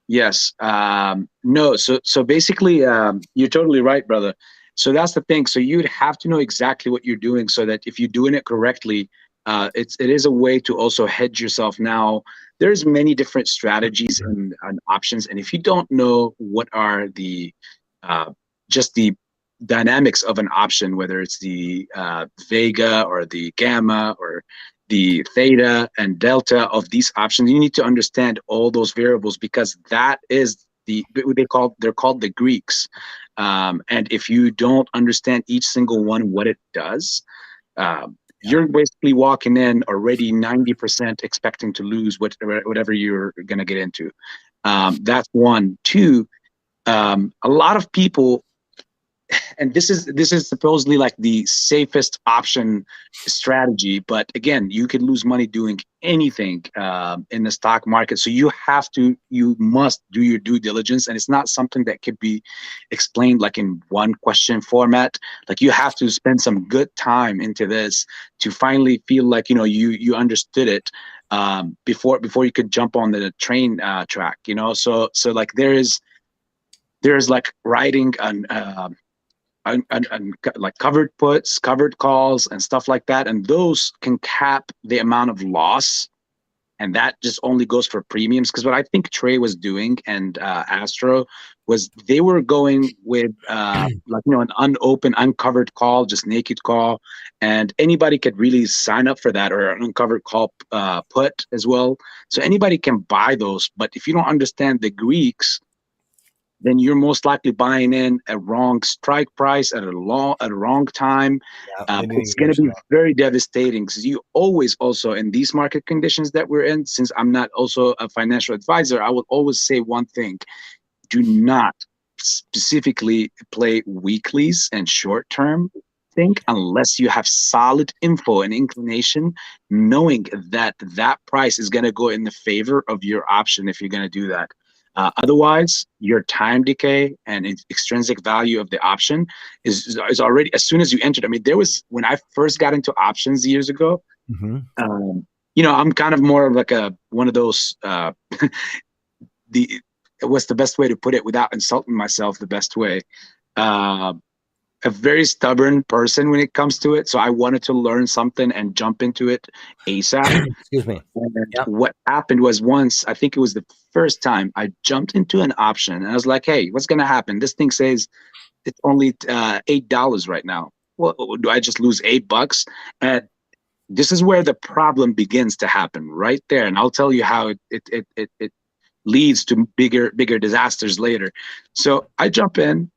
Yes. No. So basically, you're totally right, brother. So that's the thing. So you'd have to know exactly what you're doing so that if you're doing it correctly, it is a way to also hedge yourself. Now, there's many different strategies and options. And if you don't know what are the just the dynamics of an option, whether it's the Vega or the Gamma or the theta and delta of these options. You need to understand all those variables, because that is they're called the Greeks. And if you don't understand each single one, what it does, you're basically walking in already 90% expecting to lose whatever you're going to get into. That's one. Two, a lot of people, and this is supposedly like the safest option strategy, but again, you could lose money doing anything in the stock market. So you must do your due diligence, and it's not something that could be explained like in one question format. Like, you have to spend some good time into this to finally feel like you understood it before you could jump on the train track. So like there's like writing like covered puts, covered calls, and stuff like that, and those can cap the amount of loss, and that just only goes for premiums. Because what I think Trey was doing and Astro was they were going with like an unopened, uncovered call, just naked call, and anybody could really sign up for that, or an uncovered call put as well. So anybody can buy those, but if you don't understand the Greeks, then you're most likely buying in a wrong strike price at a wrong time. It's going to be very devastating, because you always also, in these market conditions that we're in, since I'm not also a financial advisor, I will always say one thing: do not specifically play weeklies and short-term thing unless you have solid info and inclination, knowing that that price is going to go in the favor of your option if you're going to do that. Otherwise, your time decay and extrinsic value of the option is already, as soon as you entered. I mean, there was, when I first got into options years ago, I'm kind of more of like one of those, what's the best way to put it without insulting myself, the best way? A very stubborn person when it comes to it. So I wanted to learn something and jump into it ASAP. Excuse me. And what happened was, once, I think it was the first time I jumped into an option, and I was like, hey, what's going to happen? This thing says it's only $8 right now. Well, do I just lose $8? And this is where the problem begins to happen, right there. And I'll tell you how it leads to bigger disasters later. So I jump in,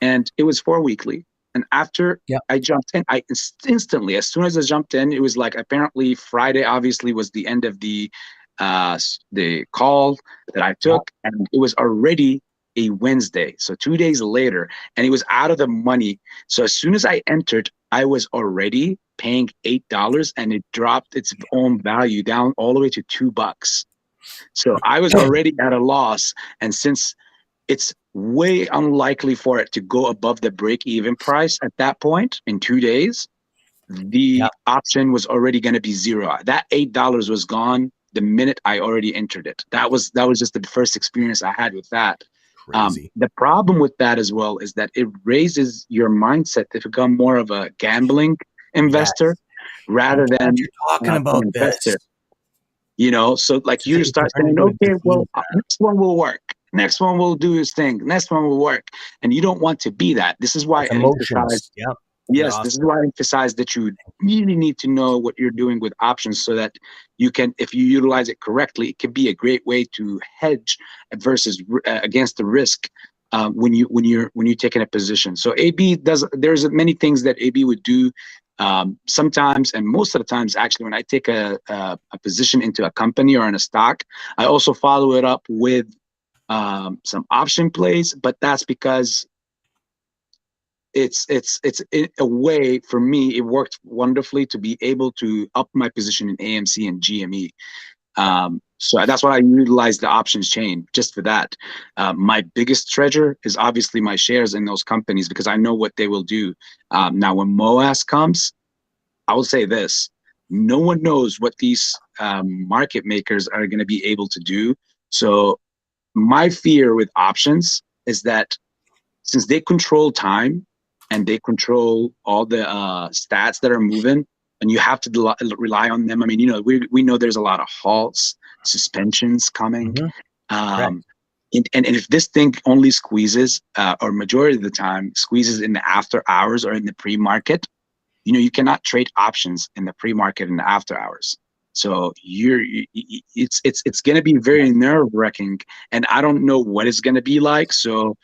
and it was 4 weekly. And after I jumped in, I instantly, as soon as I jumped in, it was like, apparently Friday obviously was the end of the call that I took, and it was already a Wednesday, so 2 days later, and it was out of the money. So as soon as I entered, I was already paying $8, and it dropped its own value down all the way to $2. So I was already at a loss, and since it's way unlikely for it to go above the break-even price at that point in 2 days, the option was already going to be zero. That $8 was gone the minute I already entered it. That was just the first experience I had with that. The problem with that as well is that it raises your mindset to become more of a gambling investor rather than you're talking about an investor. This. So like you start saying, okay, well, next one will work. Next one will do his thing. Next one will work. And you don't want to be that. This is why I emphasize. Yes, this is why I emphasize that you really need to know what you're doing with options, so that you can, if you utilize it correctly, it can be a great way to hedge versus against the risk when you're taking a position. So there's many things that AB would do. Sometimes, and most of the times actually, when I take a position into a company or in a stock, I also follow it up with some option plays, but that's because it's in a way, for me, it worked wonderfully to be able to up my position in AMC and GME. So that's why I utilize the options chain, just for that. My biggest treasure is obviously my shares in those companies, because I know what they will do. Now, when MOAS comes, I will say this: no one knows what these market makers are going to be able to do. So my fear with options is that, since they control time and they control all the stats that are moving, and you have to rely on them. I mean, we know there's a lot of halts, suspensions coming. And if this thing only squeezes, or majority of the time squeezes in the after hours or in the pre-market, you cannot trade options in the pre-market and the after hours. So it's going to be very nerve wracking, and I don't know what it's going to be like. So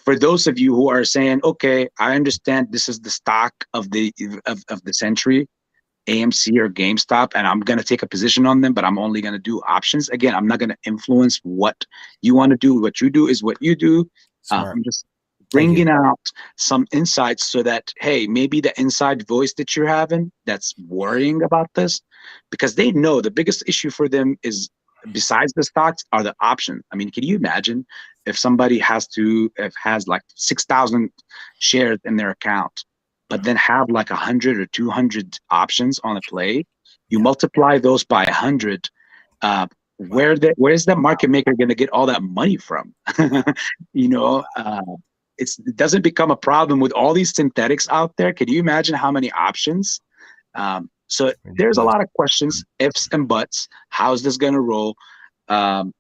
for those of you who are saying, okay, I understand this is the stock of the century, AMC or GameStop, and I'm going to take a position on them, but I'm only going to do options. Again, I'm not going to influence what you want to do. What you do is what you do. Smart. I'm just Thank you. bringing out some insights so that, hey, maybe the inside voice that you're having that's worrying about this, because they know the biggest issue for them is, besides the stocks, are the options. I mean, can you imagine if somebody has like 6,000 shares in their account, but then have like 100 or 200 options on a play? You Yeah. multiply those by 100. Wow. Where's the market maker going to get all that money from? you know, it doesn't become a problem with all these synthetics out there. Can you imagine how many options? So there's a Ridiculous. lot of questions, ifs and buts. How's this going to roll? And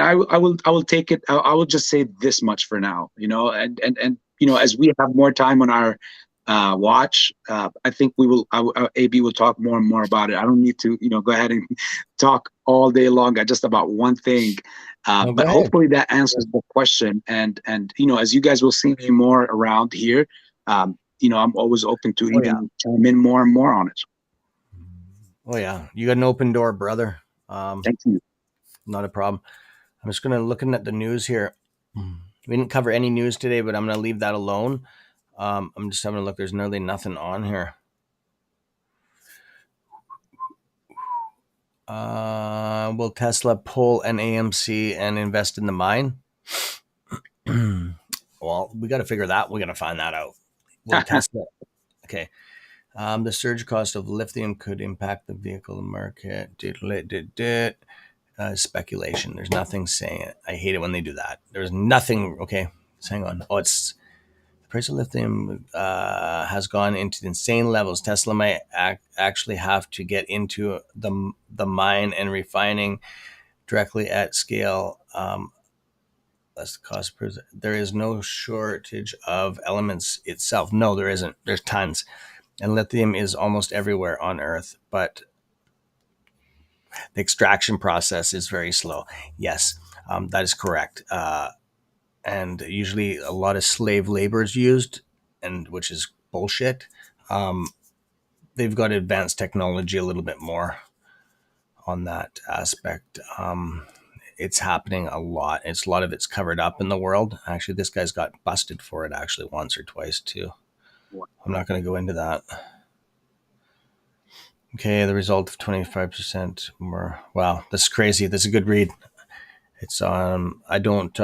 I will take it. I will just say this much for now. And as we have more time on our watch, I think we will. AB will talk more and more about it. I don't need to go ahead and talk all day long just about one thing. No, go But ahead. hopefully that answers the question. And as you guys will see me more around here, I'm always open to Oh yeah. even chime in more and more on it. Oh yeah. You got an open door, brother. Um, Thank you. Not a problem. I'm just gonna looking at the news here. We didn't cover any news today, but I'm gonna leave that alone. I'm just having a look. There's nearly nothing on here. Will Tesla pull an AMC and invest in the mine? Well, we got to figure that. We're gonna find that out. Will Tesla? Okay. The surge cost of lithium could impact the vehicle market. Speculation. There's nothing saying it. I hate it when they do that. There's nothing. Okay, let's hang on. Oh, it's the price of lithium has gone into insane levels. Tesla might actually have to get into the mine and refining directly at scale. Less the cost per. There is no shortage of elements itself. No, there isn't. There's tons, and lithium is almost everywhere on Earth, but the extraction process is very slow. Yes, that is correct. And usually a lot of slave labor is used, and which is bullshit. Um, they've got advanced technology a little bit more on that aspect. It's happening a lot. A lot of it's covered up in the world. Actually, this guy's got busted for it actually once or twice too. I'm not going to go into that. Okay, the result of 25% more. Wow, this is crazy. This is a good read. It's I don't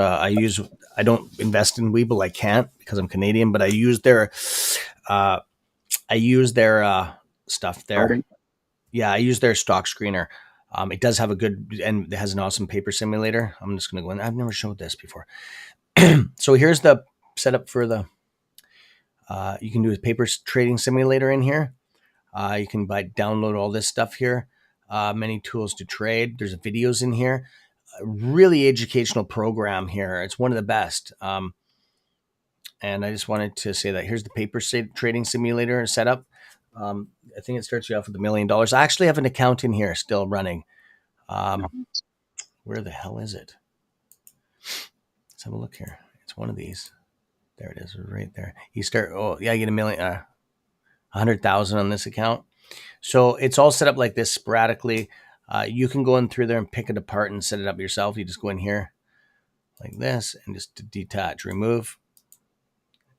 invest in Webull. I can't because I'm Canadian, but uh I use their stuff there. Starting. Yeah, I use their stock screener. It does have a good, and it has an awesome paper simulator. I'm just gonna go in. I've never showed this before. So here's the setup for the. You can do a paper trading simulator in here. You can download all this stuff here. Many tools to trade. There's videos in here. A really educational program here. It's one of the best. And I just wanted to say that here's the paper trading simulator setup. I think it starts you off with $1 million. I actually have an account in here still running. Where the hell is it? Let's have a look here. It's one of these. There it is, right there. You start. Oh yeah, you get 100,000 on this account. So it's all set up like this sporadically. You can go in through there and pick it apart and set it up yourself. You just go in here like this and just detach, remove,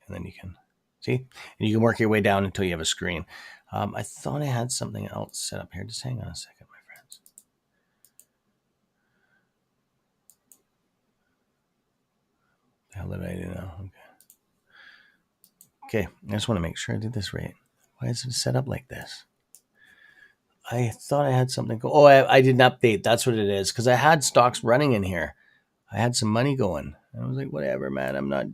and then you can see, and you can work your way down until you have a screen. I thought I had something else set up here. Just hang on a second, my friends. The hell did I do now? Okay. I just want to make sure I did this right. Why is it set up like this? I thought I had something. Oh, I did an update. That's what it is. Because I had stocks running in here. I had some money going. I was like, whatever, man. I'm not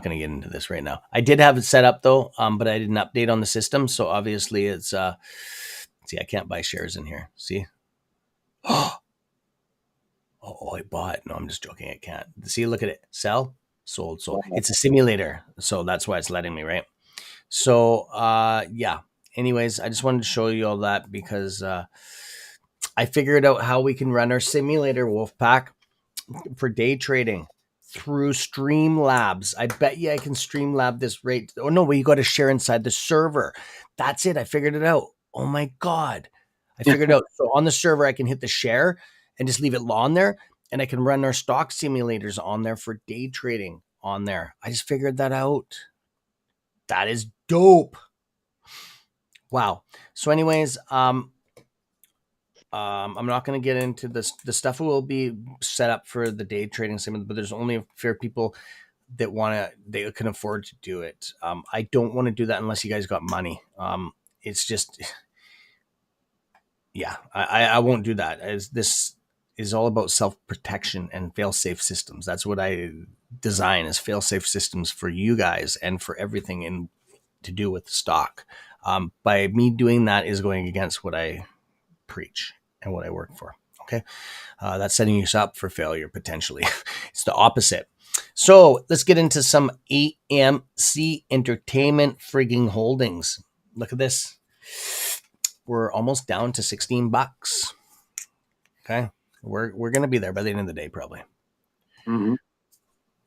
going to get into this right now. I did have it set up though, but I did an update on the system. So obviously it's, see, I can't buy shares in here. See? Oh, I bought. No, I'm just joking. I can't. See, look at it. Sell, sold. It's a simulator. So that's why it's letting me, right? So, yeah. anyways, I just wanted to show you all that because I figured out how we can run our simulator, Wolfpack, for day trading through Streamlabs. I bet you I can Streamlab this rate. Oh no, well, you got to share inside the server. That's it. I figured it out. Oh my God. I figured it out. So on the server, I can hit the share and just leave it on there. And I can run our stock simulators on there for day trading on there. I just figured that out. That is dope. Wow. So anyways, I'm not going to get into this. The stuff will be set up for the day trading sim, but there's only a fair people that they can afford to do it. I don't want to do that unless you guys got money. It's just, yeah, I won't do that. As this is all about self protection and fail safe systems. That's what I design is fail safe systems for you guys and for everything in to do with stock. By me doing that is going against what I preach and what I work for. Okay. That's setting you up for failure potentially. It's the opposite. So let's get into some AMC Entertainment frigging holdings. Look at this. We're almost down to $16. Okay. We're going to be there by the end of the day, probably. Mm-hmm.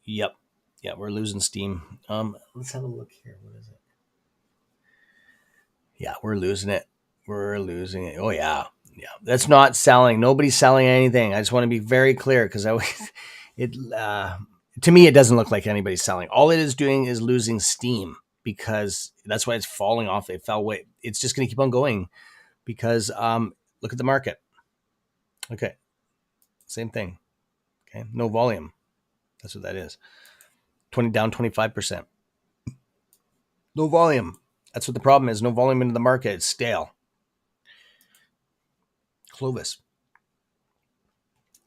Yep. Yeah. We're losing steam. Let's have a look here. What is it? Yeah. We're losing it. We're losing it. Oh yeah. Yeah, that's not selling. Nobody's selling anything. I just want to be very clear because to me, it doesn't look like anybody's selling. All it is doing is losing steam because that's why it's falling off. It fell away. It's just going to keep on going because look at the market. Okay, same thing. Okay, no volume. That's what that is. 20 down 25%. No volume. That's what the problem is. No volume into the market. It's stale. Clovis.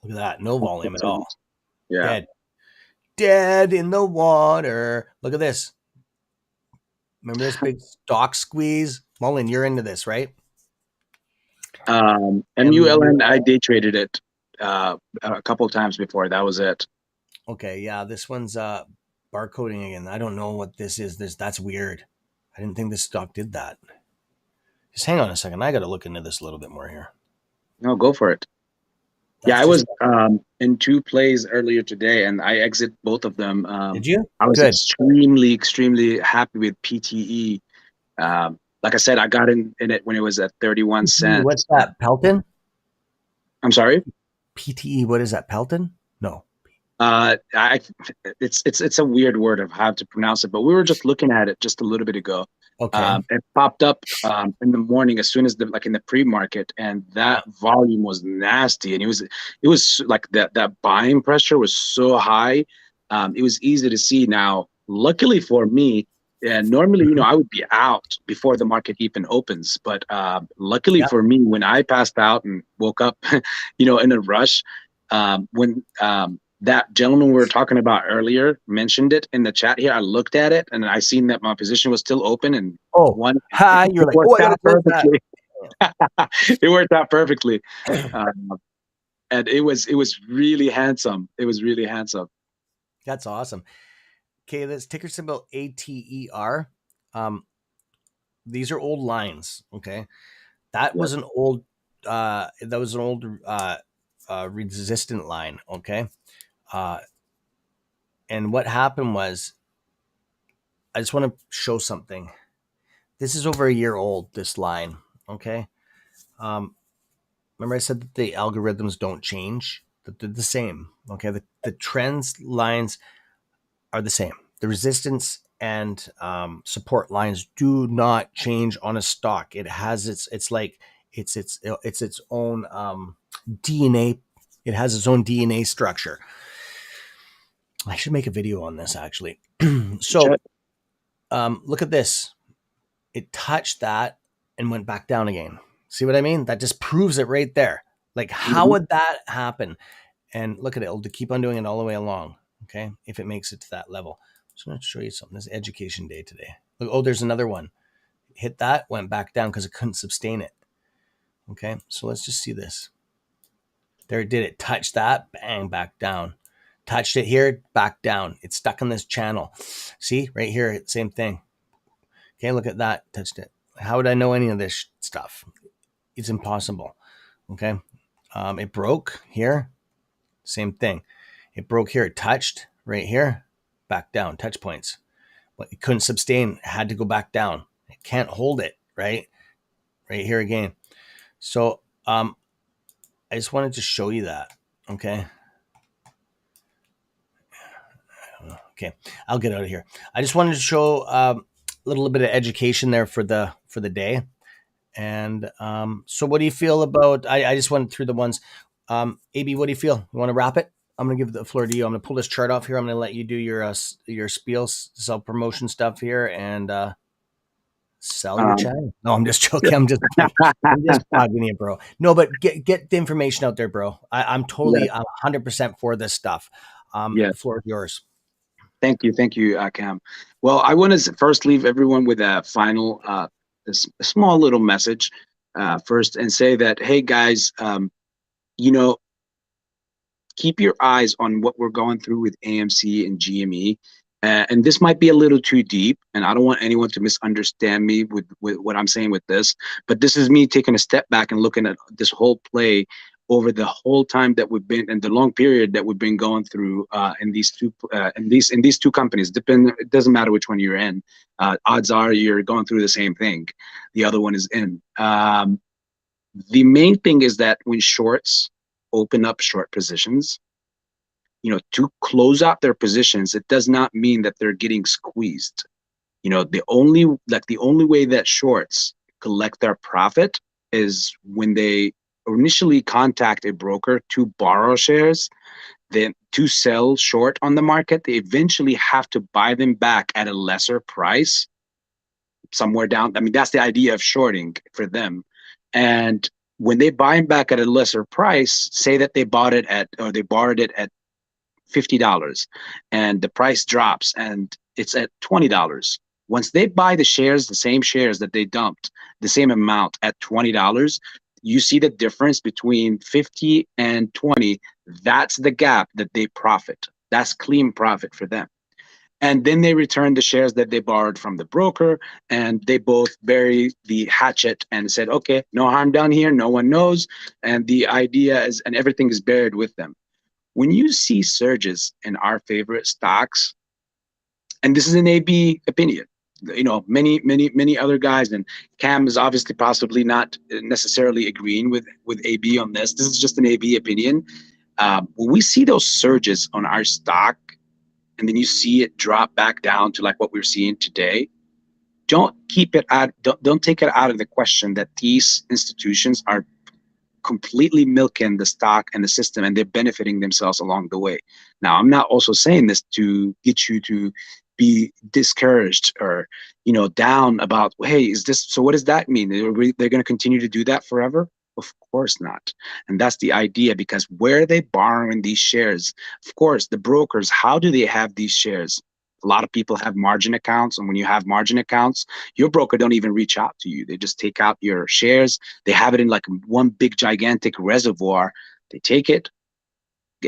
Look at that. No volume at all. Yeah. Dead in the water. Look at this. Remember this big stock squeeze? Mullen, you're into this, right? MULN, I day traded it a couple times before. That was it. Okay, yeah, this one's barcoding again. I don't know what this is. That's weird. I didn't think this stock did that. Just hang on a second. I got to look into this a little bit more here. No, go for it. That's I was in 2 plays earlier today, and I exit both of them. Did you? I was Good. extremely happy with PTE. Like I said, I got in it when it was at 31 cents. What's that? Pelton? I'm sorry? PTE, what is that? Pelton? No. It's a weird word of how to pronounce it, but we were just looking at it just a little bit ago. Okay. It popped up in the morning as soon as in the pre-market, and that volume was nasty, and it was like that buying pressure was so high. It was easy to see. Now, luckily for me, normally I would be out before the market even opens, but luckily for me, when I passed out and woke up, in a rush, when that gentleman we were talking about earlier mentioned it in the chat here. I looked at it and I seen that my position was still open, and you're like, I gotta close perfectly. It worked out perfectly, and it was really handsome. It was really handsome. That's awesome. Okay, this ticker symbol ATER. These are old lines. Okay, that was an old resistant line. Okay. And what happened was, I just want to show something. This is over a year old, this line. Okay. Remember I said that the algorithms don't change, that they're the same. Okay. The trends lines are the same. The resistance and support lines do not change on a stock. It has its own DNA. It has its own DNA structure. I should make a video on this actually. So look at this. It touched that and went back down again. See what I mean? That just proves it right there. Like, how would that happen? And look at it. It'll keep on doing it all the way along. Okay. If it makes it to that level. So I'm going to show you something. This is education day today. Look, oh, there's another one. Hit that, went back down because it couldn't sustain it. Okay. So let's just see this. There it did it. Touch that, bang, back down. Touched it here, back down. It's stuck in this channel. See, right here, same thing. Okay, look at that. Touched it. How would I know any of this stuff? It's impossible. Okay. It broke here. Same thing. It broke here. It touched right here. Back down. Touch points. But it couldn't sustain. It had to go back down. It can't hold it. Right. Right here again. So I just wanted to show you that. Okay. Okay. I'll get out of here. I just wanted to show a little bit of education there for the day. And so what do you feel about, I just went through the ones. AB, what do you feel? You want to wrap it? I'm going to give the floor to you. I'm going to pull this chart off here. I'm going to let you do your spiel, self-promotion stuff here, and sell your Um, channel. No, I'm just joking. I'm just bugging you, bro. No, but get the information out there, bro. I'm yes, totally, I'm 100% for this stuff. yes. The floor is yours. Thank you, Cam. Well, I want to first leave everyone with a final, a small little message first, and say that, hey guys, you know, keep your eyes on what we're going through with AMC and GME. And this might be a little too deep, and I don't want anyone to misunderstand me with what I'm saying with this. But this is me taking a step back and looking at this whole play over the whole time that we've been, and the long period that we've been going through in these two companies. It doesn't matter which one you're in. Odds are you're going through the same thing. The other one is in. The main thing is that when shorts open up short positions, to close out their positions, it does not mean that they're getting squeezed. The only way that shorts collect their profit is when they initially contact a broker to borrow shares, then to sell short on the market. They eventually have to buy them back at a lesser price somewhere down. I mean, that's the idea of shorting for them. And when they buy them back at a lesser price, say that they bought it at, or they borrowed it at $50, and the price drops and it's at $20. Once they buy the shares, the same shares that they dumped, the same amount at $20, you see the difference between 50 and 20. That's the gap that they profit. That's clean profit for them. And then they return the shares that they borrowed from the broker, and they both bury the hatchet and said, okay, no harm done here. No one knows. And the idea is, and everything is buried with them. When you see surges in our favorite stocks, and this is an AB opinion, many other guys, and Cam is obviously possibly not necessarily agreeing with AB on this. This is just an AB opinion. When we see those surges on our stock, and then you see it drop back down to like what we're seeing today, don't take it out of the question that these institutions are completely milking the stock and the system, and they're benefiting themselves along the way. Now, I'm not also saying this to get you to be discouraged or down about, hey, is this, so what does that mean? They're going to continue to do that forever? Of course not. And that's the idea, because where are they borrowing these shares? Of course, the brokers, how do they have these shares? A lot of people have margin accounts, and when you have margin accounts, your broker don't even reach out to you. They just take out your shares. They have it in like one big gigantic reservoir. They take it,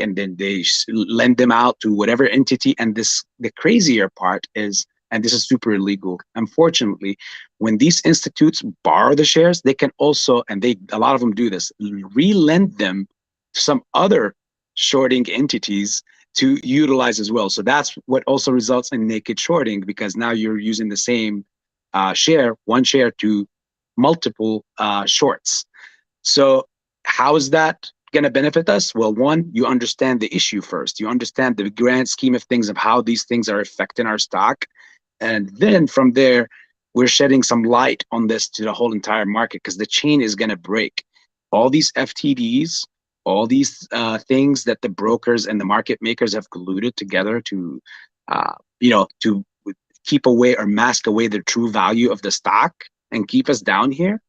and then they lend them out to whatever entity. And the crazier part is, and this is super illegal, unfortunately, when these institutes borrow the shares, they can also, and a lot of them do this, re-lend them to some other shorting entities to utilize as well. So that's what also results in naked shorting, because now you're using the same one share to multiple shorts. So how is that going to benefit us? Well, one, you understand the issue first. You understand the grand scheme of things, of how these things are affecting our stock. And then from there, we're shedding some light on this to the whole entire market, because the chain is going to break. All these FTDs, all these things that the brokers and the market makers have colluded together to, to keep away or mask away the true value of the stock and keep us down here,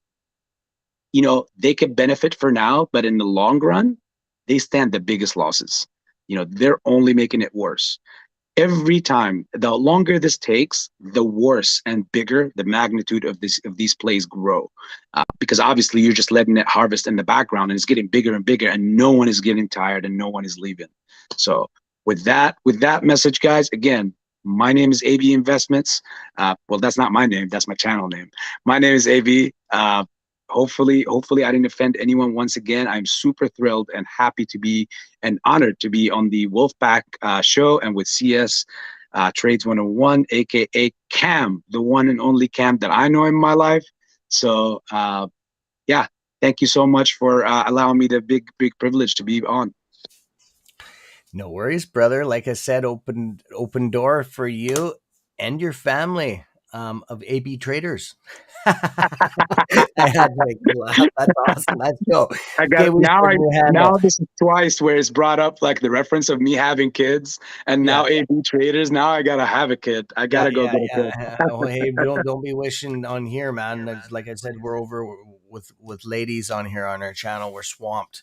they could benefit for now, but in the long run, they stand the biggest losses. They're only making it worse. Every time, the longer this takes, the worse and bigger the magnitude of these plays grow, because obviously you're just letting it harvest in the background, and it's getting bigger and bigger, and no one is getting tired, and no one is leaving. So with that message, guys, again, My name is AB Investments. Well, that's not my name. That's my channel name. My name is AB. Hopefully, I didn't offend anyone once again. I'm super thrilled and happy to be and honored to be on the Wolfpack show and with CS Trades 101, aka Cam, the one and only Cam that I know in my life. So, yeah, thank you so much for allowing me the big privilege to be on. No worries, brother. Like I said, open door for you and your family of AB traders. I had to laugh. That's awesome. Let's go. I Okay, got we start a new handle. now this is twice where it's brought up like the reference of me having kids and Yeah, now AB traders. Now I gotta have a kid. I yeah, gotta go yeah, get a kid. yeah. Well, hey, don't be wishing on here, man. Like I said, we're over with ladies on here on our channel. We're swamped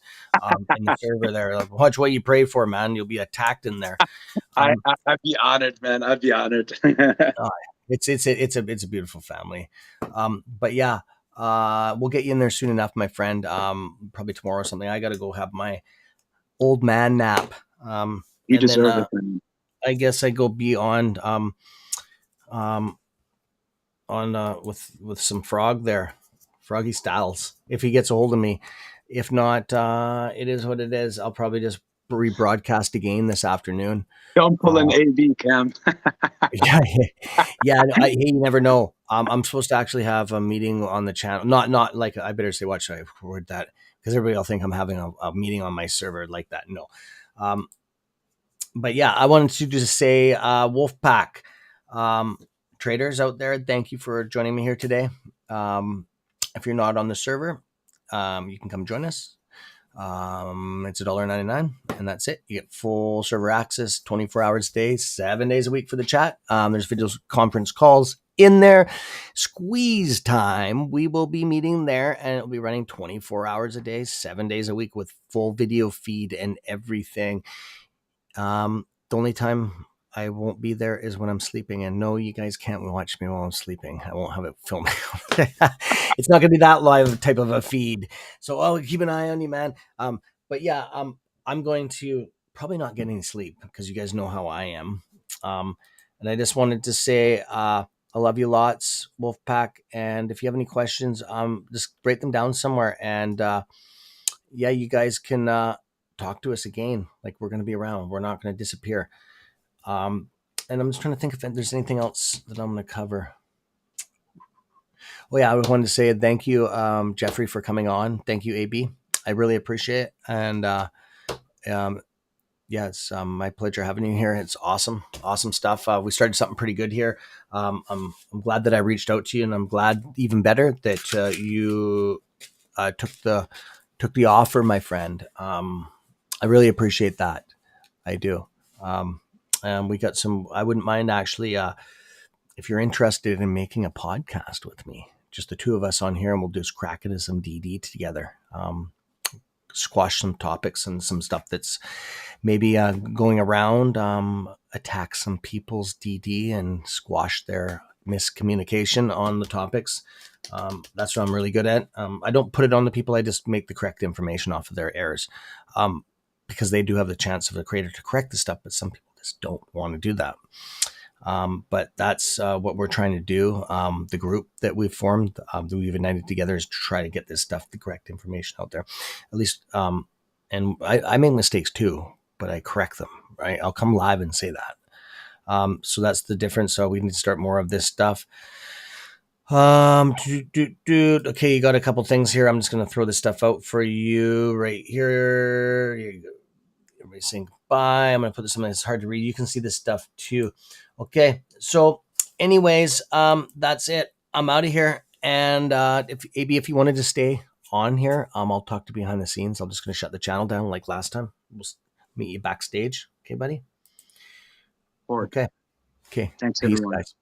in the server there. Like, watch what you pray for, man. You'll be attacked in there. Um, I'd be honored, man. I'd be honored. uh, it's a beautiful family. But yeah, we'll get you in there soon enough, my friend. Probably tomorrow or something. I got to go have my old man nap. You And then deserve it, man. I guess I go beyond um, on with some frog there, Froggy Styles. If he gets a hold of me, if not, it is what it is. I'll probably just rebroadcast again this afternoon. Don't pull an Uh, AB, Cam. yeah, yeah. Hey, you never know. I'm supposed to actually have a meeting on the channel. Not like I better say what should I word that because everybody will think I'm having a meeting on my server like that. No, um, but yeah, I wanted to just say, Wolfpack um, traders out there, thank you for joining me here today. If you're not on the server, you can come join us. It's $1.99 and that's it. You get full server access 24 hours a day, 7 days a week for the chat. There's videos, conference calls in there. Squeeze time. We will be meeting there and it'll be running 24 hours a day, 7 days a week with full video feed and everything. The only time I won't be there is when I'm sleeping. And no, you guys can't watch me while I'm sleeping. I won't have it filmed. It's not going to be that live type of a feed. So I'll keep an eye on you, man. But yeah, I'm going to probably not get any sleep because you guys know how I am. And I just wanted to say, I love you lots, Wolfpack. And if you have any questions, just write them down somewhere. And yeah, you guys can talk to us again. Like we're going to be around. We're not going to disappear. And I'm just trying to think if there's anything else that I'm going to cover. Well, yeah, I wanted to say thank you, Jeffrey, for coming on. Thank you, AB. I really appreciate it. And um, yeah, it's my pleasure having you here. It's awesome, awesome stuff. We started something pretty good here. I'm glad that I reached out to you, and I'm glad even better that you took the offer, my friend. I really appreciate that. I do. And we got some. I wouldn't mind actually, if you're interested in making a podcast with me, just the two of us on here, and we'll just crack it as some DD together. Squash some topics and some stuff that's maybe going around. Attack some people's DD and squash their miscommunication on the topics. That's what I'm really good at. I don't put it on the people. I just make the correct information off of their errors, because they do have the chance of the creator to correct the stuff, but some people just don't want to do that. But that's what we're trying to do. The group that we've formed, that we've united together, is to try to get this stuff, the correct information out there. At least, and I make mistakes too, but I correct them. Right? I'll come live and say that. So that's the difference. So we need to start more of this stuff. Okay, you got a couple things here. I'm just gonna throw this stuff out for you right here. Everybody saying goodbye. I'm gonna put this something that's hard to read. You can see this stuff too. Okay, so anyways, that's it. I'm out of here. And if you wanted to stay on here, I'll talk to behind the scenes. I'm just gonna shut the channel down like last time. We'll meet you backstage. Okay, buddy. Forward. Okay. Thanks, Peace, everyone. guys.